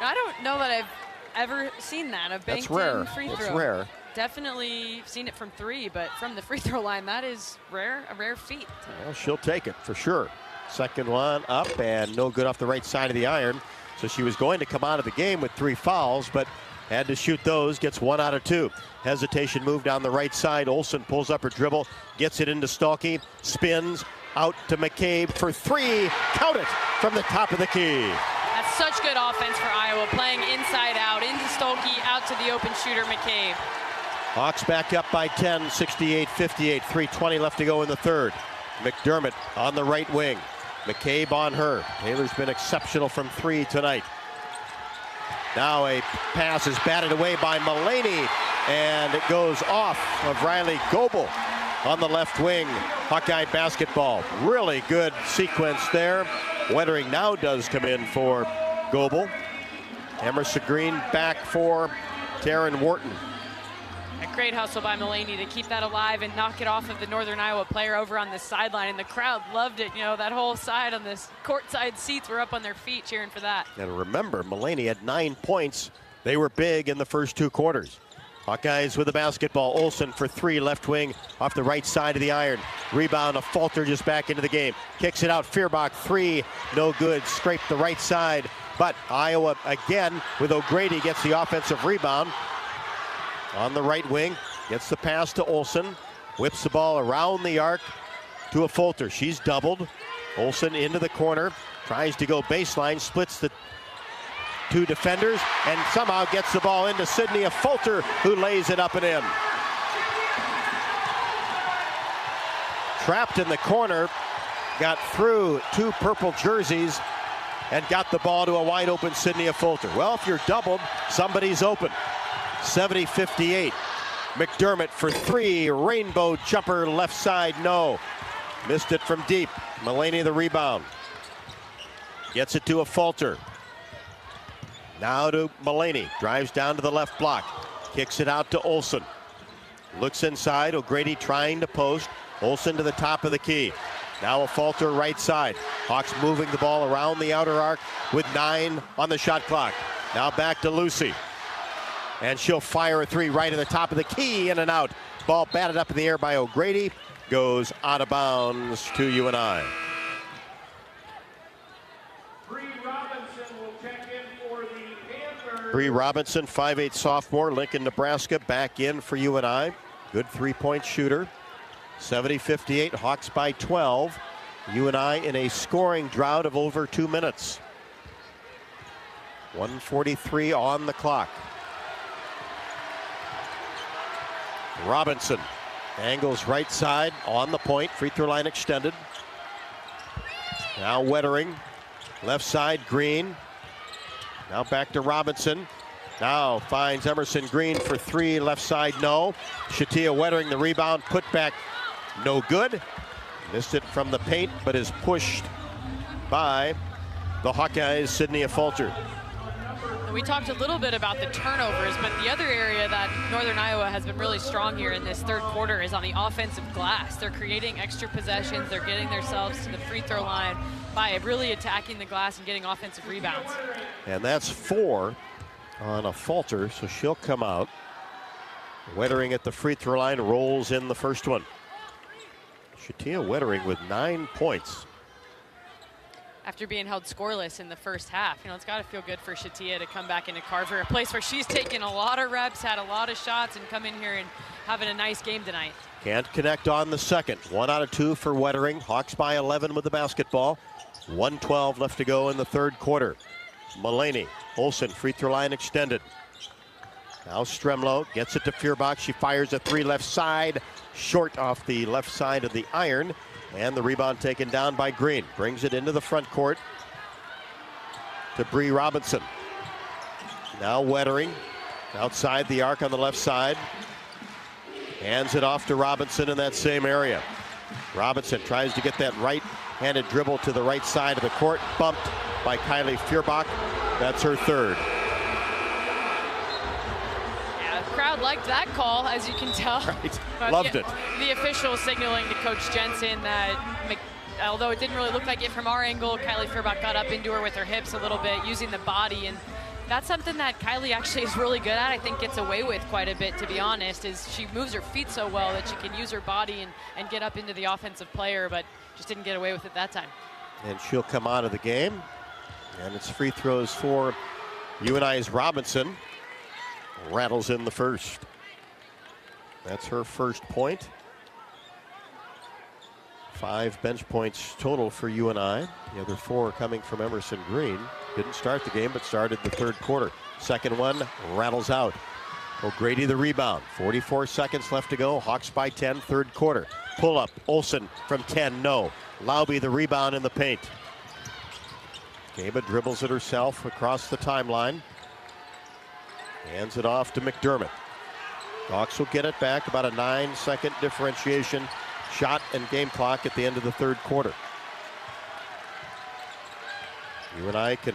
Speaker 2: I don't know that I've ever seen that. A banked in free throw.
Speaker 3: It's rare.
Speaker 2: Definitely seen it from 3, but from the free throw line, that is rare, a rare feat.
Speaker 3: Well, she'll take it for sure. Second one up and no good off the right side of the iron. So she was going to come out of the game with 3 fouls, but had to shoot those, gets 1 out of 2. Hesitation move down the right side. Olsen pulls up her dribble, gets it into Stalky, spins out to McCabe for 3. Count it from the top of the key.
Speaker 2: That's such good offense for Iowa, playing inside out, into Stolke, out to the open shooter, McCabe.
Speaker 3: Hawks back up by 10, 68-58, 3:20 left to go in the third. McDermott on the right wing. McCabe on her. Taylor's been exceptional from 3 tonight. Now a pass is batted away by Mullaney, and it goes off of Riley Goebel on the left wing. Hawkeye basketball. Really good sequence there. Wettering now does come in for Goebel. Emerson Green back for Taryn Wharton.
Speaker 2: A great hustle by Mullaney to keep that alive and knock it off of the Northern Iowa player over on the sideline. And the crowd loved it. You know, that whole side on this courtside seats were up on their feet cheering for that.
Speaker 3: And remember, Mullaney had 9 points. They were big in the first 2 quarters. Hawkeyes with the basketball. Olsen for 3, left wing off the right side of the iron. Rebound, a falter just back into the game. Kicks it out, Feuerbach, 3, no good. Scraped the right side. But Iowa again with O'Grady gets the offensive rebound. On the right wing, gets the pass to Olsen. Whips the ball around the arc to a Fulter. She's doubled. Olsen into the corner. Tries to go baseline, splits the 2 defenders, and somehow gets the ball into Sydney Fulter, who lays it up and in. Trapped in the corner, got through 2 purple jerseys, and got the ball to a wide open Sydney Fulter. Well, if you're doubled, somebody's open. 70-58. McDermott for 3. Rainbow jumper left side, no. Missed it from deep. Mullaney the rebound. Gets it to a Fulter. Now to Mullaney. Drives down to the left block. Kicks it out to Olsen. Looks inside. O'Grady trying to post. Olsen to the top of the key. Now a Fulter right side. Hawks moving the ball around the outer arc with 9 on the shot clock. Now back to Lucy. And she'll fire a 3 right at the top of the key, in and out. Ball batted up in the air by O'Grady. Goes out of bounds to UNI. Bree Robinson, 5'8" sophomore, Lincoln, Nebraska, back in for UNI. Good 3-point shooter. 70-58, Hawks by 12. UNI in a scoring drought of over 2 minutes. 1:43 on the clock. Robinson angles right side on the point. Free throw line extended. Now Wettering. Left side, Green. Now back to Robinson. Now finds Emerson Green for 3. Left side, no. Shatia Wettering the rebound. Put back, no good. Missed it from the paint, but is pushed by the Hawkeyes' Sydney Fulter.
Speaker 2: We talked a little bit about the turnovers, but the other area that Northern Iowa has been really strong here in this third quarter is on the offensive glass. They're creating extra possessions. They're getting themselves to the free throw line by really attacking the glass and getting offensive rebounds.
Speaker 3: And that's 4 on a falter, so she'll come out. Wettering at the free throw line, rolls in the first one. Shatia Wettering with 9 points.
Speaker 2: After being held scoreless in the first half, it's got to feel good for Shatia to come back into Carver, a place where she's taken a lot of reps, had a lot of shots, and come in here and having a nice game tonight.
Speaker 3: Can't connect on the second. 1 out of 2 for Wettering. Hawks by 11 with the basketball. 1:12 left to go in the third quarter. Mullaney, Olsen, free throw line extended. Now Stremlow gets it to Feuerbach. She fires a 3 left side, short off the left side of the iron. And the rebound taken down by Green. Brings it into the front court to Bree Robinson. Now Wettering outside the arc on the left side. Hands it off to Robinson in that same area. Robinson tries to get that right-handed dribble to the right side of the court. Bumped by Kylie Feuerbach. That's her third.
Speaker 2: Crowd liked that call, as you can tell.
Speaker 3: Right. Loved it.
Speaker 2: The official signaling to Coach Jensen that, although it didn't really look like it from our angle, Kylie Feuerbach got up into her with her hips a little bit, using the body, and that's something that Kylie actually is really good at. I think gets away with quite a bit, to be honest, is she moves her feet so well that she can use her body and get up into the offensive player, but just didn't get away with it that time.
Speaker 3: And she'll come out of the game, and it's free throws for UNI's Robinson. Rattles in the first. That's her first point. 5 bench points total for UNI. The other 4 coming from Emerson Green. Didn't start the game, but started the third quarter. Second one rattles out. O'Grady the rebound. 44 seconds left to go. Hawks by 10, third quarter. Pull up. Olsen from 10, no. Lauby the rebound in the paint. Gaba dribbles it herself across the timeline. Hands it off to McDermott. Hawks will get it back. About a 9-second differentiation. Shot and game clock at the end of the third quarter. UNI can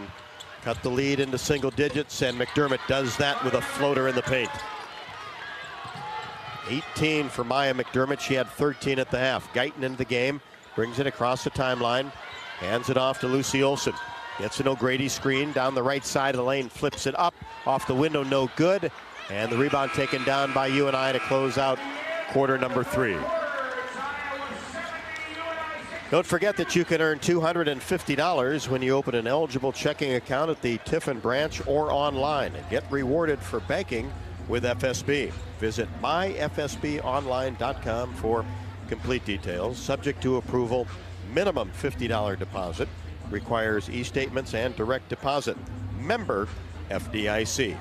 Speaker 3: cut the lead into single digits, and McDermott does that with a floater in the paint. 18 for Maya McDermott. She had 13 at the half. Guyton into the game. Brings it across the timeline. Hands it off to Lucy Olsen. Gets an O'Grady screen down the right side of the lane. Flips it up. Off the window, no good. And the rebound taken down by UNI to close out quarter number 3. Don't forget that you can earn $250 when you open an eligible checking account at the Tiffin branch or online and get rewarded for banking with FSB. Visit myfsbonline.com for complete details. Subject to approval, minimum $50 deposit. Requires e-statements and direct deposit. Member FDIC.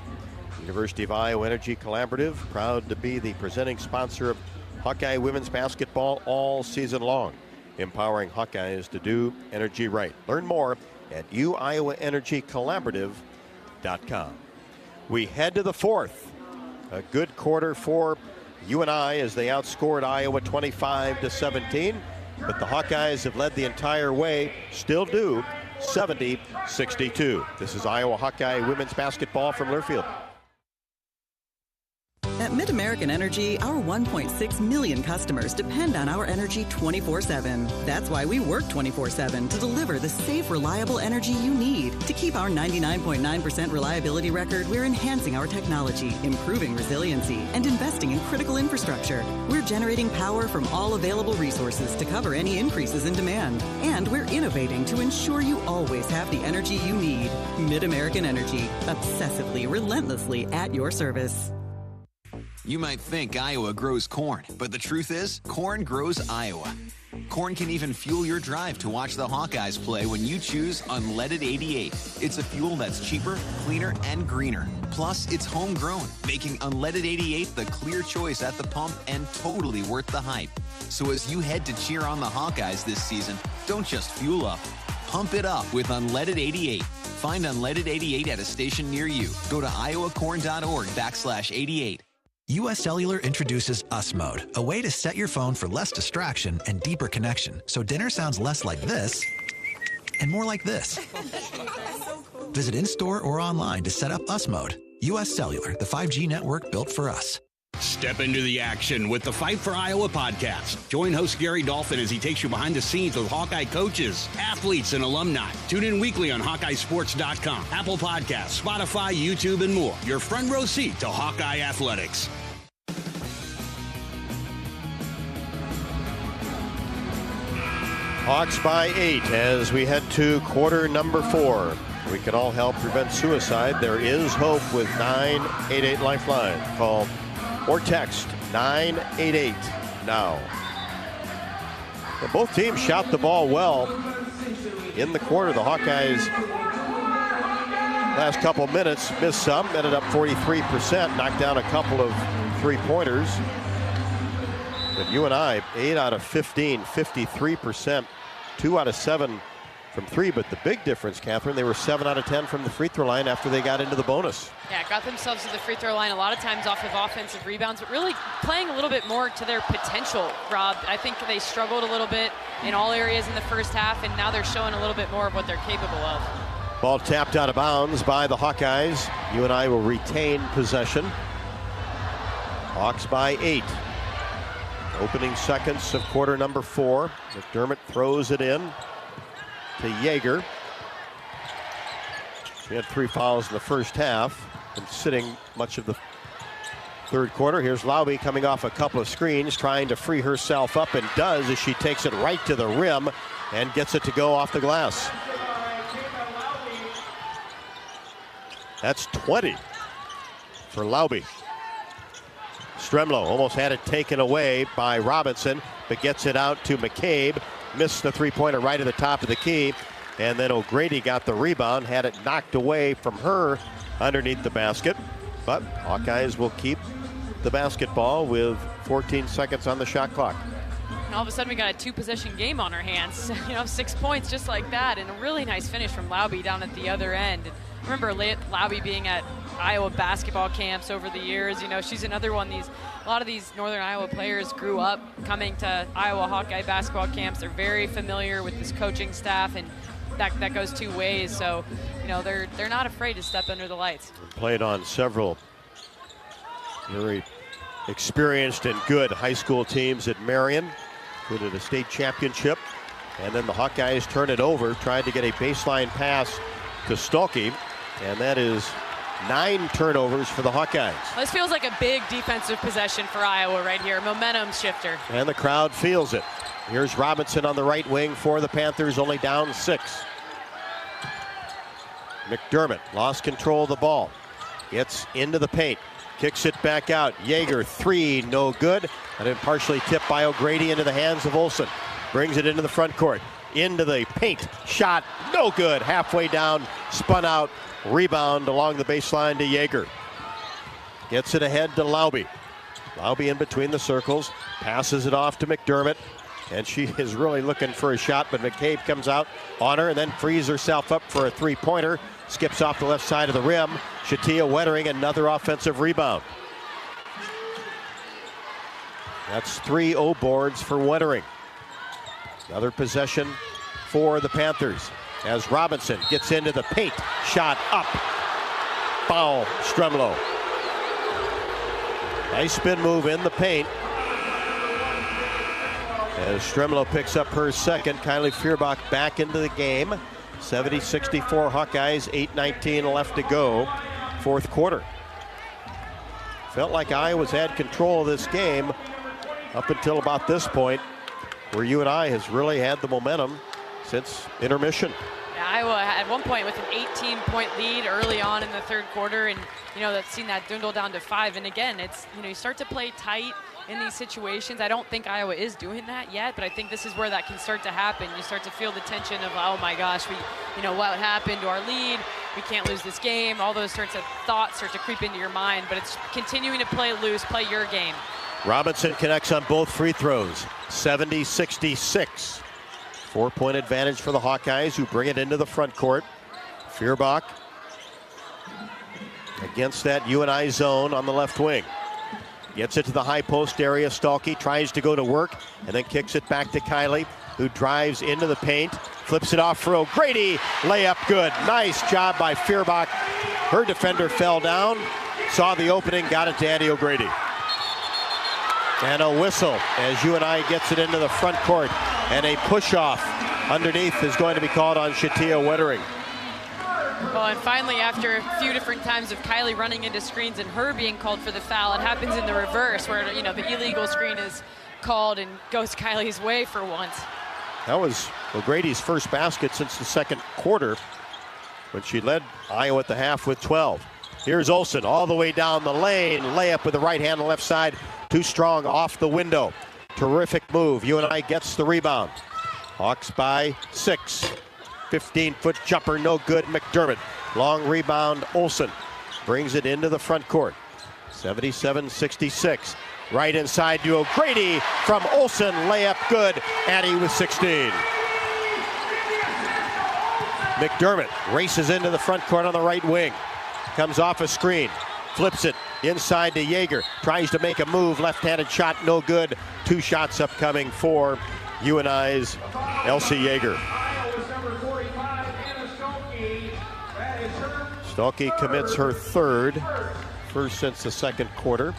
Speaker 3: University of Iowa Energy Collaborative, proud to be the presenting sponsor of Hawkeye women's basketball all season long, empowering Hawkeyes to do energy right. Learn more at uiowaenergycollaborative.com. We head to the fourth. A good quarter for UNI as they outscored Iowa 25-17. But the Hawkeyes have led the entire way, still do, 70-62. This is Iowa Hawkeye women's basketball from Learfield.
Speaker 7: At MidAmerican Energy, our 1.6 million customers depend on our energy 24/7. That's why we work 24/7 to deliver the safe, reliable energy you need. To keep our 99.9% reliability record, we're enhancing our technology, improving resiliency, and investing in critical infrastructure. We're generating power from all available resources to cover any increases in demand. And we're innovating to ensure you always have the energy you need. MidAmerican Energy, obsessively, relentlessly at your service.
Speaker 14: You might think Iowa grows corn, but the truth is, corn grows Iowa. Corn can even fuel your drive to watch the Hawkeyes play when you choose Unleaded 88. It's a fuel that's cheaper, cleaner, and greener. Plus, it's homegrown, making Unleaded 88 the clear choice at the pump and totally worth the hype. So as you head to cheer on the Hawkeyes this season, don't just fuel up. Pump it up with Unleaded 88. Find Unleaded 88 at a station near you. Go to iowacorn.org/88.
Speaker 5: US Cellular introduces US Mode, a way to set your phone for less distraction and deeper connection, so dinner sounds less like this and more like this. Visit in-store or online to set up US Mode. US Cellular, the 5G network built for us.
Speaker 12: Step into the action with the Fight for Iowa podcast. Join host Gary Dolphin as he takes you behind the scenes with Hawkeye coaches, athletes, and alumni. Tune in weekly on HawkeyeSports.com, Apple Podcasts, Spotify, YouTube, and more. Your front row seat to Hawkeye athletics.
Speaker 3: Hawks by 8 as we head to quarter number 4. We can all help prevent suicide. There is hope with 988 Lifeline. Call or text 988 now. And both teams shot the ball well in the quarter. The Hawkeyes last couple minutes missed some, ended up 43%, knocked down a couple of three-pointers. But UNI, 8 out of 15, 53%, 2 out of 7 from 3. But the big difference, Catherine, they were 7 out of 10 from the free throw line after they got into the bonus.
Speaker 2: Yeah, got themselves to the free throw line a lot of times off of offensive rebounds, but really playing a little bit more to their potential, Rob. I think they struggled a little bit in all areas in the first half, and now they're showing a little bit more of what they're capable of.
Speaker 3: Ball tapped out of bounds by the Hawkeyes. UNI will retain possession. Hawks by 8. Opening seconds of quarter number 4. McDermott throws it in to Jaeger. She had 3 fouls in the first half and sitting much of the third quarter. Here's Laube coming off a couple of screens, trying to free herself up, and does as she takes it right to the rim and gets it to go off the glass. That's 20 for Laube. Stremlo almost had it taken away by Robinson, but gets it out to McCabe. Missed the three-pointer right at the top of the key. And then O'Grady got the rebound, had it knocked away from her underneath the basket. But Hawkeyes will keep the basketball with 14 seconds on the shot clock.
Speaker 2: And all of a sudden we got a 2-possession game on our hands. 6 points just like that, and a really nice finish from Laube down at the other end. And I remember Laube being at Iowa basketball camps over the years. She's another one. A lot of these Northern Iowa players grew up coming to Iowa Hawkeye basketball camps. They're very familiar with this coaching staff, and that goes two ways. So, they're not afraid to step under the lights.
Speaker 3: Played on several very experienced and good high school teams at Marion, included a state championship. And then the Hawkeyes turn it over, tried to get a baseline pass to Stolke, and that is 9 turnovers for the Hawkeyes.
Speaker 2: This feels like a big defensive possession for Iowa right here. Momentum shifter.
Speaker 3: And the crowd feels it. Here's Robinson on the right wing for the Panthers, only down 6. McDermott lost control of the ball. Gets into the paint. Kicks it back out. Jaeger, 3, no good. And then partially tipped by O'Grady into the hands of Olsen. Brings it into the front court. Into the paint. Shot, no good. Halfway down, spun out. Rebound along the baseline to Jaeger. Gets it ahead to Laube. Laube in between the circles. Passes it off to McDermott. And she is really looking for a shot, but McCabe comes out on her and then frees herself up for a three-pointer. Skips off the left side of the rim. Shatia Wettering, another offensive rebound. That's 3 O boards for Wettering. Another possession for the Panthers as Robinson gets into the paint. Shot up. Foul, Stremlo. Nice spin move in the paint. As Stremlo picks up her second, Kylie Feuerbach back into the game. 70-64 Hawkeyes, 8:19 left to go, fourth quarter. Felt like Iowa's had control of this game up until about this point, where UNI has really had the momentum since intermission.
Speaker 2: Yeah, Iowa at one point with an 18-point lead early on in the third quarter, and that's seen that dwindle down to 5. And again, it's you start to play tight in these situations. I don't think Iowa is doing that yet, but I think this is where that can start to happen. You start to feel the tension of, oh my gosh, what happened to our lead? We can't lose this game. All those sorts of thoughts start to creep into your mind, but it's continuing to play loose, play your game.
Speaker 3: Robinson connects on both free throws, 70-66. 4-point advantage for the Hawkeyes, who bring it into the front court. Feuerbach against that UNI zone on the left wing. Gets it to the high post area. Stolke tries to go to work and then kicks it back to Kylie. who drives into the paint, flips it off for O'Grady. Layup good. Nice job by Feuerbach. Her defender fell down, saw the opening, got it to Andy O'Grady. And a whistle as UNI gets it into the front court. And a push-off underneath is going to be called on Shatia Wettering.
Speaker 2: Well, and finally, after a few different times of Kylie running into screens and her being called for the foul, it happens in the reverse where, you know, the illegal screen is called and goes Kylie's way for once.
Speaker 3: That was O'Grady's first basket since the second quarter when she led Iowa at the half with 12. Here's Olsen all the way down the lane. Layup with the right hand on the left side. Too strong off the window. Terrific move. UNI gets the rebound. Hawks by 6. 15-foot jumper, no good. McDermott. Long rebound. Olsen brings it into the front court. 77-66. Right inside to O'Grady from Olsen. Layup good. Addy with 16. McDermott races into the front court on the right wing. Comes off a screen. Flips it inside to Jaeger. Tries to make a move. Left-handed shot, no good. 2 shots upcoming for UNI's Elsie Jaeger. Stolke commits her third, first since the second quarter.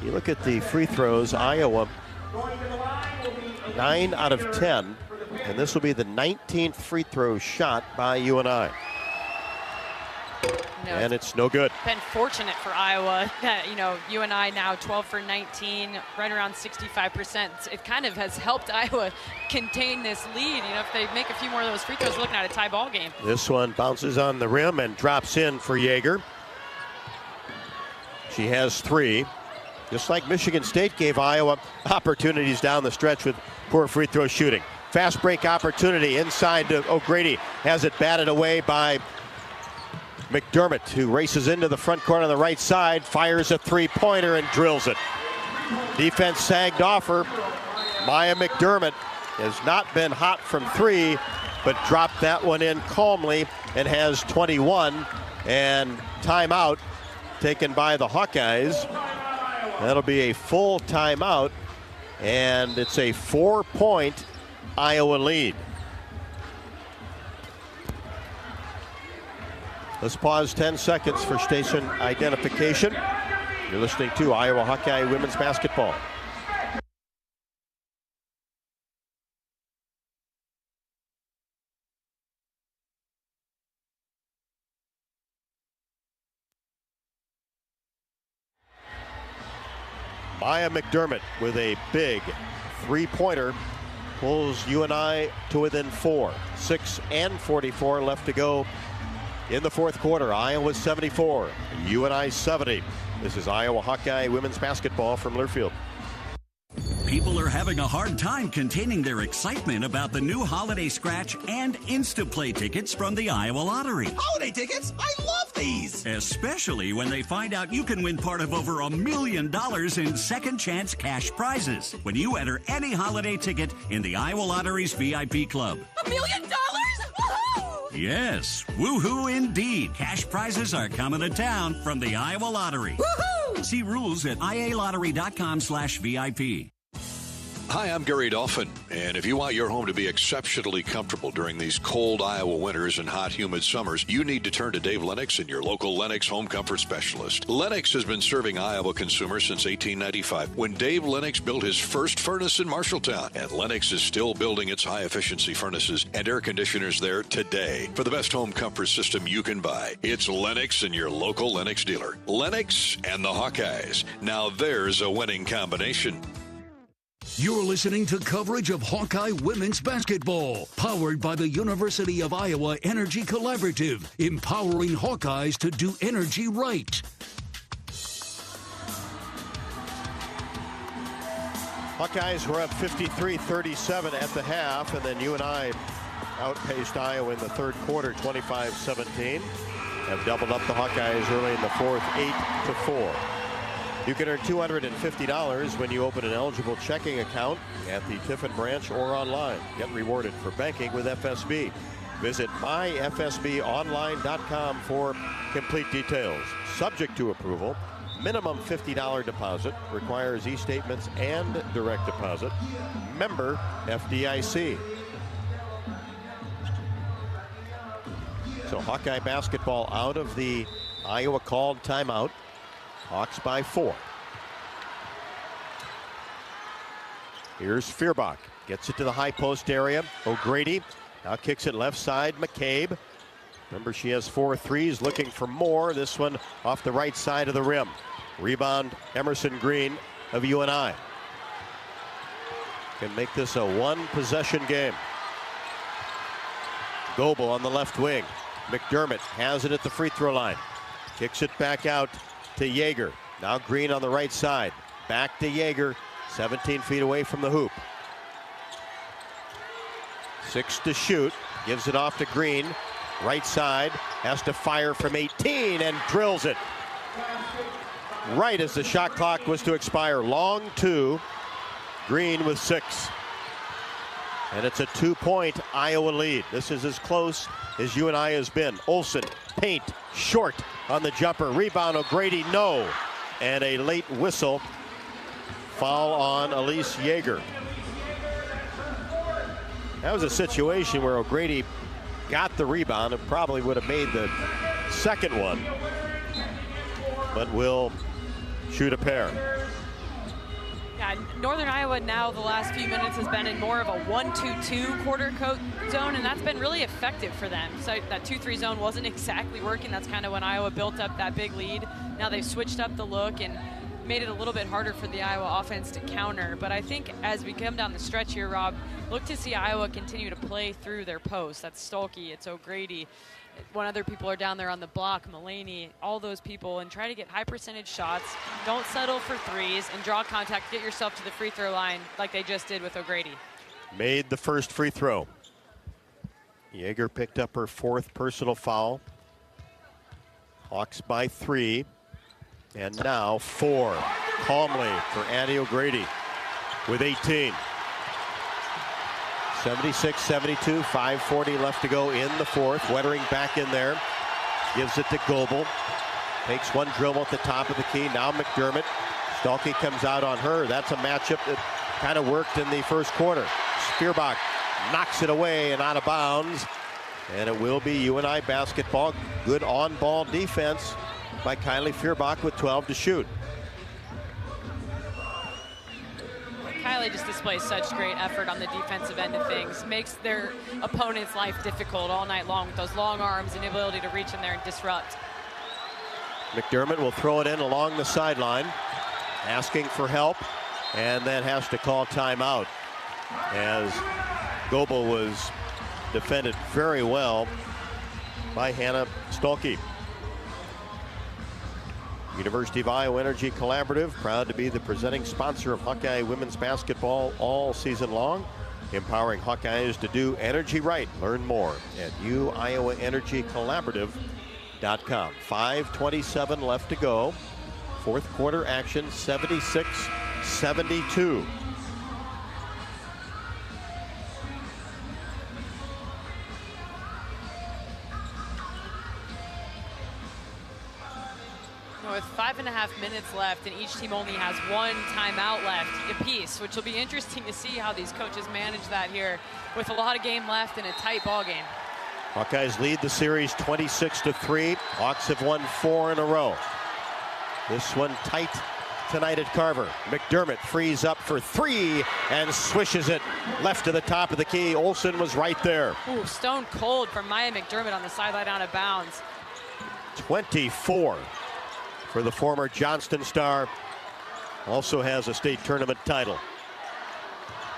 Speaker 3: You look at the free throws, Iowa 9 out of 10, and this will be the 19th free throw shot by UNI.
Speaker 2: No,
Speaker 3: and it's no good.
Speaker 2: Been fortunate for Iowa that, you know, UNI now 12 for 19, right around 65%. It kind of has helped Iowa contain this lead. You know, if they make a few more of those free throws, we're looking at a tie ball game.
Speaker 3: This one bounces on the rim and drops in for Jaeger. She has 3. Just like Michigan State gave Iowa opportunities down the stretch with poor free throw shooting. Fast break opportunity inside to O'Grady. Has it batted away by McDermott, who races into the front court on the right side, fires a three-pointer and drills it. Defense sagged off her. Maya McDermott has not been hot from 3, but dropped that one in calmly and has 21. And timeout taken by the Hawkeyes. That'll be a full timeout, and it's a 4-point Iowa lead. Let's pause 10 seconds for station identification. You're listening to Iowa Hawkeye Women's Basketball. Maya McDermott with a big three-pointer pulls UNI to within 4. 6:44 left to go in the fourth quarter. Iowa 74, UNI 70. This is Iowa Hawkeye Women's Basketball from Learfield.
Speaker 13: People are having a hard time containing their excitement about the new Holiday Scratch and Instaplay tickets from the Iowa Lottery.
Speaker 20: Holiday tickets? I love these!
Speaker 13: Especially when they find out you can win part of over $1 million in second chance cash prizes when you enter any holiday ticket in the Iowa Lottery's VIP club.
Speaker 20: $1 million? Woohoo!
Speaker 13: Yes, woohoo indeed. Cash prizes are coming to town from the Iowa Lottery.
Speaker 20: Woohoo!
Speaker 13: See rules at ialottery.com/VIP.
Speaker 21: Hi, I'm Gary Dolphin, and if you want your home to be exceptionally comfortable during these cold Iowa winters and hot, humid summers, you need to turn to Dave Lennox and your local Lennox home comfort specialist. Lennox has been serving Iowa consumers since 1895, when Dave Lennox built his first furnace in Marshalltown, and Lennox is still building its high-efficiency furnaces and air conditioners there today. For the best home comfort system you can buy, it's Lennox and your local Lennox dealer. Lennox and the Hawkeyes. Now there's a winning combination.
Speaker 24: You're listening to coverage of Hawkeye Women's Basketball, powered by the University of Iowa Energy Collaborative, empowering Hawkeyes to do energy right.
Speaker 3: Hawkeyes were up 53-37 at the half, and then UNI outpaced Iowa in the third quarter, 25-17. Have doubled up the Hawkeyes early in the fourth, 8-4. You can earn $250 when you open an eligible checking account at the Tiffin branch or online. Get rewarded for banking with FSB. Visit myfsbonline.com for complete details. Subject to approval, Minimum $50 deposit. Requires e-statements and direct deposit. Member FDIC. So Hawkeye basketball out of the Iowa called timeout. Hawks by 4. Here's Feuerbach. Gets it to the high post area. O'Grady now kicks it left side. McCabe. Remember, she has 4 threes, looking for more. This one off the right side of the rim. Rebound, Emerson Green of UNI. Can make this a one-possession game. Goebel on the left wing. McDermott has it at the free throw line. Kicks it back out to Yeager. Now Green on the right side. Back to Yeager, 17 feet away from the hoop. 6 to shoot. Gives it off to Green. Right side, has to fire from 18 and drills it. Right as the shot clock was to expire. Long 2. Green with 6. And it's a 2-point Iowa lead. This is as close as UNI has been. Olsen, paint, short on the jumper. Rebound, O'Grady, no. And a late whistle. Foul on Elise Yeager. That was a situation where O'Grady got the rebound and probably would have made the second one, but will shoot a pair.
Speaker 2: Yeah, Northern Iowa now the last few minutes has been in more of a 1-2-2 quarter court zone, and that's been really effective for them. So that 2-3 zone wasn't exactly working. That's kind of when Iowa built up that big lead. Now they've switched up the look and made it a little bit harder for the Iowa offense to counter. But I think as we come down the stretch here, Rob, look to see Iowa continue to play through their posts. That's Stolke, it's O'Grady. When other people are down there on the block, Mulaney, all those people, and try to get high percentage shots. Don't settle for threes and draw contact. Get yourself to the free throw line like they just did with O'Grady.
Speaker 3: Made the first free throw. Yeager picked up her 4th personal foul. Hawks by 3. And now 4. Calmly for Annie O'Grady with 18. 76-72, 5:40 left to go in the 4th. Wettering back in there. Gives it to Goebel. Takes one dribble at the top of the key. Now McDermott. Stolke comes out on her. That's a matchup that kind of worked in the first quarter. Feuerbach knocks it away and out of bounds. And it will be UNI basketball. Good on-ball defense by Kylie Feuerbach with 12 to shoot.
Speaker 2: Kylie just displays such great effort on the defensive end of things. Makes their opponent's life difficult all night long with those long arms and the ability to reach in there and disrupt.
Speaker 3: McDermott will throw it in along the sideline, asking for help, and then has to call timeout as Goebel was defended very well by Hannah Stolke. University of Iowa Energy Collaborative, proud to be the presenting sponsor of Hawkeye women's basketball all season long, empowering Hawkeyes to do energy right. Learn more at uiowaenergycollaborative.com. 5:27 left to go. 4th quarter action, 76-72.
Speaker 2: With 5.5 minutes left, and each team only has 1 timeout left apiece, which will be interesting to see how these coaches manage that here with a lot of game left and a tight ball game.
Speaker 3: Hawkeyes lead the series 26-3. Hawks have won 4 in a row. This one tight tonight at Carver. McDermott frees up for 3 and swishes it left to the top of the key. Olsen was right there.
Speaker 2: Ooh, stone cold from Maya McDermott on the sideline out of bounds.
Speaker 3: 24 for the former Johnston star. Also has a state tournament title.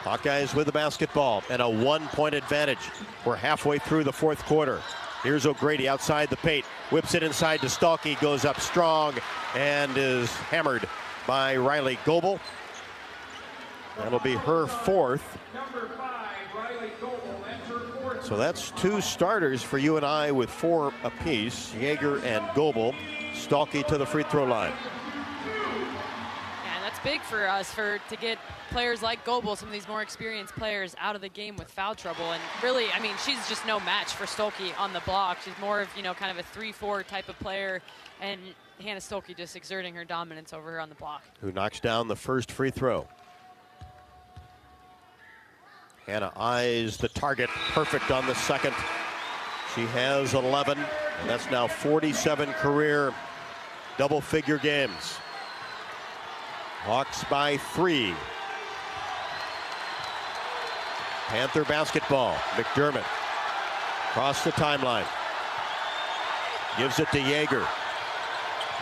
Speaker 3: Hawkeyes with the basketball and a 1-point advantage. We're halfway through the 4th quarter. Here's O'Grady outside the paint. Whips it inside to Stolke. Goes up strong and is hammered by Riley Goebel. That'll be her 4th. So that's 2 starters for UNI with 4 apiece. Yeager and Goebel. Stolke to the free throw line.
Speaker 2: And that's it's big for us to get players like Goebel, some of these more experienced players, out of the game with foul trouble. And really, I mean, she's just no match for Stolke on the block. She's more of, kind of a 3-4 type of player, and Hannah Stolke just exerting her dominance over her on the block.
Speaker 3: Who knocks down the first free throw. Hannah eyes the target, perfect on the second. She has 11, and that's now 47 career double-figure games. Hawks by 3. Panther basketball. McDermott across the timeline. Gives it to Jaeger.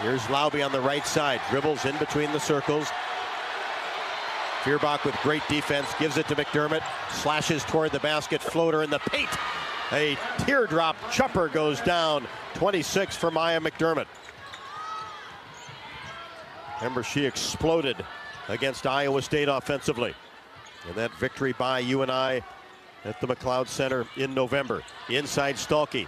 Speaker 3: Here's Laube on the right side. Dribbles in between the circles. Feuerbach with great defense. Gives it to McDermott. Slashes toward the basket. Floater in the paint. A teardrop chopper goes down. 26 for Maya McDermott. Remember, she exploded against Iowa State offensively in that victory by UNI at the McLeod Center in November. Inside Stolke.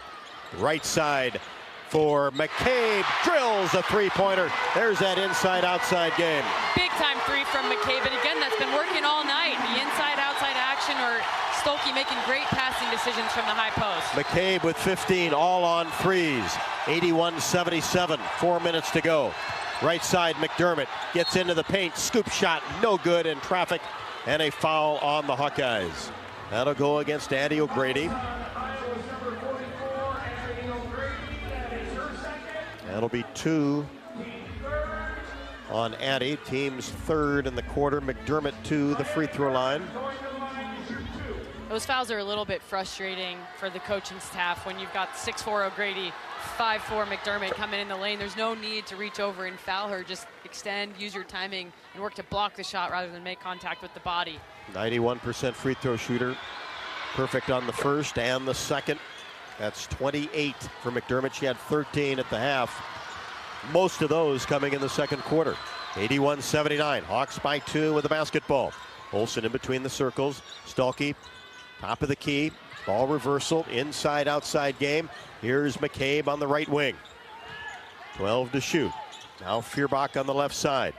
Speaker 3: Right side for McCabe. Drills a three-pointer. There's that inside-outside game.
Speaker 2: Big time three from McCabe. And again, that's been working all night. The inside-outside action, or Stolke making great passing decisions from the high post.
Speaker 3: McCabe with 15, all on threes. 81-77, 4 minutes to go. Right side, McDermott gets into the paint. Scoop shot, no good in traffic. And a foul on the Hawkeyes. That'll go against Addie O'Grady. That'll be 2 on Addie. Team's third in the quarter. McDermott to the free throw line.
Speaker 2: Those fouls are a little bit frustrating for the coaching staff when you've got 6'4" O'Grady, 5'4" McDermott coming in the lane. There's no need to reach over and foul her. Just extend, use your timing, and work to block the shot rather than make contact with the body.
Speaker 3: 91% free throw shooter. Perfect on the first and the second. That's 28 for McDermott. She had 13 at the half. Most of those coming in the second quarter. 81-79. Hawks by 2 with the basketball. Olsen in between the circles. Stolke, top of the key. Ball reversal. Inside-outside game. Here's McCabe on the right wing. 12 to shoot. Now Feuerbach on the left side.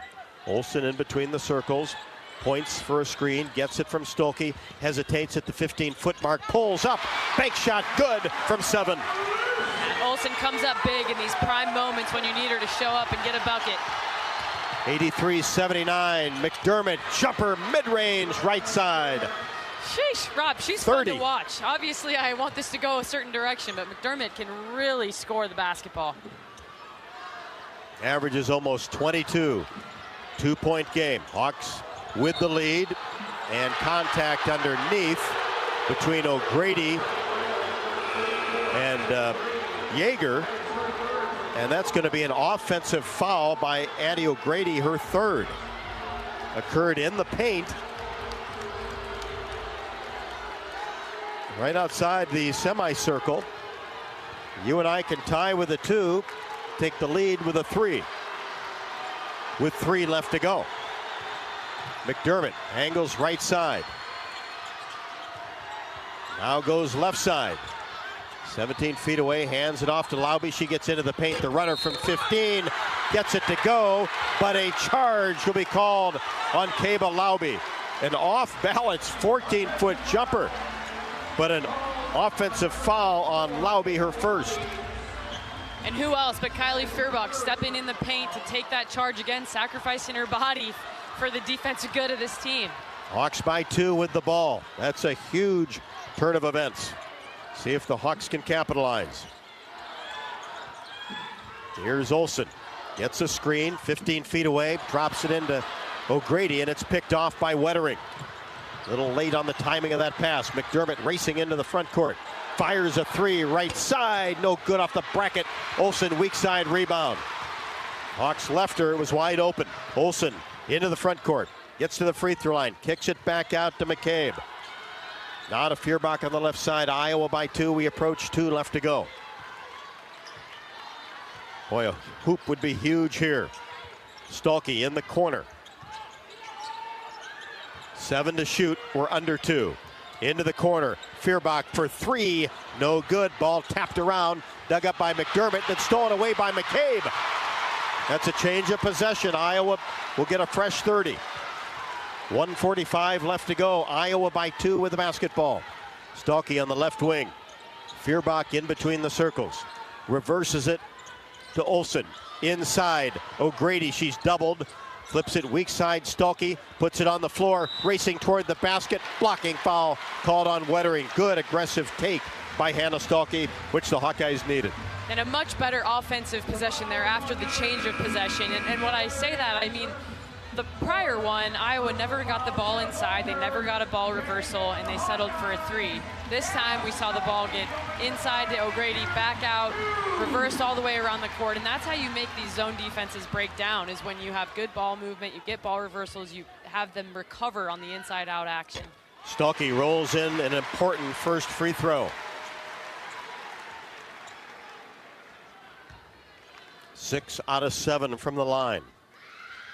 Speaker 3: Olsen in between the circles. Points for a screen, gets it from Stolke, hesitates at the 15-foot mark, pulls up, bank shot good from 7.
Speaker 2: And Olsen comes up big in these prime moments when you need her to show up and get a bucket.
Speaker 3: 83-79, McDermott, jumper, mid-range, right side.
Speaker 2: Sheesh, Rob, she's
Speaker 3: 30.
Speaker 2: fun to watch. Obviously, I want this to go a certain direction, but McDermott can really score the basketball.
Speaker 3: Average is almost 22. 2-point game. Hawks with the lead, and contact underneath between O'Grady and Jaeger, and that's going to be an offensive foul by Addie O'Grady, her third. Occurred in the paint, right outside the semicircle. UNI can tie with a 2, take the lead with a 3, with 3 left to go. McDermott angles right side. Now goes left side. 17 feet away, hands it off to Laube. She gets into the paint. The runner from 15 gets it to go, but a charge will be called on Keba Laube. An off-balance 14-foot jumper, but an offensive foul on Laube, her first.
Speaker 2: And who else but Kylie Feuerbach stepping in the paint to take that charge again, sacrificing her body for the defensive good of this team.
Speaker 3: Hawks by 2 with the ball. That's a huge turn of events. See if the Hawks can capitalize. Here's Olsen. Gets a screen, 15 feet away, drops it into O'Grady, and it's picked off by Wettering. A little late on the timing of that pass. McDermott racing into the front court. Fires a 3, right side, no good off the bracket. Olsen, weak side rebound. Hawks left her, it was wide open. Olsen into the front court, gets to the free throw line, kicks it back out to McCabe. Now to Feuerbach on the left side. Iowa by 2. We approach 2 left to go. Boy, a hoop would be huge here. Stolke in the corner. 7 to shoot. We're under 2. Into the corner. Feuerbach for 3. No good. Ball tapped around. Dug up by McDermott. Then stolen away by McCabe. That's a change of possession. Iowa will get a fresh 30. 1:45 left to go. Iowa by 2 with the basketball. Stalkey on the left wing. Feuerbach in between the circles. Reverses it to Olsen. Inside. O'Grady, she's doubled. Flips it weak side. Stalkey puts it on the floor. Racing toward the basket. Blocking foul called on Wettering. Good aggressive take by Hannah Stalkey, which the Hawkeyes needed.
Speaker 2: And a much better offensive possession there after the change of possession. And when I say that, I mean the prior one, Iowa never got the ball inside. They never got a ball reversal, and they settled for a 3. This time we saw the ball get inside to O'Grady, back out, reversed all the way around the court. And that's how you make these zone defenses break down, is when you have good ball movement, you get ball reversals, you have them recover on the inside-out action.
Speaker 3: Stalkey rolls in an important first free throw. 6 out of 7 from the line.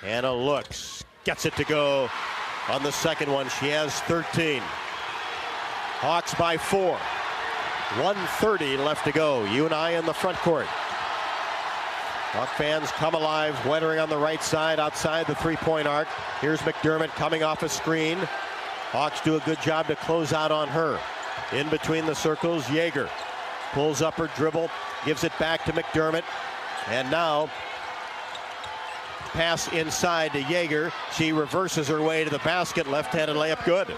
Speaker 3: Hannah looks, gets it to go on the second one. She has 13. Hawks by 4. 1:30 left to go. UNI in the front court. Hawk fans come alive. Wettering on the right side outside the three-point arc. Here's McDermott coming off a screen. Hawks do a good job to close out on her. In between the circles, Jaeger pulls up her dribble, gives it back to McDermott. And now, pass inside to Jaeger. She reverses her way to the basket. Left-handed layup good.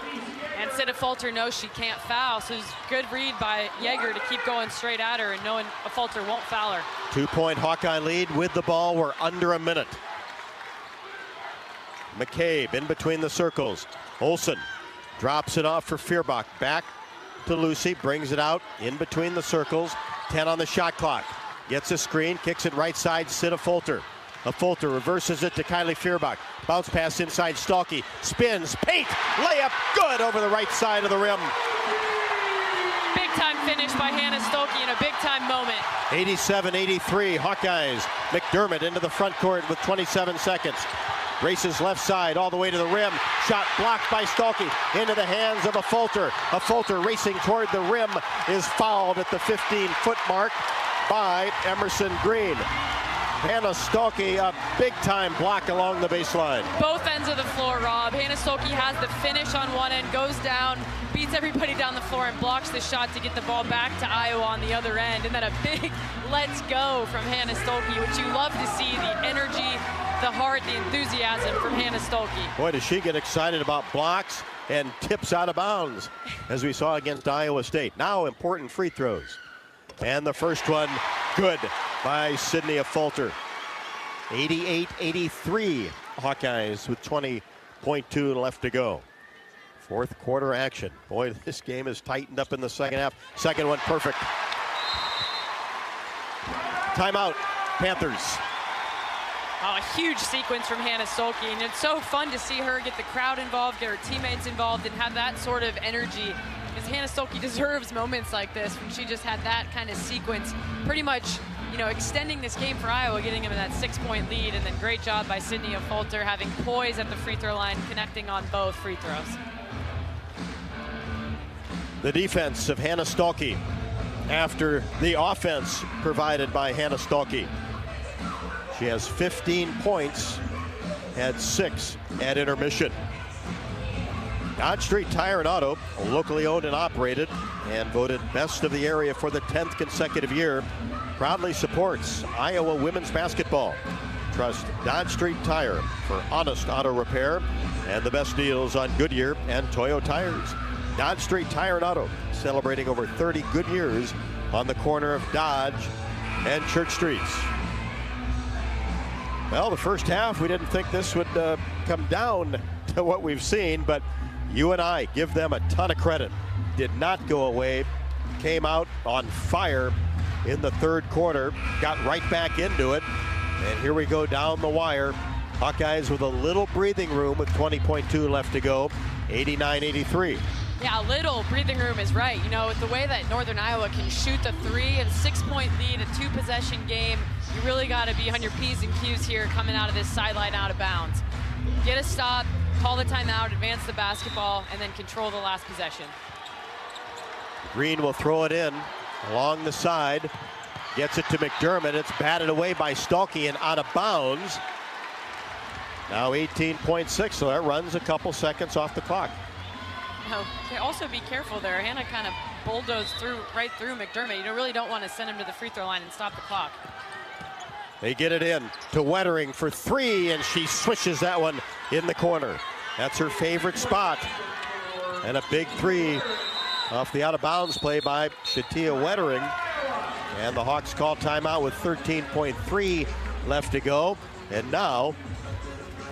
Speaker 2: And Falter knows she can't foul, so it's a good read by Jaeger to keep going straight at her and knowing a Falter won't foul her.
Speaker 3: 2-point Hawkeye lead with the ball. We're under a minute. McCabe in between the circles. Olsen drops it off for Feuerbach. Back to Lucy, brings it out in between the circles. 10 on the shot clock. Gets a screen, kicks it right side, Sita Falter. A Falter reverses it to Kylie Feuerbach. Bounce pass inside, Stalkey. Spins, paint, layup, good over the right side of the rim.
Speaker 2: Big time finish by Hannah Stalkey in a big time moment.
Speaker 3: 87-83, Hawkeyes. McDermott into the front court with 27 seconds. Races left side all the way to the rim. Shot blocked by Stalkey into the hands of a Falter. A Falter racing toward the rim is fouled at the 15-foot mark by Emerson Green. Hannah Stalkey, a big-time block along the baseline.
Speaker 2: Both ends of the floor, Rob. Hannah Stalkey has the finish on one end, goes down, beats everybody down the floor, and blocks the shot to get the ball back to Iowa on the other end. And then a big let's go from Hannah Stalkey, which you love to see, the energy, the heart, the enthusiasm from Hannah Stalkey.
Speaker 3: Boy, does she get excited about blocks and tips out of bounds, as we saw against Iowa State. Now important free throws. And the first one, good by Sydney Falter. 88-83, Hawkeyes with 20.2 left to go. Fourth quarter action. Boy, this game is tightened up in the second half. Second one, perfect. Timeout, Panthers.
Speaker 2: Oh, a huge sequence from Hannah Stalkey, and it's so fun to see her get the crowd involved, get her teammates involved, and have that sort of energy. Because Hannah Stalkey deserves moments like this when she just had that kind of sequence, pretty much, you know, extending this game for Iowa, getting them in that 6-point lead, and then great job by Sydney Falter having poise at the free throw line, connecting on both free throws.
Speaker 3: The defense of Hannah Stalkey after the offense provided by Hannah Stalkey. She has 15 points, had 6 at intermission. Dodge Street Tire and Auto, locally owned and operated, and voted best of the area for the 10th consecutive year, proudly supports Iowa women's basketball. Trust Dodge Street Tire for honest auto repair and the best deals on Goodyear and Toyo tires. Dodge Street Tire and Auto, celebrating over 30 good years on the corner of Dodge and Church Streets. Well, the first half, we didn't think this would come down to what we've seen, but UNI, give them a ton of credit. Did not go away, came out on fire in the third quarter, got right back into it, and here we go down the wire. Hawkeyes with a little breathing room with 20.2 left to go, 89-83.
Speaker 2: Yeah, a little breathing room is right. You know, with the way that Northern Iowa can shoot the three, a 6-point lead, a 2-possession game, you really got to be on your P's and Q's here coming out of this sideline out of bounds. Get a stop, call the timeout, advance the basketball, and then control the last possession.
Speaker 3: Green will throw it in along the side. Gets it to McDermott. It's batted away by Stuelke and out of bounds. Now 18.6, so that runs a couple seconds off the clock.
Speaker 2: Oh, also be careful there. Hannah kind of bulldozed right through McDermott. You really don't want to send him to the free throw line and stop the clock.
Speaker 3: They get it in to Wettering for 3, and she swishes that one in the corner. That's her favorite spot. And a big 3 off the out-of-bounds play by Shatia Wettering. And the Hawks call timeout with 13.3 left to go. And now,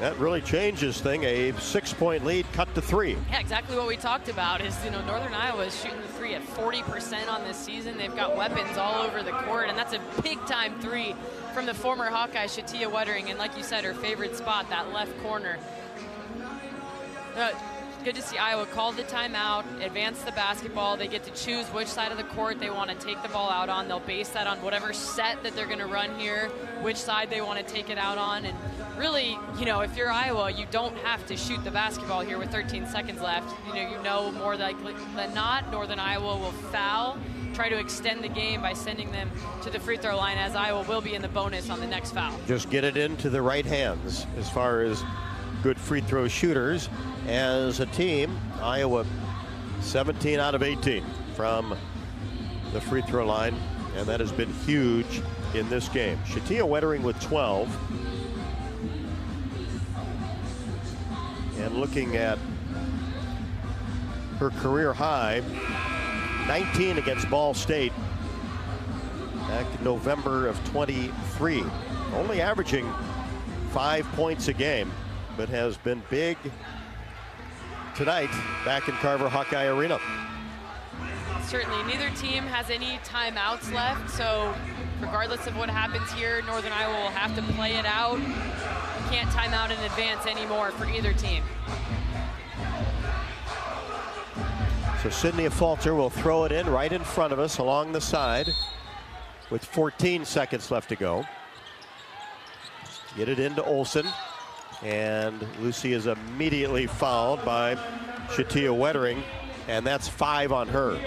Speaker 3: that really changes things. A 6-point lead cut to 3.
Speaker 2: Yeah, exactly what we talked about is, Northern Iowa is shooting the 3 at 40% on this season. They've got weapons all over the court, and that's a big-time 3 from the former Hawkeye, Shatia Wettering. And like you said, her favorite spot, that left corner. Good to see Iowa call the timeout, advance the basketball. They get to choose which side of the court they want to take the ball out on. They'll base that on whatever set that they're going to run here, which side they want to take it out on. And really, if you're Iowa, you don't have to shoot the basketball here with 13 seconds left. You know more likely than not, Northern Iowa will foul, try to extend the game by sending them to the free throw line, as Iowa will be in the bonus on the next foul.
Speaker 3: Just get it into the right hands as far as good free throw shooters. As a team, Iowa 17 out of 18 from the free throw line, and that has been huge in this game. Shatia Wettering with 12. And looking at her career high, 19 against Ball State back in November of 23. Only averaging 5 points a game, but has been big tonight back in Carver Hawkeye Arena.
Speaker 2: Certainly, neither team has any timeouts left, so regardless of what happens here, Northern Iowa will have to play it out. You can't time out in advance anymore for either team.
Speaker 3: So Sydney Falter will throw it in right in front of us along the side with 14 seconds left to go. Get it into Olsen. And Lucy is immediately fouled by Shatia Wettering, and that's 5 on her.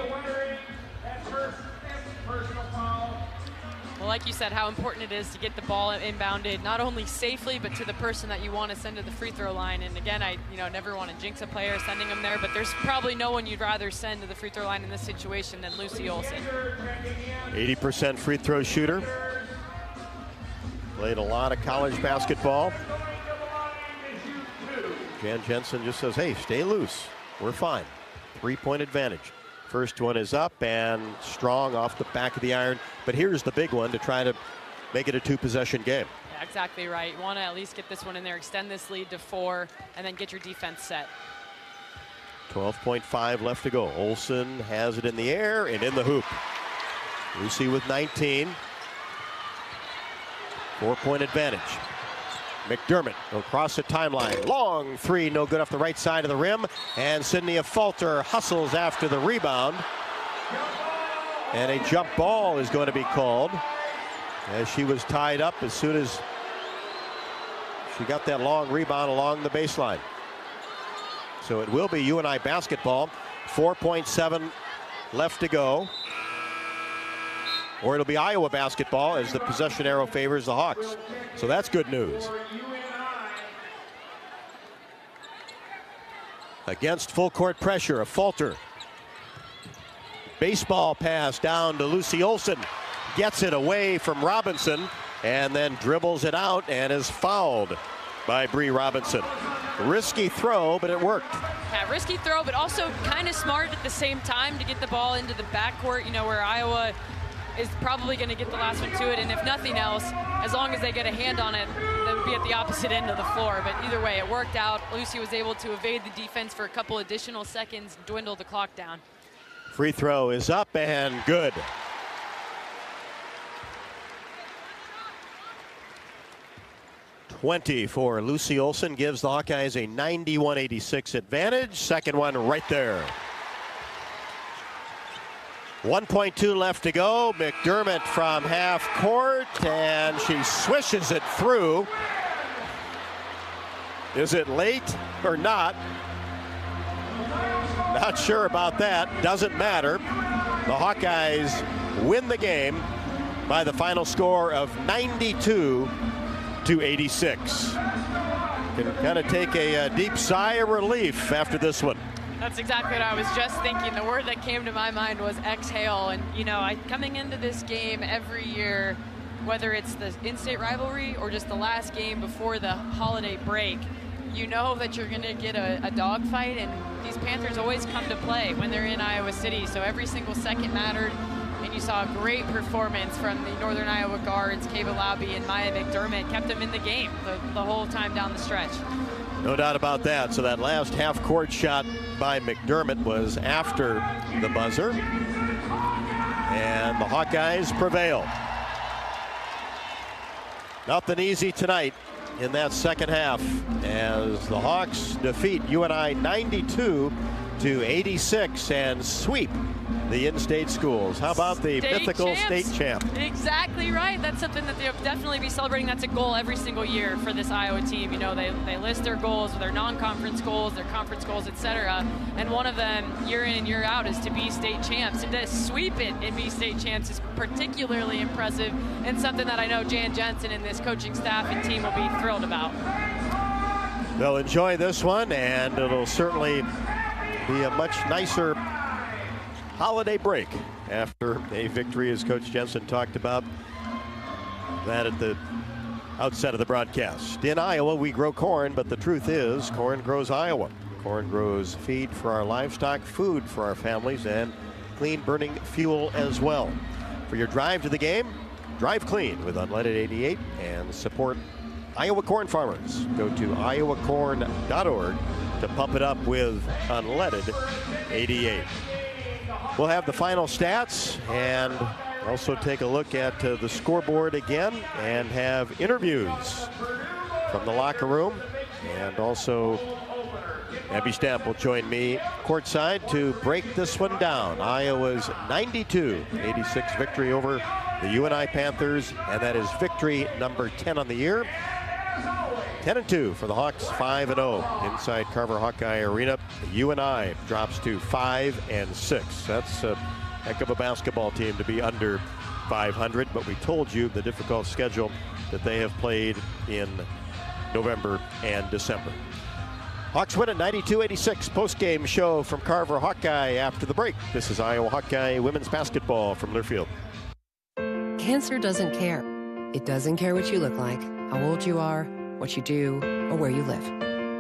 Speaker 2: Well, like you said, how important it is to get the ball inbounded, not only safely, but to the person that you want to send to the free throw line. And again, I never want to jinx a player sending them there, but there's probably no one you'd rather send to the free throw line in this situation than Lucy Olsen.
Speaker 3: 80% free throw shooter. Played a lot of college basketball. Jan Jensen just says, hey, stay loose. We're fine. 3-point advantage. First one is up and strong off the back of the iron. But here's the big one to try to make it a 2-possession game.
Speaker 2: Yeah, exactly right. You want to at least get this one in there, extend this lead to 4, and then get your defense set.
Speaker 3: 12.5 left to go. Olsen has it in the air and in the hoop. Lucy with 19. 4-point advantage. McDermott across the timeline. Long 3, no good off the right side of the rim. And Sydney Falter hustles after the rebound. And a jump ball is going to be called, as she was tied up as soon as she got that long rebound along the baseline. So it will be UNI basketball. 4.7 left to go. Or it'll be Iowa basketball as the possession arrow favors the Hawks. So that's good news. Against full court pressure, a Falter. Baseball pass down to Lucy Olsen. Gets it away from Robinson and then dribbles it out and is fouled by Bree Robinson. Risky throw, but it worked.
Speaker 2: Yeah, risky throw, but also kind of smart at the same time to get the ball into the backcourt, where Iowa is probably going to get the last one to it, and if nothing else, as long as they get a hand on it, they would be at the opposite end of the floor. But either way, it worked out. Lucy was able to evade the defense for a couple additional seconds, dwindle the clock down.
Speaker 3: Free throw is up and good. .20 for Lucy Olsen gives the Hawkeyes a 91-86 advantage. Second one right there. 1.2 left to go. McDermott from half court, and she swishes it through. Is it late or not? Not sure about that. Doesn't matter. The Hawkeyes win the game by the final score of 92-86. Can kind of take a deep sigh of relief after this one.
Speaker 2: That's exactly what I was just thinking. The word that came to my mind was exhale. And, you know, coming into this game every year, whether it's the in-state rivalry or just the last game before the holiday break, you know that you're going to get a dogfight, and these Panthers always come to play when they're in Iowa City. So every single second mattered, and you saw a great performance from the Northern Iowa guards, Kava Lauby and Maya McDermott, kept them in the game the whole time down the stretch.
Speaker 3: No doubt about that. So that last half-court shot by McDermott was after the buzzer, and the Hawkeyes prevail. Nothing easy tonight in that second half as the Hawks defeat UNI 92-86 and sweep the in-state schools. How about the mythical state champ?
Speaker 2: Exactly right. That's something that they'll definitely be celebrating. That's a goal every single year for this Iowa team. You know, they list their goals, their non-conference goals, their conference goals, etc. And one of them, year in and year out, is to be state champs. And to sweep it and be state champs is particularly impressive, and something that I know Jan Jensen and this coaching staff and team will be thrilled about.
Speaker 3: They'll enjoy this one, and it'll certainly be a much nicer holiday break after a victory, as Coach Jensen talked about that at the outset of the broadcast. In Iowa, we grow corn, but the truth is corn grows Iowa. Corn grows feed for our livestock, food for our families, and clean burning fuel as well. For your drive to the game, drive clean with Unleaded 88 and support Iowa corn farmers. Go to iowacorn.org to pump it up with Unleaded 88. We'll have the final stats and also take a look at the scoreboard again and have interviews from the locker room. And also Abby Stamp will join me courtside to break this one down. Iowa's 92-86 victory over the UNI Panthers, and that is victory number 10 on the year. 10-2 for the Hawks, 5-0 inside Carver Hawkeye Arena. The UNI drops to 5-6. That's a heck of a basketball team to be under 500, but we told you the difficult schedule that they have played in November and December. Hawks win at 92-86. Post-game show from Carver Hawkeye after the break. This is Iowa Hawkeye women's basketball from Learfield.
Speaker 15: Cancer doesn't care. It doesn't care what you look like, how old you are, what you do, or where you live.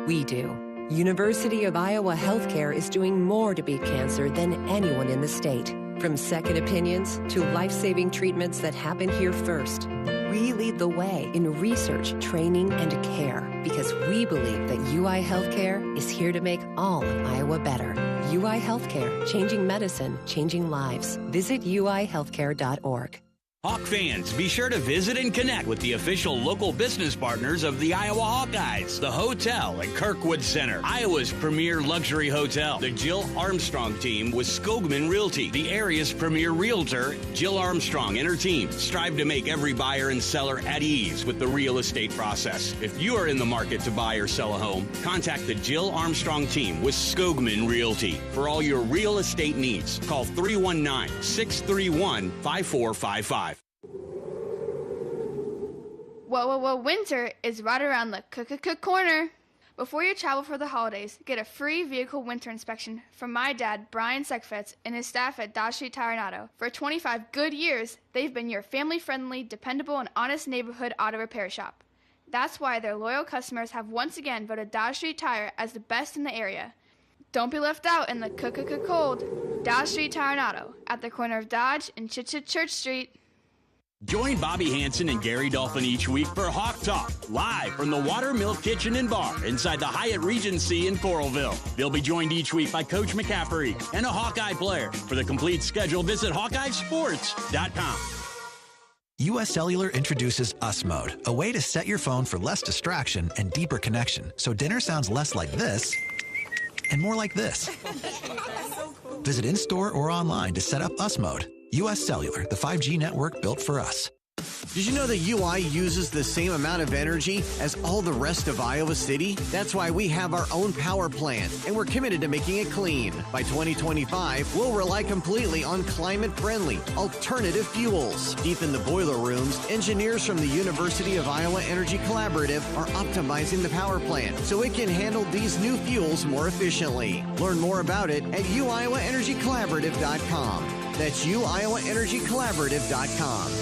Speaker 15: We do. University of Iowa Healthcare is doing more to beat cancer than anyone in the state. From second opinions to life-saving treatments that happen here first. We lead the way in research, training, and care because we believe that UI Healthcare is here to make all of Iowa better. UI Healthcare, changing medicine, changing lives. Visit uihealthcare.org.
Speaker 12: Hawk fans, be sure to visit and connect with the official local business partners of the Iowa Hawkeyes. The hotel at Kirkwood Center, Iowa's premier luxury hotel. The Jill Armstrong team with Skogman Realty, the area's premier realtor. Jill Armstrong and her team strive to make every buyer and seller at ease with the real estate process. If you are in the market to buy or sell a home, contact the Jill Armstrong team with Skogman Realty. For all your real estate needs, call 319-631-5455.
Speaker 16: Whoa, winter is right around the corner. Before you travel for the holidays, get a free vehicle winter inspection from my dad, Brian Sekfetz, and his staff at Dodge Street Tire and Auto. For 25 good years, they've been your family-friendly, dependable, and honest neighborhood auto repair shop. That's why their loyal customers have once again voted Dodge Street Tire as the best in the area. Don't be left out in the cold. Dodge Street Tire and Auto, at the corner of Dodge and Church Street.
Speaker 12: Join Bobby Hansen and Gary Dolphin each week for Hawk Talk, live from the Watermill Kitchen and Bar inside the Hyatt Regency in Coralville. They'll be joined each week by Coach McCaffrey and a Hawkeye player. For the complete schedule, visit HawkeyeSports.com.
Speaker 5: U.S. Cellular introduces Us Mode, a way to set your phone for less distraction and deeper connection, so dinner sounds less like this and more like this. Visit in-store or online to set up Us Mode. U.S. Cellular, the 5G network built for us.
Speaker 8: Did you know that UI uses the same amount of energy as all the rest of Iowa City? That's why we have our own power plant, and we're committed to making it clean. By 2025, we'll rely completely on climate-friendly, alternative fuels. Deep in the boiler rooms, engineers from the University of Iowa Energy Collaborative are optimizing the power plant so it can handle these new fuels more efficiently. Learn more about it at uiowaenergycollaborative.com. That's uiowaenergycollaborative.com.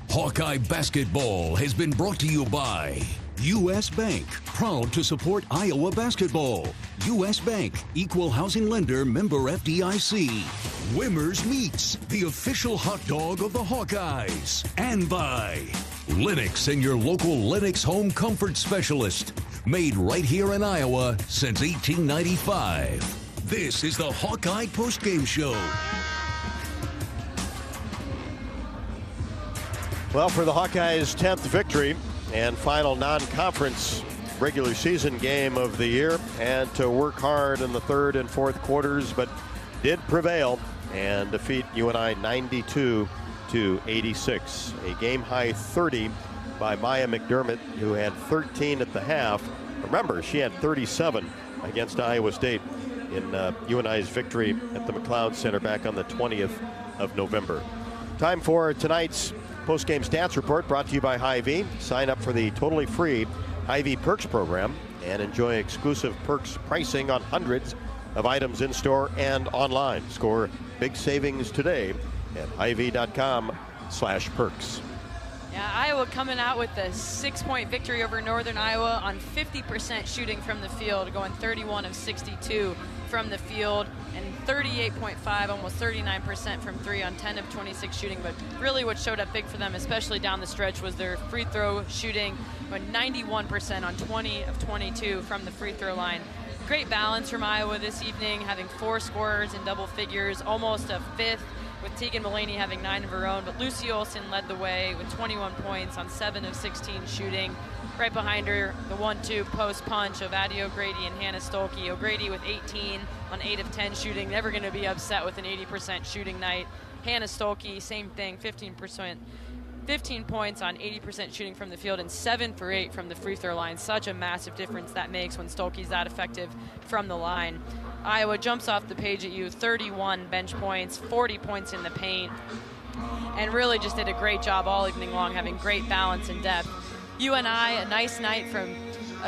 Speaker 24: Hawkeye basketball has been brought to you by U.S. Bank, proud to support Iowa basketball. U.S. Bank, equal housing lender, member FDIC. Wimmers Meats, the official hot dog of the Hawkeyes. And by Lennox and your local Lennox home comfort specialist. Made right here in Iowa since 1895. This is the Hawkeye Postgame Show.
Speaker 3: Well, for the Hawkeyes' 10th victory and final non-conference regular season game of the year, and to work hard in the third and fourth quarters, but did prevail and defeat UNI 92-86. A game-high 30 by Maya McDermott, who had 13 at the half. Remember, she had 37 against Iowa State in UNI's victory at the McLeod Center back on the 20th of November. Time for tonight's post-game stats report, brought to you by Hy-Vee. Sign up for the totally free Hy-Vee Perks program and enjoy exclusive perks pricing on hundreds of items in-store and online. Score big savings today at Hy-Vee.com/perks.
Speaker 2: Yeah, Iowa coming out with a 6-point victory over Northern Iowa on 50% shooting from the field, going 31 of 62 from the field, and 38.5, almost 39% from three on 10 of 26 shooting. But really what showed up big for them, especially down the stretch, was their free throw shooting, going 91% on 20 of 22 from the free throw line. Great balance from Iowa this evening, having 4 scorers in double figures, almost a fifth, with Tegan Mulaney having 9 of her own, but Lucy Olsen led the way with 21 points on 7 of 16 shooting. Right behind her, the 1-2 post punch of Addie O'Grady and Hannah Stolke. O'Grady with 18 on 8 of 10 shooting, never going to be upset with an 80% shooting night. Hannah Stolke, same thing, 15 points on 80% shooting from the field, and 7 for 8 from the free throw line. Such a massive difference that makes when Stolke's that effective from the line. Iowa jumps off the page at you, 31 bench points, 40 points in the paint, and really just did a great job all evening long, having great balance and depth. UNI, a nice night from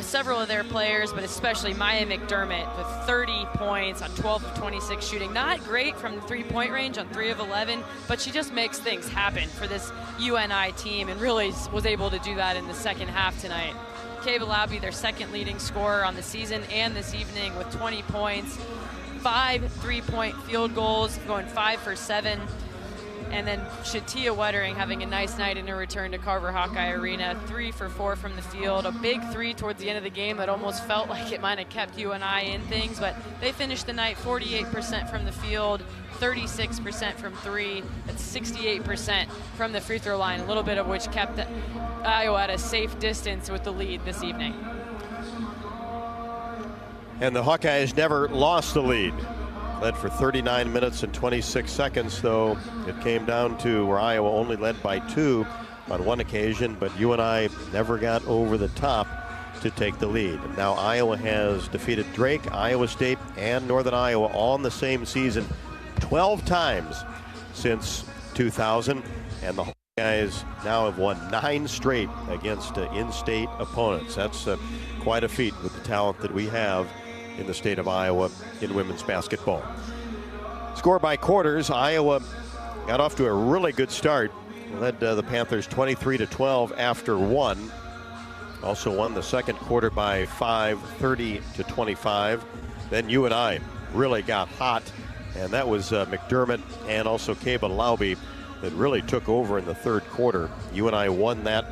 Speaker 2: several of their players, but especially Maya McDermott with 30 points on 12 of 26 shooting. Not great from the three-point range on 3 of 11, but she just makes things happen for this UNI team and really was able to do that in the second half tonight. Kay Balabi, their second leading scorer on the season and this evening, with 20 points, 5 three-point field goals, going 5 for 7. And then Shatia Wettering having a nice night in her return to Carver Hawkeye Arena, 3 for 4 from the field. A big 3 towards the end of the game that almost felt like it might have kept UNI in things, but they finished the night 48% from the field, 36% from 3, and 68% from the free throw line, a little bit of which kept Iowa at a safe distance with the lead this evening.
Speaker 3: And the Hawkeyes never lost the lead. Led for 39 minutes and 26 seconds, though it came down to where Iowa only led by 2 on one occasion, but UNI never got over the top to take the lead. And now Iowa has defeated Drake, Iowa State, and Northern Iowa all in the same season 12 times since 2000, and the Hawkeyes now have won 9 straight against in-state opponents. That's quite a feat with the talent that we have in the state of Iowa in women's basketball. Score by quarters, Iowa got off to a really good start. Led the Panthers 23-12 after 1. Also won the second quarter by 5, 30-25. Then UNI really got hot, and that was McDermott and also Kay Balabi that really took over in the third quarter. UNI won that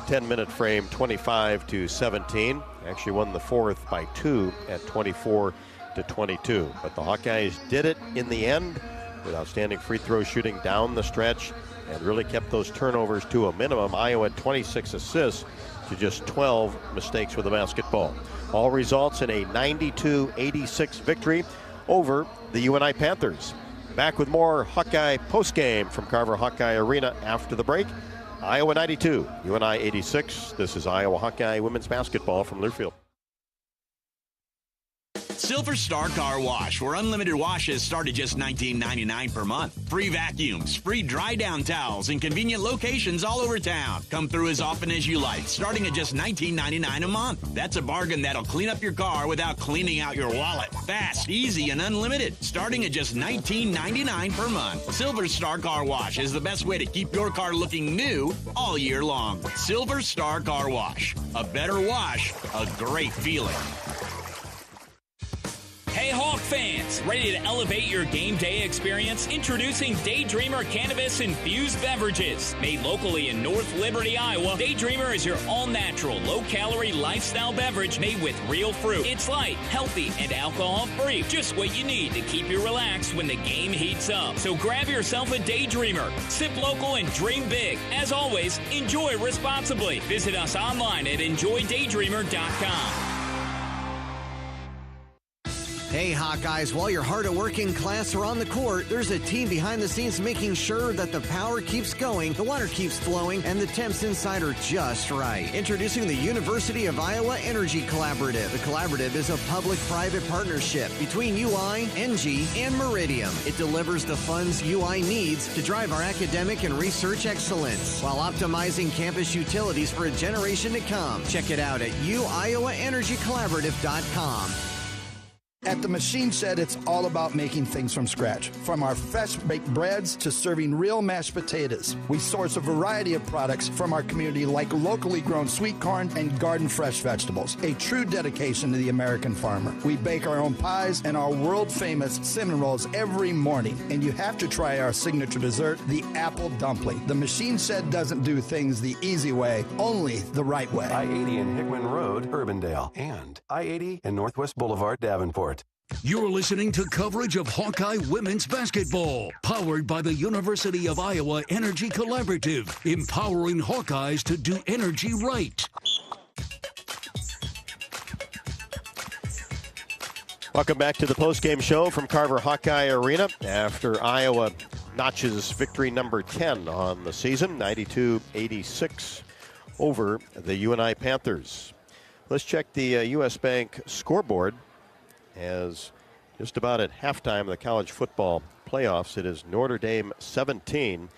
Speaker 3: 10-minute frame 25-17. Actually won the fourth by 2 at 24-22. But the Hawkeyes did it in the end with outstanding free throw shooting down the stretch and really kept those turnovers to a minimum. Iowa had 26 assists to just 12 mistakes with the basketball. All results in a 92-86 victory over the UNI Panthers. Back with more Hawkeye postgame from Carver Hawkeye Arena after the break. Iowa 92, UNI 86. This is Iowa Hawkeye women's basketball from Learfield.
Speaker 12: Silver Star Car Wash, where unlimited washes start at just $19.99 per month. Free vacuums, free dry down towels, and convenient locations all over town. Come through as often as you like, starting at just $19.99 a month. That's a bargain that'll clean up your car without cleaning out your wallet. Fast, easy, and unlimited, starting at just $19.99 per month. Silver Star Car Wash is the best way to keep your car looking new all year long. Silver Star Car Wash. A better wash, a great feeling.
Speaker 11: Hey Hawk fans, ready to elevate your game day experience? Introducing Daydreamer Cannabis-infused beverages. Made locally in North Liberty, Iowa, Daydreamer is your all-natural, low-calorie lifestyle beverage made with real fruit. It's light, healthy, and alcohol-free. Just what you need to keep you relaxed when the game heats up. So grab yourself a Daydreamer. Sip local and dream big. As always, enjoy responsibly. Visit us online at enjoydaydreamer.com.
Speaker 8: Hey Hawkeyes, while your hard-working class are on the court, there's a team behind the scenes making sure that the power keeps going, the water keeps flowing, and the temps inside are just right. Introducing the University of Iowa Energy Collaborative. The collaborative is a public-private partnership between UI, NG, and Meridium. It delivers the funds UI needs to drive our academic and research excellence while optimizing campus utilities for a generation to come. Check it out at uiowaenergycollaborative.com.
Speaker 9: At the Machine Shed, it's all about making things from scratch. From our fresh-baked breads to serving real mashed potatoes. We source a variety of products from our community like locally grown sweet corn and garden fresh vegetables. A true dedication to the American farmer. We bake our own pies and our world-famous cinnamon rolls every morning. And you have to try our signature dessert, the apple dumpling. The Machine Shed doesn't do things the easy way, only the right way.
Speaker 18: I-80 and Hickman Road, Urbandale, and I-80 and Northwest Boulevard, Davenport.
Speaker 24: You're listening to coverage of Hawkeye women's basketball, powered by the University of Iowa Energy Collaborative, empowering Hawkeyes to do energy right.
Speaker 3: Welcome back to the postgame show from Carver Hawkeye Arena after Iowa notches victory number 10 on the season, 92-86 over the UNI Panthers. Let's check the U.S. Bank scoreboard. As just about at halftime of the college football playoffs, it is Notre Dame 17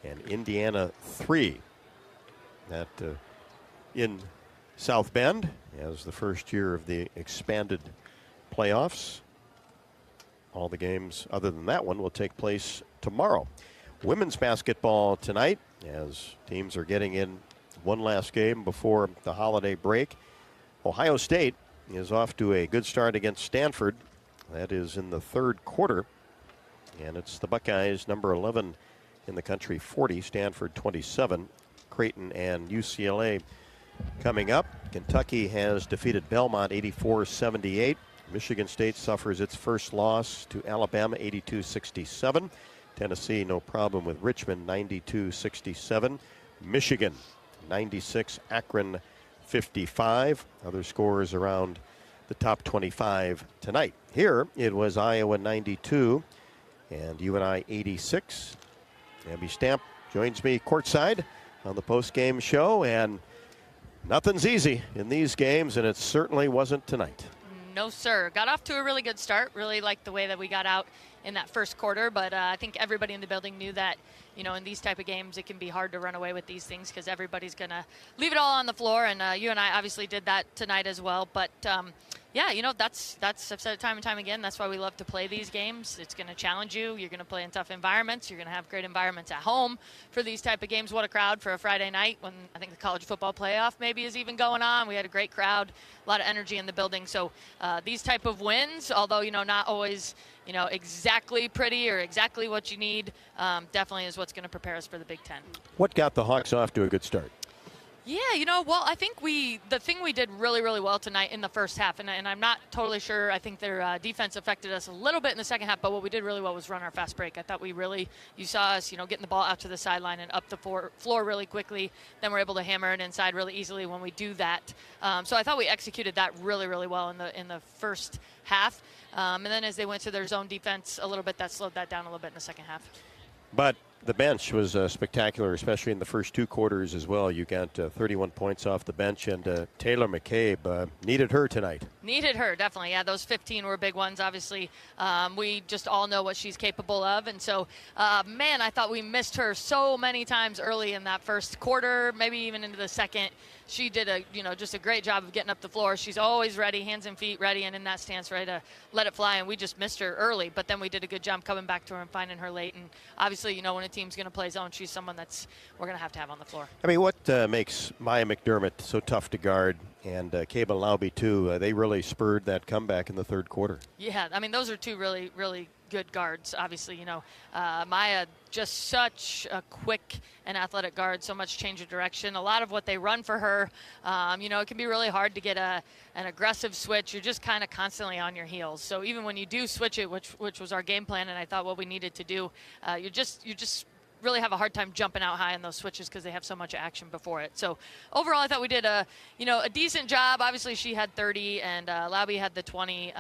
Speaker 3: and Indiana 3. That in South Bend as the first year of the expanded playoffs. All the games other than that one will take place tomorrow. Women's basketball tonight as teams are getting in one last game before the holiday break. Ohio State is off to a good start against Stanford. That is in the third quarter. And it's the Buckeyes, number 11 in the country, 40, Stanford 27. Creighton and UCLA coming up. Kentucky has defeated Belmont 84-78. Michigan State suffers its first loss to Alabama 82-67. Tennessee, no problem with Richmond 92-67. Michigan 96, Akron 55. Other scores around the top 25 tonight. Here it was Iowa 92 and UNI 86. Abby Stamp joins me courtside on the post-game show, and nothing's easy in these games, and it certainly wasn't tonight.
Speaker 2: No, sir. Got off to a really good start. Really liked the way that we got out in that first quarter, but I think everybody in the building knew that, you know, in these type of games, it can be hard to run away with these things because everybody's going to leave it all on the floor, and you and I obviously did that tonight as well. But, yeah, you know, that's I've said it time and time again. That's why we love to play these games. It's going to challenge you. You're going to play in tough environments. You're going to have great environments at home for these type of games. What a crowd for a Friday night when I think the college football playoff maybe is even going on. We had a great crowd, a lot of energy in the building. So these type of wins, although, you know, not always, you know, exactly pretty or exactly what you need, definitely is what's going to prepare us for the Big Ten.
Speaker 3: What got the Hawks off to a good start?
Speaker 2: Yeah, well, I think the thing we did really, really well tonight in the first half, and I'm not totally sure, I think their defense affected us a little bit in the second half, but what we did really well was run our fast break. I thought you saw us, getting the ball out to the sideline and up the floor really quickly. Then we're able to hammer it inside really easily when we do that. So I thought we executed that really, really well in the first half. And then as they went to their zone defense a little bit, that slowed that down a little bit in the second half.
Speaker 3: But the bench was spectacular, especially in the first 2 quarters as well. You got 31 points off the bench, and Taylor McCabe needed her tonight.
Speaker 2: Needed her, definitely. Yeah, those 15 were big ones, obviously. We just all know what she's capable of. And so, man, I thought we missed her so many times early in that first quarter, maybe even into the second. She did just a great job of getting up the floor. She's always ready, hands and feet ready, and in that stance ready to let it fly. And we just missed her early, but then we did a good job coming back to her and finding her late. And obviously, when a team's going to play zone, she's someone we're going to have on the floor.
Speaker 3: I mean, what makes Maya McDermott so tough to guard, and Cable Laube too, they really spurred that comeback in the third quarter.
Speaker 2: Yeah, I mean, those are two really, really good guards. Obviously, Maya, just such a quick and athletic guard, so much change of direction. A lot of what they run for her, it can be really hard to get an aggressive switch. You're just kind of constantly on your heels. So even when you do switch it, which was our game plan, and I thought what we needed to do, you just really have a hard time jumping out high on those switches because they have so much action before it. So overall, I thought we did a decent job. Obviously, she had 30 and Laube had the 20,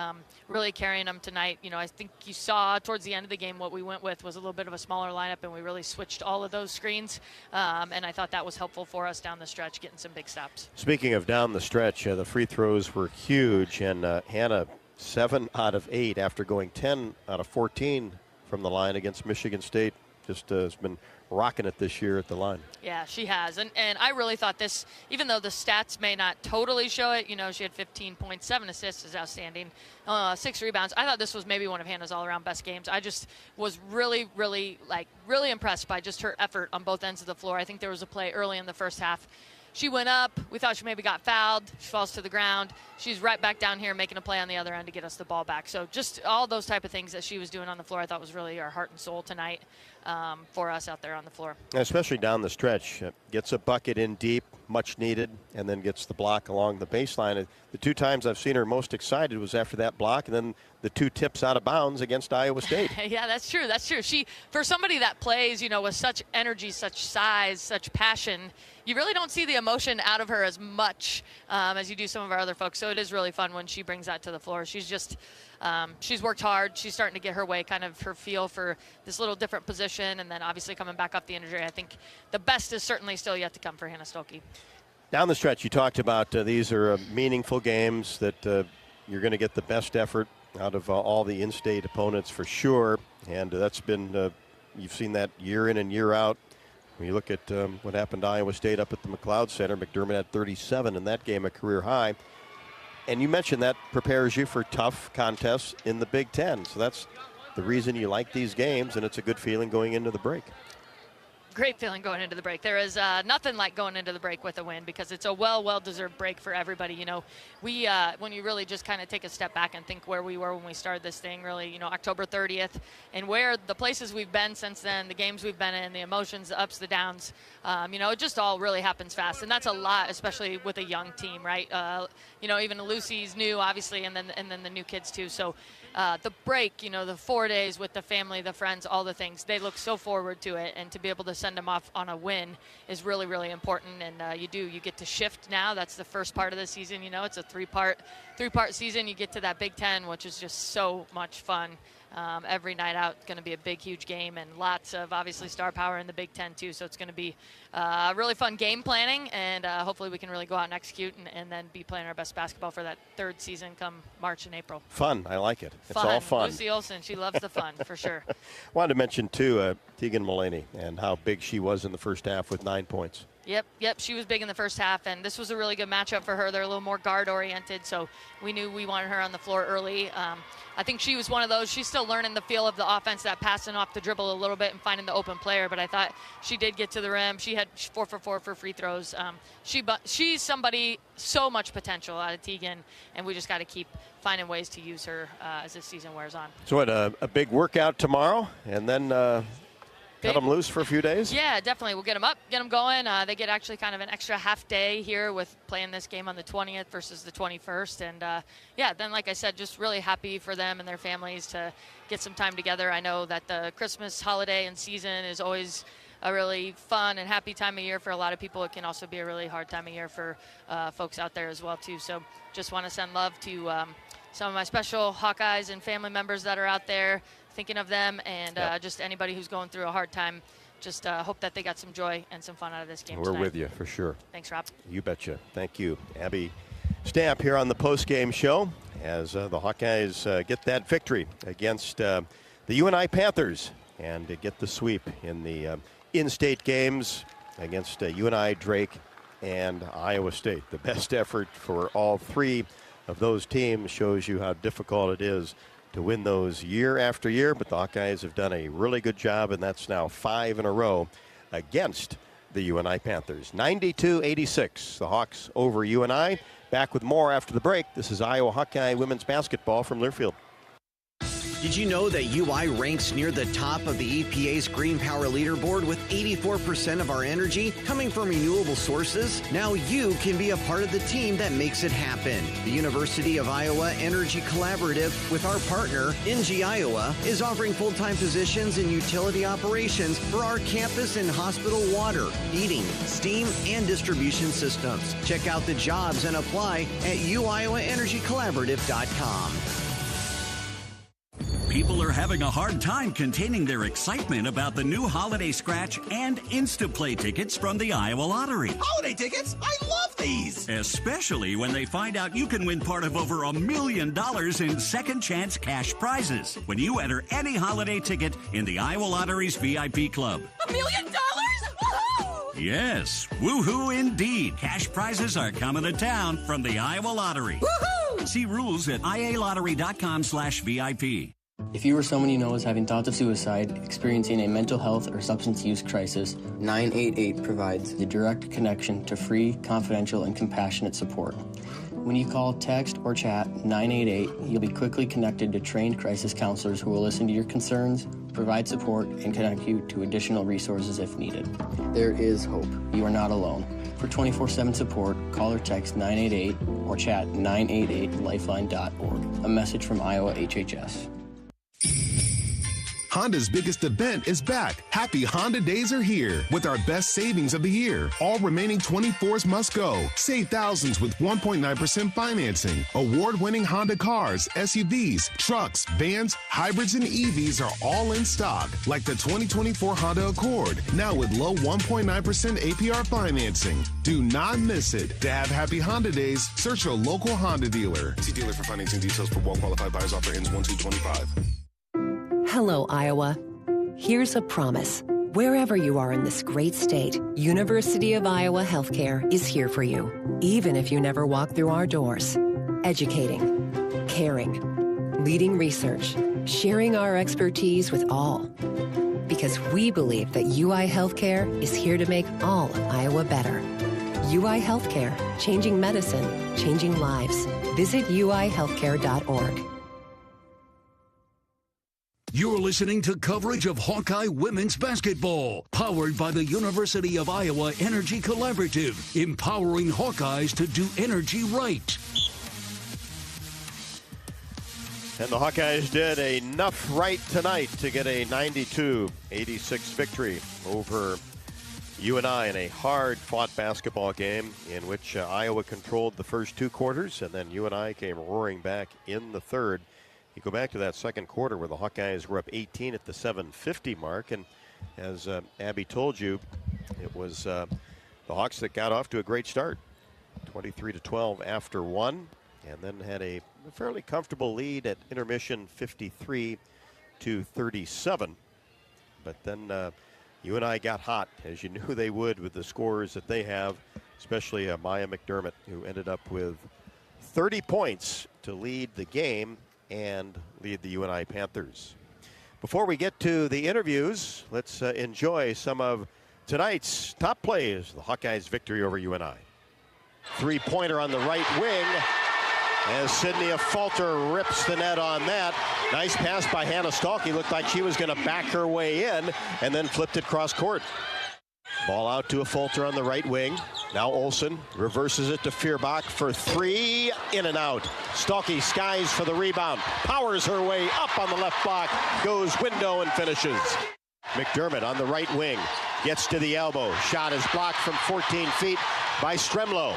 Speaker 2: really carrying them tonight. I think you saw towards the end of the game what we went with was a little bit of a smaller lineup, and we really switched all of those screens. And I thought that was helpful for us down the stretch, getting some big stops.
Speaker 3: Speaking of down the stretch, the free throws were huge, and Hannah 7 out of 8 after going 10 out of 14 from the line against Michigan State. Just has been rocking it this year at the line.
Speaker 2: Yeah, she has. And I really thought this, even though the stats may not totally show it, she had 15 points, 7 assists is outstanding, 6 rebounds. I thought this was maybe one of Hannah's all-around best games. I just was really, really impressed by just her effort on both ends of the floor. I think there was a play early in the first half. She went up. We thought she maybe got fouled. She falls to the ground. She's right back down here making a play on the other end to get us the ball back. So just all those type of things that she was doing on the floor I thought was really our heart and soul tonight for us out there on the floor.
Speaker 3: Especially down the stretch. Gets a bucket in deep, much needed, and then gets the block along the baseline. The 2 times I've seen her most excited was after that block and then the 2 tips out of bounds against Iowa State.
Speaker 2: Yeah, that's true. That's true. She, for somebody that plays, with such energy, such size, such passion, you really don't see the emotion out of her as much as you do some of our other folks. So it is really fun when she brings that to the floor. She's just, she's worked hard. She's starting to get her way, kind of her feel for this little different position. And then obviously coming back off the injury, I think the best is certainly still yet to come for Hannah Stolke.
Speaker 3: Down the stretch, you talked about these are meaningful games that you're going to get the best effort out of all the in-state opponents for sure. And that's been, you've seen that year in and year out. When you look at what happened to Iowa State up at the McLeod Center, McDermott had 37 in that game, a career high. And you mentioned that prepares you for tough contests in the Big Ten. So that's the reason you like these games, and it's a good feeling going into the break.
Speaker 2: Great feeling going into the break. There is nothing like going into the break with a win because it's a well-deserved break for everybody. We when you really just kind of take a step back and think where we were when we started this thing, really, October 30th, and where the places we've been since then, the games we've been in, the emotions, the ups, the downs, it just all really happens fast, and that's a lot, especially with a young team, right? Even Lucy's new, obviously, and then the new kids too. So the break, the 4 days with the family, the friends, all the things, they look so forward to it, and to be able to send them off on a win is really, really important. And you get to shift now. That's the first part of the season. It's a three-part season. You get to that Big Ten, which is just so much fun. Every night out, going to be a big, huge game, and lots of obviously star power in the Big Ten too. So it's going to be really fun game planning, and hopefully we can really go out and execute and then be playing our best basketball for that 3rd season come March and April.
Speaker 3: Fun. I like it.
Speaker 2: Fun.
Speaker 3: It's all fun.
Speaker 2: Lucy Olson, she loves the fun for sure.
Speaker 3: Wanted to mention too Tegan Mullaney and how big she was in the first half with 9 points.
Speaker 2: Yep. She was big in the first half, and this was a really good matchup for her. They're a little more guard-oriented, so we knew we wanted her on the floor early. I think she was one of those. She's still learning the feel of the offense, that passing off the dribble a little bit and finding the open player, but I thought she did get to the rim. She had 4 for 4 for free throws. She's somebody, so much potential out of Tegan, and we just got to keep finding ways to use her as this season wears on.
Speaker 3: So a big workout tomorrow, and then Cut them loose for a few days?
Speaker 2: Yeah, definitely. We'll get them up, get them going. They get actually kind of an extra half day here with playing this game on the 20th versus the 21st. And, yeah, then, like I said, just really happy for them and their families to get some time together. I know that the Christmas holiday and season is always a really fun and happy time of year for a lot of people. It can also be a really hard time of year for folks out there as well, too. So just want to send love to some of my special Hawkeyes and family members that are out there, thinking of them, and just anybody who's going through a hard time. Just hope that they got some joy and some fun out of this game
Speaker 3: We're
Speaker 2: tonight.
Speaker 3: with you, for sure.
Speaker 2: Thanks, Rob.
Speaker 3: You betcha. Thank you. Abby Stamp here on the postgame show as the Hawkeyes get that victory against the UNI Panthers and get the sweep in the in-state games against UNI, Drake, and Iowa State. The best effort for all three of those teams shows you how difficult it is to win those year after year, but the Hawkeyes have done a really good job, and that's now 5 in a row against the UNI Panthers. 92-86, the Hawks over UNI. Back with more after the break. This is Iowa Hawkeye women's basketball from Learfield.
Speaker 8: Did you know that UI ranks near the top of the EPA's Green Power Leaderboard with 84% of our energy coming from renewable sources? Now you can be a part of the team that makes it happen. The University of Iowa Energy Collaborative, with our partner, NG Iowa, is offering full-time positions in utility operations for our campus and hospital water, heating, steam, and distribution systems. Check out the jobs and apply at uiowaenergycollaborative.com.
Speaker 13: People are having a hard time containing their excitement about the new Holiday Scratch and Instaplay tickets from the Iowa Lottery.
Speaker 20: Holiday tickets? I love these!
Speaker 13: Especially when they find out you can win part of over $1 million in second chance cash prizes when you enter any holiday ticket in the Iowa Lottery's VIP Club.
Speaker 20: $1 million? Woohoo!
Speaker 13: Yes, woohoo indeed. Cash prizes are coming to town from the Iowa Lottery.
Speaker 20: Woohoo!
Speaker 13: See rules at ialottery.com/VIP.
Speaker 17: If you or someone you know is having thoughts of suicide, experiencing a mental health or substance use crisis, 988 provides the direct connection to free, confidential, and compassionate support. When you call, text, or chat 988, you'll be quickly connected to trained crisis counselors who will listen to your concerns, provide support, and connect you to additional resources if needed. There is hope. You are not alone. For 24/7 support, call or text 988 or chat 988lifeline.org. A message from Iowa HHS.
Speaker 10: Honda's biggest event is back. Happy Honda Days are here with our best savings of the year. All remaining 24s must go. Save thousands with 1.9% financing. Award-winning Honda cars, SUVs, trucks, vans, hybrids, and EVs are all in stock, like the 2024 Honda Accord, now with low 1.9% APR financing. Do not miss it. To have Happy Honda Days, search your local Honda dealer. See dealer for financing details for well-qualified buyers. Offer ends 1/2/25.
Speaker 15: Hello, Iowa. Here's a promise. Wherever you are in this great state, University of Iowa Healthcare is here for you, even if you never walk through our doors. Educating, caring, leading research, sharing our expertise with all. Because we believe that UI Healthcare is here to make all of Iowa better. UI Healthcare, changing medicine, changing lives. Visit uihealthcare.org.
Speaker 24: You're listening to coverage of Hawkeye women's basketball, powered by the University of Iowa Energy Collaborative, empowering Hawkeyes to do energy right.
Speaker 3: And the Hawkeyes did enough right tonight to get a 92-86 victory over UNI in a hard-fought basketball game in which Iowa controlled the first two quarters, and then UNI came roaring back in the third. You go back to that second quarter where the Hawkeyes were up 18 at the 7:50 mark, and as Abby told you, it was the Hawks that got off to a great start, 23-12 after one, and then had a fairly comfortable lead at intermission, 53-37. But then UNI got hot, as you knew they would with the scores that they have, especially Maya McDermott, who ended up with 30 points to lead the game and lead the UNI Panthers. Before we get to the interviews, let's enjoy some of tonight's top plays, the Hawkeyes' victory over UNI. Three-pointer on the right wing as Sydney Falter rips the net on that. Nice pass by Hannah Stalky. Looked like she was going to back her way in and then flipped it cross court. Ball out to a Fulter on the right wing. Now Olsen reverses it to Fierbach for three, in and out. Stalky skies for the rebound, powers her way up on the left block, goes window and finishes. McDermott on the right wing, gets to the elbow. Shot is blocked from 14 feet by Stremlow.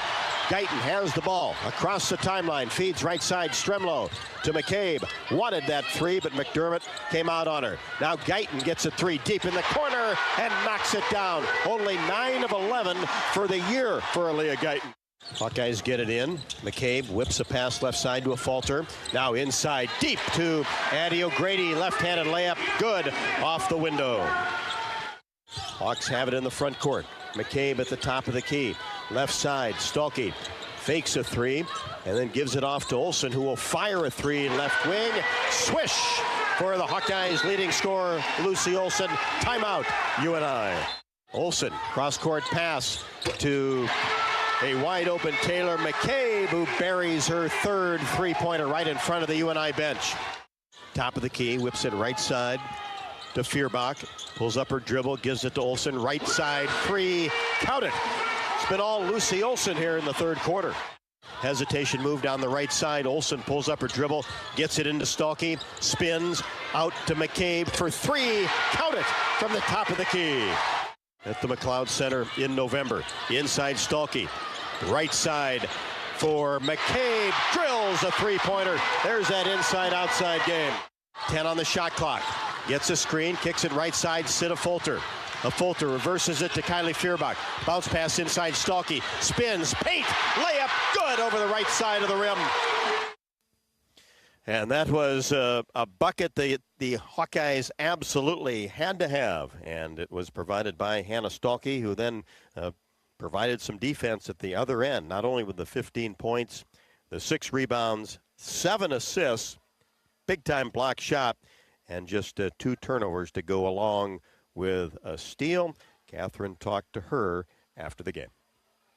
Speaker 3: Guyton has the ball across the timeline, feeds right side Stremlow to McCabe. Wanted that three, but McDermott came out on her. Now Guyton gets a three deep in the corner and knocks it down. Only 9 of 11 for the year for Aaliyah Guyton. Hawkeyes get it in. McCabe whips a pass left side to a Fulter. Now inside deep to Addie O'Grady. Left-handed layup, good, off the window. Hawks have it in the front court. McCabe at the top of the key. Left side, Stalky fakes a three and then gives it off to Olsen, who will fire a three left wing. Swish for the Hawkeyes leading scorer, Lucy Olsen. Timeout, UNI. Olsen, cross-court pass to a wide-open Taylor McCabe, who buries her third three-pointer right in front of the UNI bench. Top of the key, whips it right side to Fierbach. Pulls up her dribble, gives it to Olsen. Right side, three, count it. It's been all Lucy Olsen here in the third quarter. Hesitation move down the right side. Olsen pulls up her dribble, gets it into Stalky, spins out to McCabe for three, count it, from the top of the key. At the McLeod Center in November. Inside Stalky. Right side for McCabe. Drills a three-pointer. There's that inside-outside game. 10 on the shot clock. Gets a screen, kicks it right side, Sita Fulter. A Fulter reverses it to Kylie Fierbach. Bounce pass inside Stalky. Spins, paint, layup, good over the right side of the rim. And that was a bucket the Hawkeyes absolutely had to have. And it was provided by Hannah Stalky, who then provided some defense at the other end, not only with the 15 points, the 6 rebounds, 7 assists, big-time block shot, and just 2 turnovers to go along with a steal. Catherine talked to her after the game.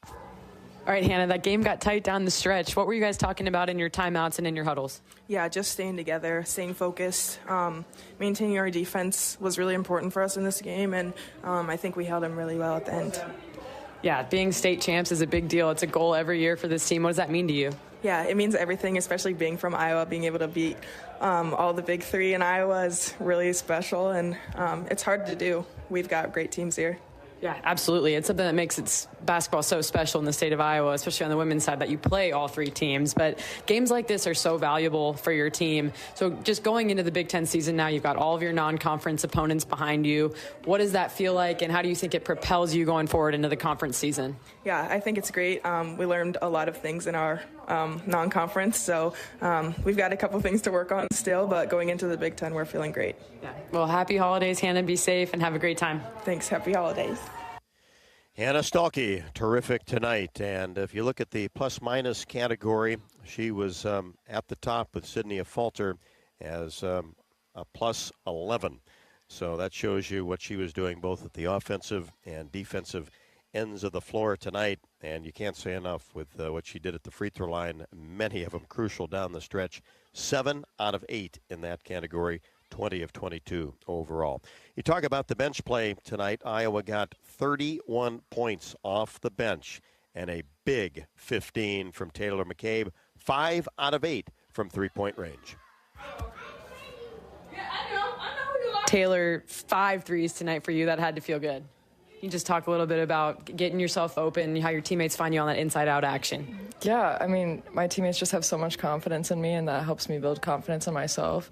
Speaker 2: All right, Hannah, that game got tight down the stretch. What were you guys talking about in your timeouts and in your huddles?
Speaker 1: Yeah, just staying together, staying focused. Maintaining our defense was really important for us in this game, and I think we held them really well at the end.
Speaker 2: Yeah, being state champs is a big deal. It's a goal every year for this team. What does that mean to you?
Speaker 1: Yeah, it means everything, especially being from Iowa. Being able to beat all the big three in Iowa is really special, and it's hard to do. We've got great teams here.
Speaker 2: Yeah, absolutely. It's something that makes basketball so special in the state of Iowa, especially on the women's side, that you play all 3 teams. But games like this are so valuable for your team. So just going into the Big Ten season now, you've got all of your non-conference opponents behind you. What does that feel like, and how do you think it propels you going forward into the conference season?
Speaker 1: Yeah, I think it's great. We learned a lot of things in our non-conference, so we've got a couple things to work on still, but going into the Big Ten, we're feeling great.
Speaker 2: Yeah. Well, happy holidays, Hannah. Be safe and have a great time.
Speaker 1: Thanks. Happy holidays.
Speaker 3: Hannah Stalky, terrific tonight. And if you look at the plus-minus category, she was at the top with Sydney Fulter as a plus 11. So that shows you what she was doing both at the offensive and defensive ends of the floor tonight. And you can't say enough with what she did at the free throw line. Many of them crucial down the stretch. 7 out of 8 in that category. 20 of 22 overall. You talk about the bench play tonight. Iowa got 31 points off the bench and a big 15 from Taylor McCabe. 5 out of 8 from three-point range.
Speaker 2: Taylor, 5 threes tonight for you. That had to feel good. You just talk a little bit about getting yourself open, how your teammates find you on that inside-out action.
Speaker 1: Yeah, I mean, my teammates just have so much confidence in me, and that helps me build confidence in myself.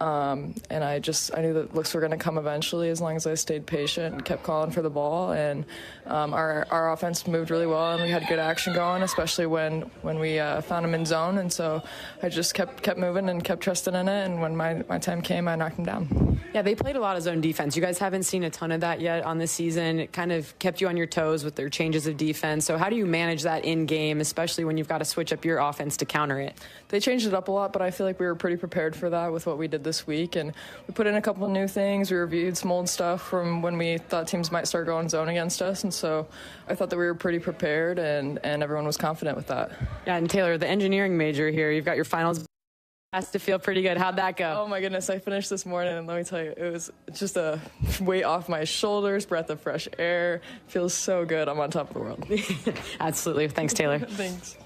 Speaker 1: And I knew that looks were going to come eventually as long as I stayed patient and kept calling for the ball. And our offense moved really well, and we had good action going, especially when we found them in zone. And so I just kept moving and kept trusting in it. And when my time came, I knocked them down.
Speaker 2: Yeah, they played a lot of zone defense. You guys haven't seen a ton of that yet on this season. It kind of kept you on your toes with their changes of defense. So how do you manage that in game, especially when you've got to switch up your offense to counter it?
Speaker 1: They changed it up a lot, but I feel like we were pretty prepared for that with what we did this week. And we put in a couple of new things. We reviewed some old stuff from when we thought teams might start going zone against us. And so I thought that we were pretty prepared, and everyone was confident with that.
Speaker 2: Yeah, and Taylor, the engineering major here, you've got your finals Has to feel pretty good. How'd that go?
Speaker 1: Oh my goodness, I finished this morning and let me tell you, it was just a weight off my shoulders, breath of fresh air. Feels so good. I'm on top of the world.
Speaker 2: Absolutely. Thanks, Taylor.
Speaker 1: Thanks.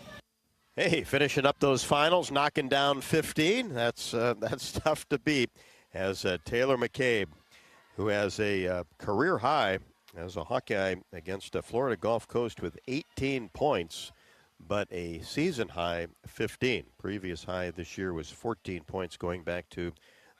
Speaker 3: Hey, finishing up those finals, knocking down 15. That's tough to beat. As Taylor McCabe, who has a career high as a Hawkeye against Florida Gulf Coast with 18 points, but a season high 15. Previous high this year was 14 points going back to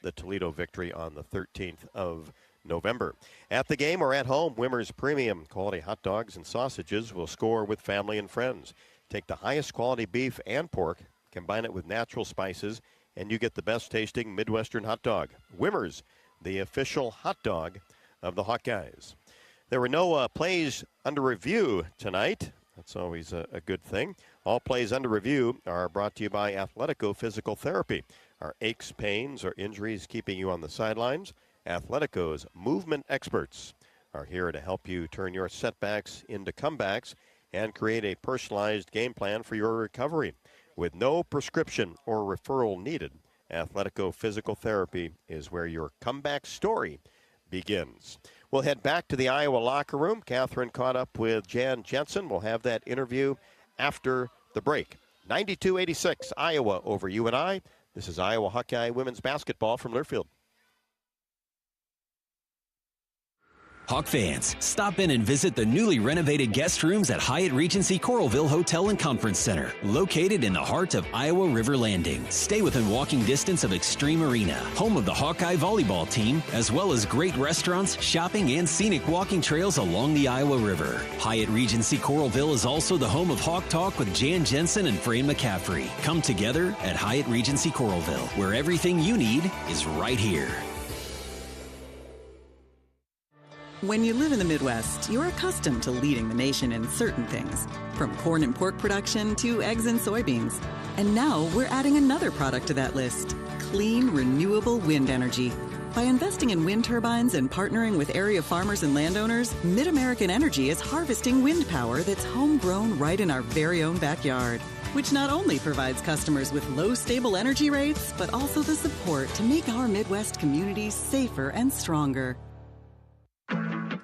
Speaker 3: the Toledo victory on the 13th of November. At the game or at home, Wimmer's premium quality hot dogs and sausages will score with family and friends. Take the highest quality beef and pork, combine it with natural spices, and you get the best tasting Midwestern hot dog. Wimmer's, the official hot dog of the Hawkeyes. There were no plays under review tonight. That's always a good thing. All plays under review are brought to you by Athletico Physical Therapy. Are aches, pains, or injuries keeping you on the sidelines? Athletico's movement experts are here to help you turn your setbacks into comebacks and create a personalized game plan for your recovery. With no prescription or referral needed, Athletico Physical Therapy is where your comeback story begins. We'll head back to the Iowa locker room. Catherine caught up with Jan Jensen. We'll have that interview after the break. 92-86, Iowa over UNI. This is Iowa Hawkeye women's basketball from Learfield.
Speaker 4: Hawk fans, stop in and visit the newly renovated guest rooms at Hyatt Regency Coralville Hotel and Conference Center, located in the heart of Iowa River Landing. Stay within walking distance of Extreme Arena, home of the Hawkeye volleyball team, as well as great restaurants, shopping, and scenic walking trails along the Iowa River. Hyatt Regency Coralville is also the home of Hawk Talk with Jan Jensen and Fran McCaffrey. Come together at Hyatt Regency Coralville, where everything you need is right here.
Speaker 7: When you live in the Midwest, you're accustomed to leading the nation in certain things, from corn and pork production to eggs and soybeans. And now we're adding another product to that list, clean, renewable wind energy. By investing in wind turbines and partnering with area farmers and landowners, Mid-American Energy is harvesting wind power that's homegrown right in our very own backyard, which not only provides customers with low, stable energy rates, but also the support to make our Midwest communities safer and stronger.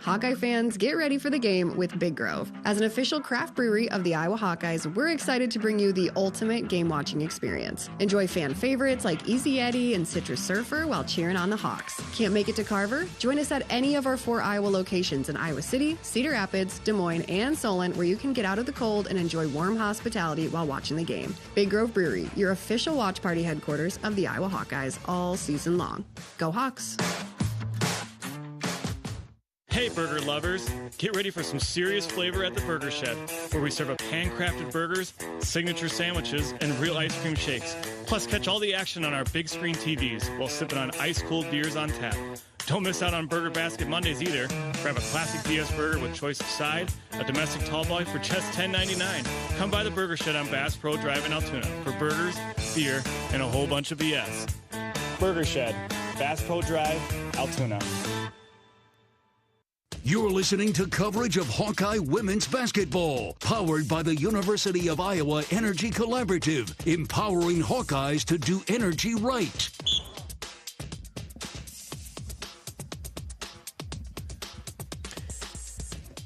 Speaker 19: Hawkeye fans, get ready for the game with Big Grove. As an official craft brewery of the Iowa Hawkeyes, we're excited to bring you the ultimate game-watching experience. Enjoy fan favorites like Easy Eddie and Citrus Surfer while cheering on the Hawks. Can't make it to Carver? Join us at any of our 4 Iowa locations in Iowa City, Cedar Rapids, Des Moines, and Solon, where you can get out of the cold and enjoy warm hospitality while watching the game. Big Grove Brewery, your official watch party headquarters of the Iowa Hawkeyes all season long. Go Hawks!
Speaker 22: Hey burger lovers, get ready for some serious flavor at the Burger Shed, where we serve up handcrafted burgers, signature sandwiches, and real ice cream shakes. Plus catch all the action on our big screen TVs while sipping on ice-cold beers on tap. Don't miss out on Burger Basket Mondays either. Grab a classic BS burger with choice of side, a domestic tall boy for just $10.99. Come by the Burger Shed on Bass Pro Drive in Altoona for burgers, beer, and a whole bunch of BS. Burger Shed, Bass Pro Drive, Altoona.
Speaker 24: You're listening to coverage of Hawkeye women's basketball, powered by the University of Iowa Energy Collaborative, empowering Hawkeyes to do energy right.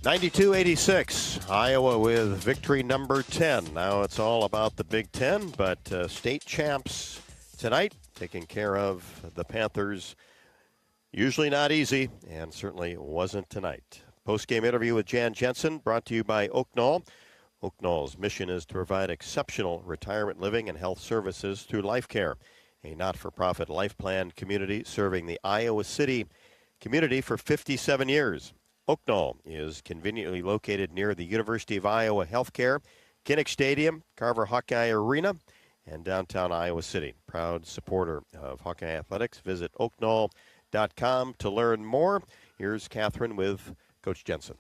Speaker 3: (92-86), Iowa with victory number 10. Now it's all about the Big Ten, but state champs tonight taking care of the Panthers. Usually not easy, and certainly wasn't tonight. Post-game interview with Jan Jensen, brought to you by Oak Knoll. Oak Knoll's mission is to provide exceptional retirement living and health services through Life Care, a not-for-profit life plan community serving the Iowa City community for 57 years. Oak Knoll is conveniently located near the University of Iowa Healthcare, Kinnick Stadium, Carver Hawkeye Arena, and downtown Iowa City. Proud supporter of Hawkeye Athletics. Visit oakknoll.com to learn more. Here's Catherine with Coach Jensen.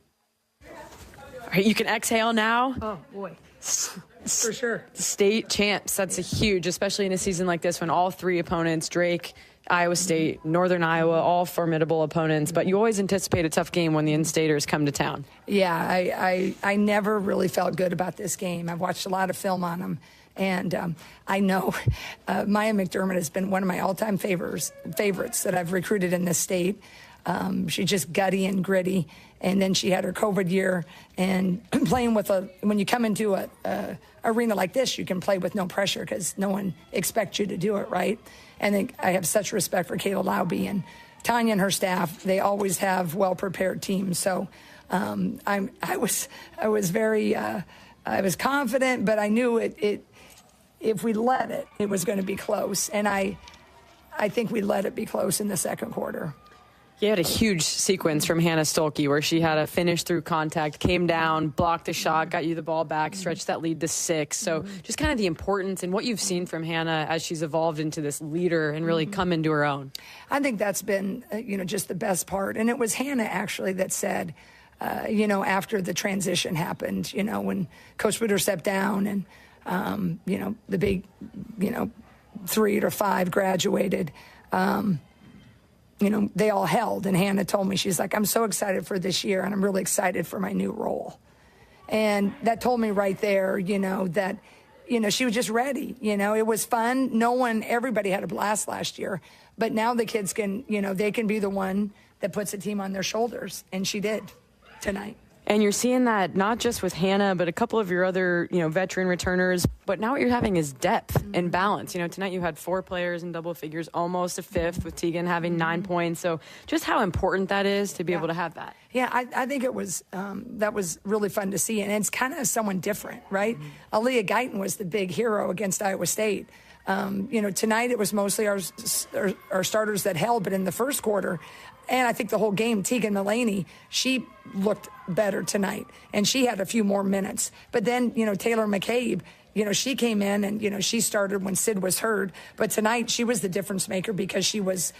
Speaker 2: All right, you can exhale now.
Speaker 23: Oh, boy. For sure.
Speaker 2: State champs, that's a huge, especially in a season like this when all 3 opponents, Drake, Iowa State, Northern Iowa, all formidable opponents. But you always anticipate a tough game when the in-staters come to town.
Speaker 23: Yeah, I never really felt good about this game. I've watched a lot of film on them.
Speaker 6: And I know Maya McDermott has been one of my all-time favorites that I've recruited in this state. She's just gutty and gritty. And then she had her COVID year, and playing with when you come into a arena like this, you can play with no pressure because no one expects you to do it, right? And I have such respect for Kayla Laube and Tanya and her staff. They always have well-prepared teams. So I was very I was confident, but I knew if we let it was going to be close. And I think we let it be close in the second quarter.
Speaker 2: You had a huge sequence from Hannah Stolke where she had a finish through contact, came down, blocked a shot, got you the ball back, stretched that lead to 6. So just kind of the importance and what you've seen from Hannah as she's evolved into this leader and really come into her own.
Speaker 6: I think that's been, just the best part. And it was Hannah actually that said, after the transition happened, when Coach Witter stepped down and, the big, 3 or 5 graduated, they all held. And Hannah told me, she's like, I'm so excited for this year, and I'm really excited for my new role. And that told me right there, that, she was just ready. It was fun. Everybody had a blast last year. But now the kids can, they can be the one that puts a team on their shoulders. And she did tonight.
Speaker 2: And you're seeing that not just with Hannah, but a couple of your other, veteran returners. But now what you're having is depth and balance. Tonight you had 4 players in double figures, almost a 5th, with Tegan having 9 points. So just how important that is to be able to have that.
Speaker 6: Yeah, I think it was that was really fun to see. And it's kind of someone different, right? Aaliyah Guyton was the big hero against Iowa State. Tonight it was mostly our starters that held, but in the first quarter, and I think the whole game, Tegan Mullaney, she looked better tonight, and she had a few more minutes. But then, Taylor McCabe, she came in and, she started when Sid was hurt. But tonight she was the difference maker because she was,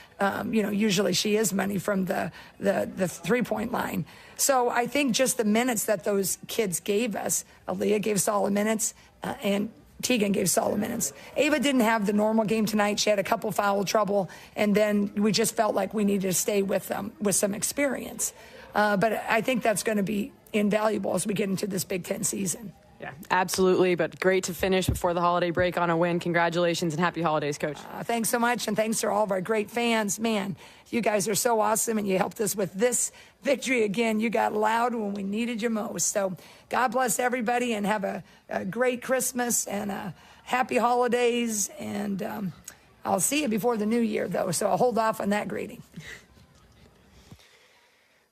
Speaker 6: usually she is money from the 3-point line. So I think just the minutes that those kids gave us, Aaliyah gave solid minutes, and Tegan gave solid minutes. Ava didn't have the normal game tonight. She had a couple foul trouble, and then we just felt like we needed to stay with them with some experience. But I think that's going to be invaluable as we get into this Big Ten season.
Speaker 2: Yeah, absolutely. But great to finish before the holiday break on a win. Congratulations and happy holidays, Coach.
Speaker 6: Thanks so much, and thanks to all of our great fans. Man, you guys are so awesome, and you helped us with this victory again. You got loud when we needed you most. So God bless everybody, and have a great Christmas and happy holidays. And I'll see you before the new year, though, so I'll hold off on that greeting.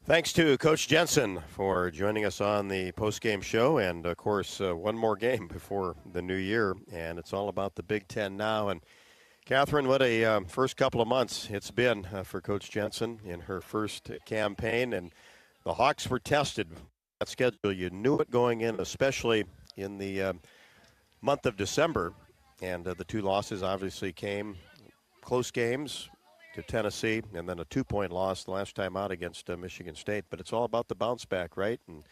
Speaker 3: Thanks to Coach Jensen for joining us on the postgame show. And, of course, one more game before the new year, and it's all about the Big Ten now. And, Catherine, what a first couple of months it's been for Coach Jensen in her first campaign. And the Hawks were tested. That schedule, you knew it going in, especially in the month of December. And the 2 losses obviously came close games to Tennessee, and then a 2-point loss the last time out against Michigan State. But it's all about the bounce back, right? And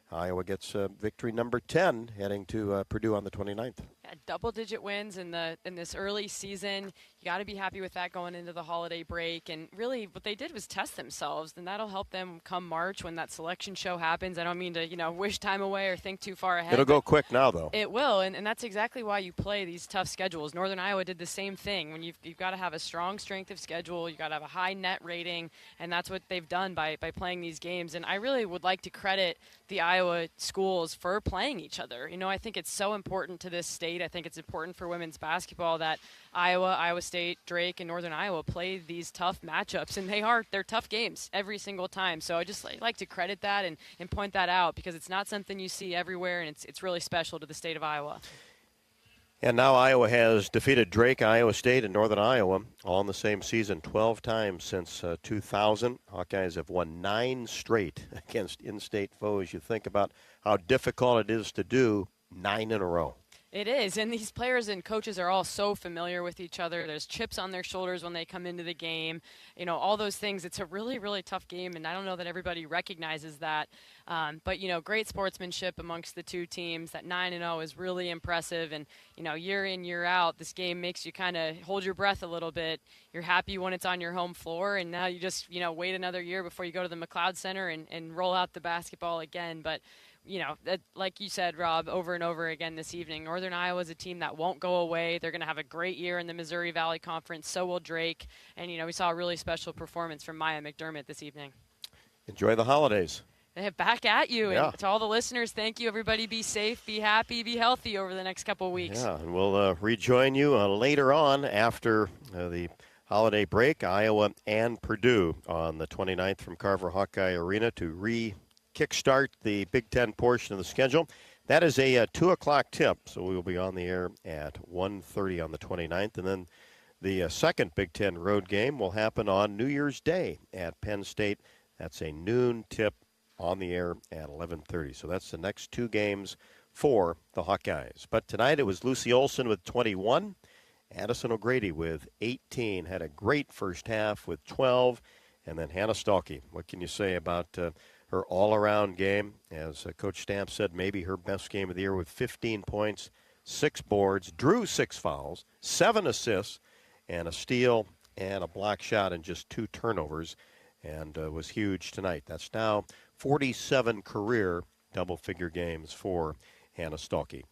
Speaker 3: Iowa gets victory number 10 heading to Purdue on the 29th.
Speaker 2: Yeah, double-digit wins in this early season. You got to be happy with that going into the holiday break. And really what they did was test themselves, and that'll help them come March when that selection show happens. I don't mean to, wish time away or think too far ahead.
Speaker 3: It'll go quick now, though.
Speaker 2: It will, and that's exactly why you play these tough schedules. Northern Iowa did the same thing. When you've got to have a strong strength of schedule, you've got to have a high net rating, and that's what they've done by playing these games. And I really would like to credit the Iowa schools for playing each other. I think it's so important to this state. I think it's important for women's basketball that Iowa, Iowa State, Drake, and Northern Iowa play these tough matchups, and they're tough games every single time. So I just like to credit that and point that out because it's not something you see everywhere, and it's really special to the state of Iowa.
Speaker 3: And now Iowa has defeated Drake, Iowa State, and Northern Iowa all in the same season 12 times since 2000. Hawkeyes have won 9 straight against in-state foes. You think about how difficult it is to do 9 in a row.
Speaker 2: It is, and these players and coaches are all so familiar with each other. There's chips on their shoulders when they come into the game. All those things. It's a really, really tough game, and I don't know that everybody recognizes that. But, great sportsmanship amongst the 2 teams. That 9-0 is really impressive, and, year in, year out, this game makes you kind of hold your breath a little bit. You're happy when it's on your home floor, and now you just, wait another year before you go to the McLeod Center and roll out the basketball again. But like you said, Rob, over and over again this evening, Northern Iowa is a team that won't go away. They're going to have a great year in the Missouri Valley Conference. So will Drake. And, we saw a really special performance from Maya McDermott this evening.
Speaker 3: Enjoy the holidays.
Speaker 2: Back at you.
Speaker 3: Yeah.
Speaker 2: And to all the listeners, thank you, everybody. Be safe, be happy, be healthy over the next couple of weeks.
Speaker 3: Yeah, and we'll rejoin you later on after the holiday break. Iowa and Purdue on the 29th from Carver Hawkeye Arena to kickstart the Big Ten portion of the schedule. That is a 2 o'clock tip, so we will be on the air at 1:30 on the 29th. And then the second Big Ten road game will happen on New Year's Day at Penn State. That's a noon tip on the air at 11:30. So that's the next 2 games for the Hawkeyes. But tonight it was Lucy Olson with 21, Addison O'Grady with 18. Had a great first half with 12. And then Hannah Stalkey. What can you say about her all-around game? As Coach Stamp said, maybe her best game of the year with 15 points, 6 boards, drew 6 fouls, 7 assists, and a steal and a block shot and just 2 turnovers. And was huge tonight. That's now 47 career double-figure games for Hannah Stalkey.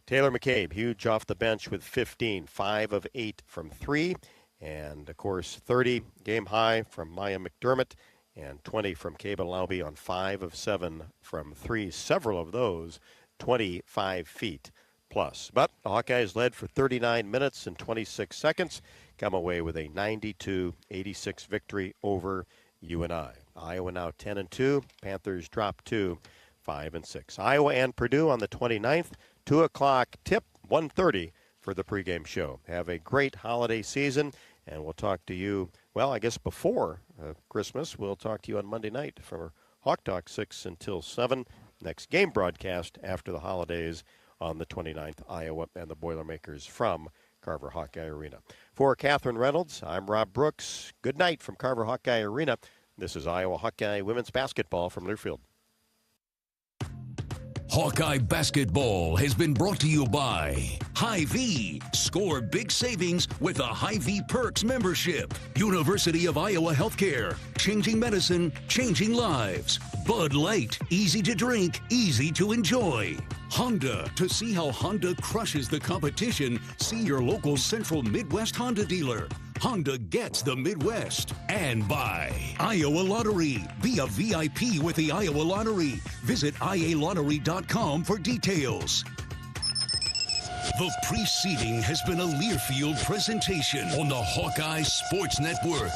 Speaker 3: Taylor McCabe, huge off the bench with 15, 5 of 8 from 3. And, of course, 30 game high from Maya McDermott and 20 from Kaba Laube on 5 of 7 from 3. Several of those 25 feet plus. But the Hawkeyes led for 39 minutes and 26 seconds. Come away with a 92-86 victory over UNI. Iowa now 10-2. Panthers drop to 5-6. Iowa and Purdue on the 29th. 2 o'clock tip, 1:30 for the pregame show. Have a great holiday season, and we'll talk to you, well, I guess before Christmas. We'll talk to you on Monday night for Hawk Talk 6 until 7. Next game broadcast after the holidays on the 29th, Iowa and the Boilermakers from Carver Hawkeye Arena. For Catherine Reynolds, I'm Rob Brooks. Good night from Carver Hawkeye Arena. This is Iowa Hawkeye women's basketball from Learfield.
Speaker 24: Hawkeye Basketball has been brought to you by Hy-Vee. Score big savings with a Hy-Vee Perks membership. University of Iowa Healthcare. Changing medicine, changing lives. Bud Light. Easy to drink, easy to enjoy. Honda. To see how Honda crushes the competition, see your local Central Midwest Honda dealer. Honda gets the Midwest. And by Iowa Lottery. Be a VIP with the Iowa Lottery. Visit ialottery.com for details. The preceding has been a Learfield presentation on the Hawkeye Sports Network.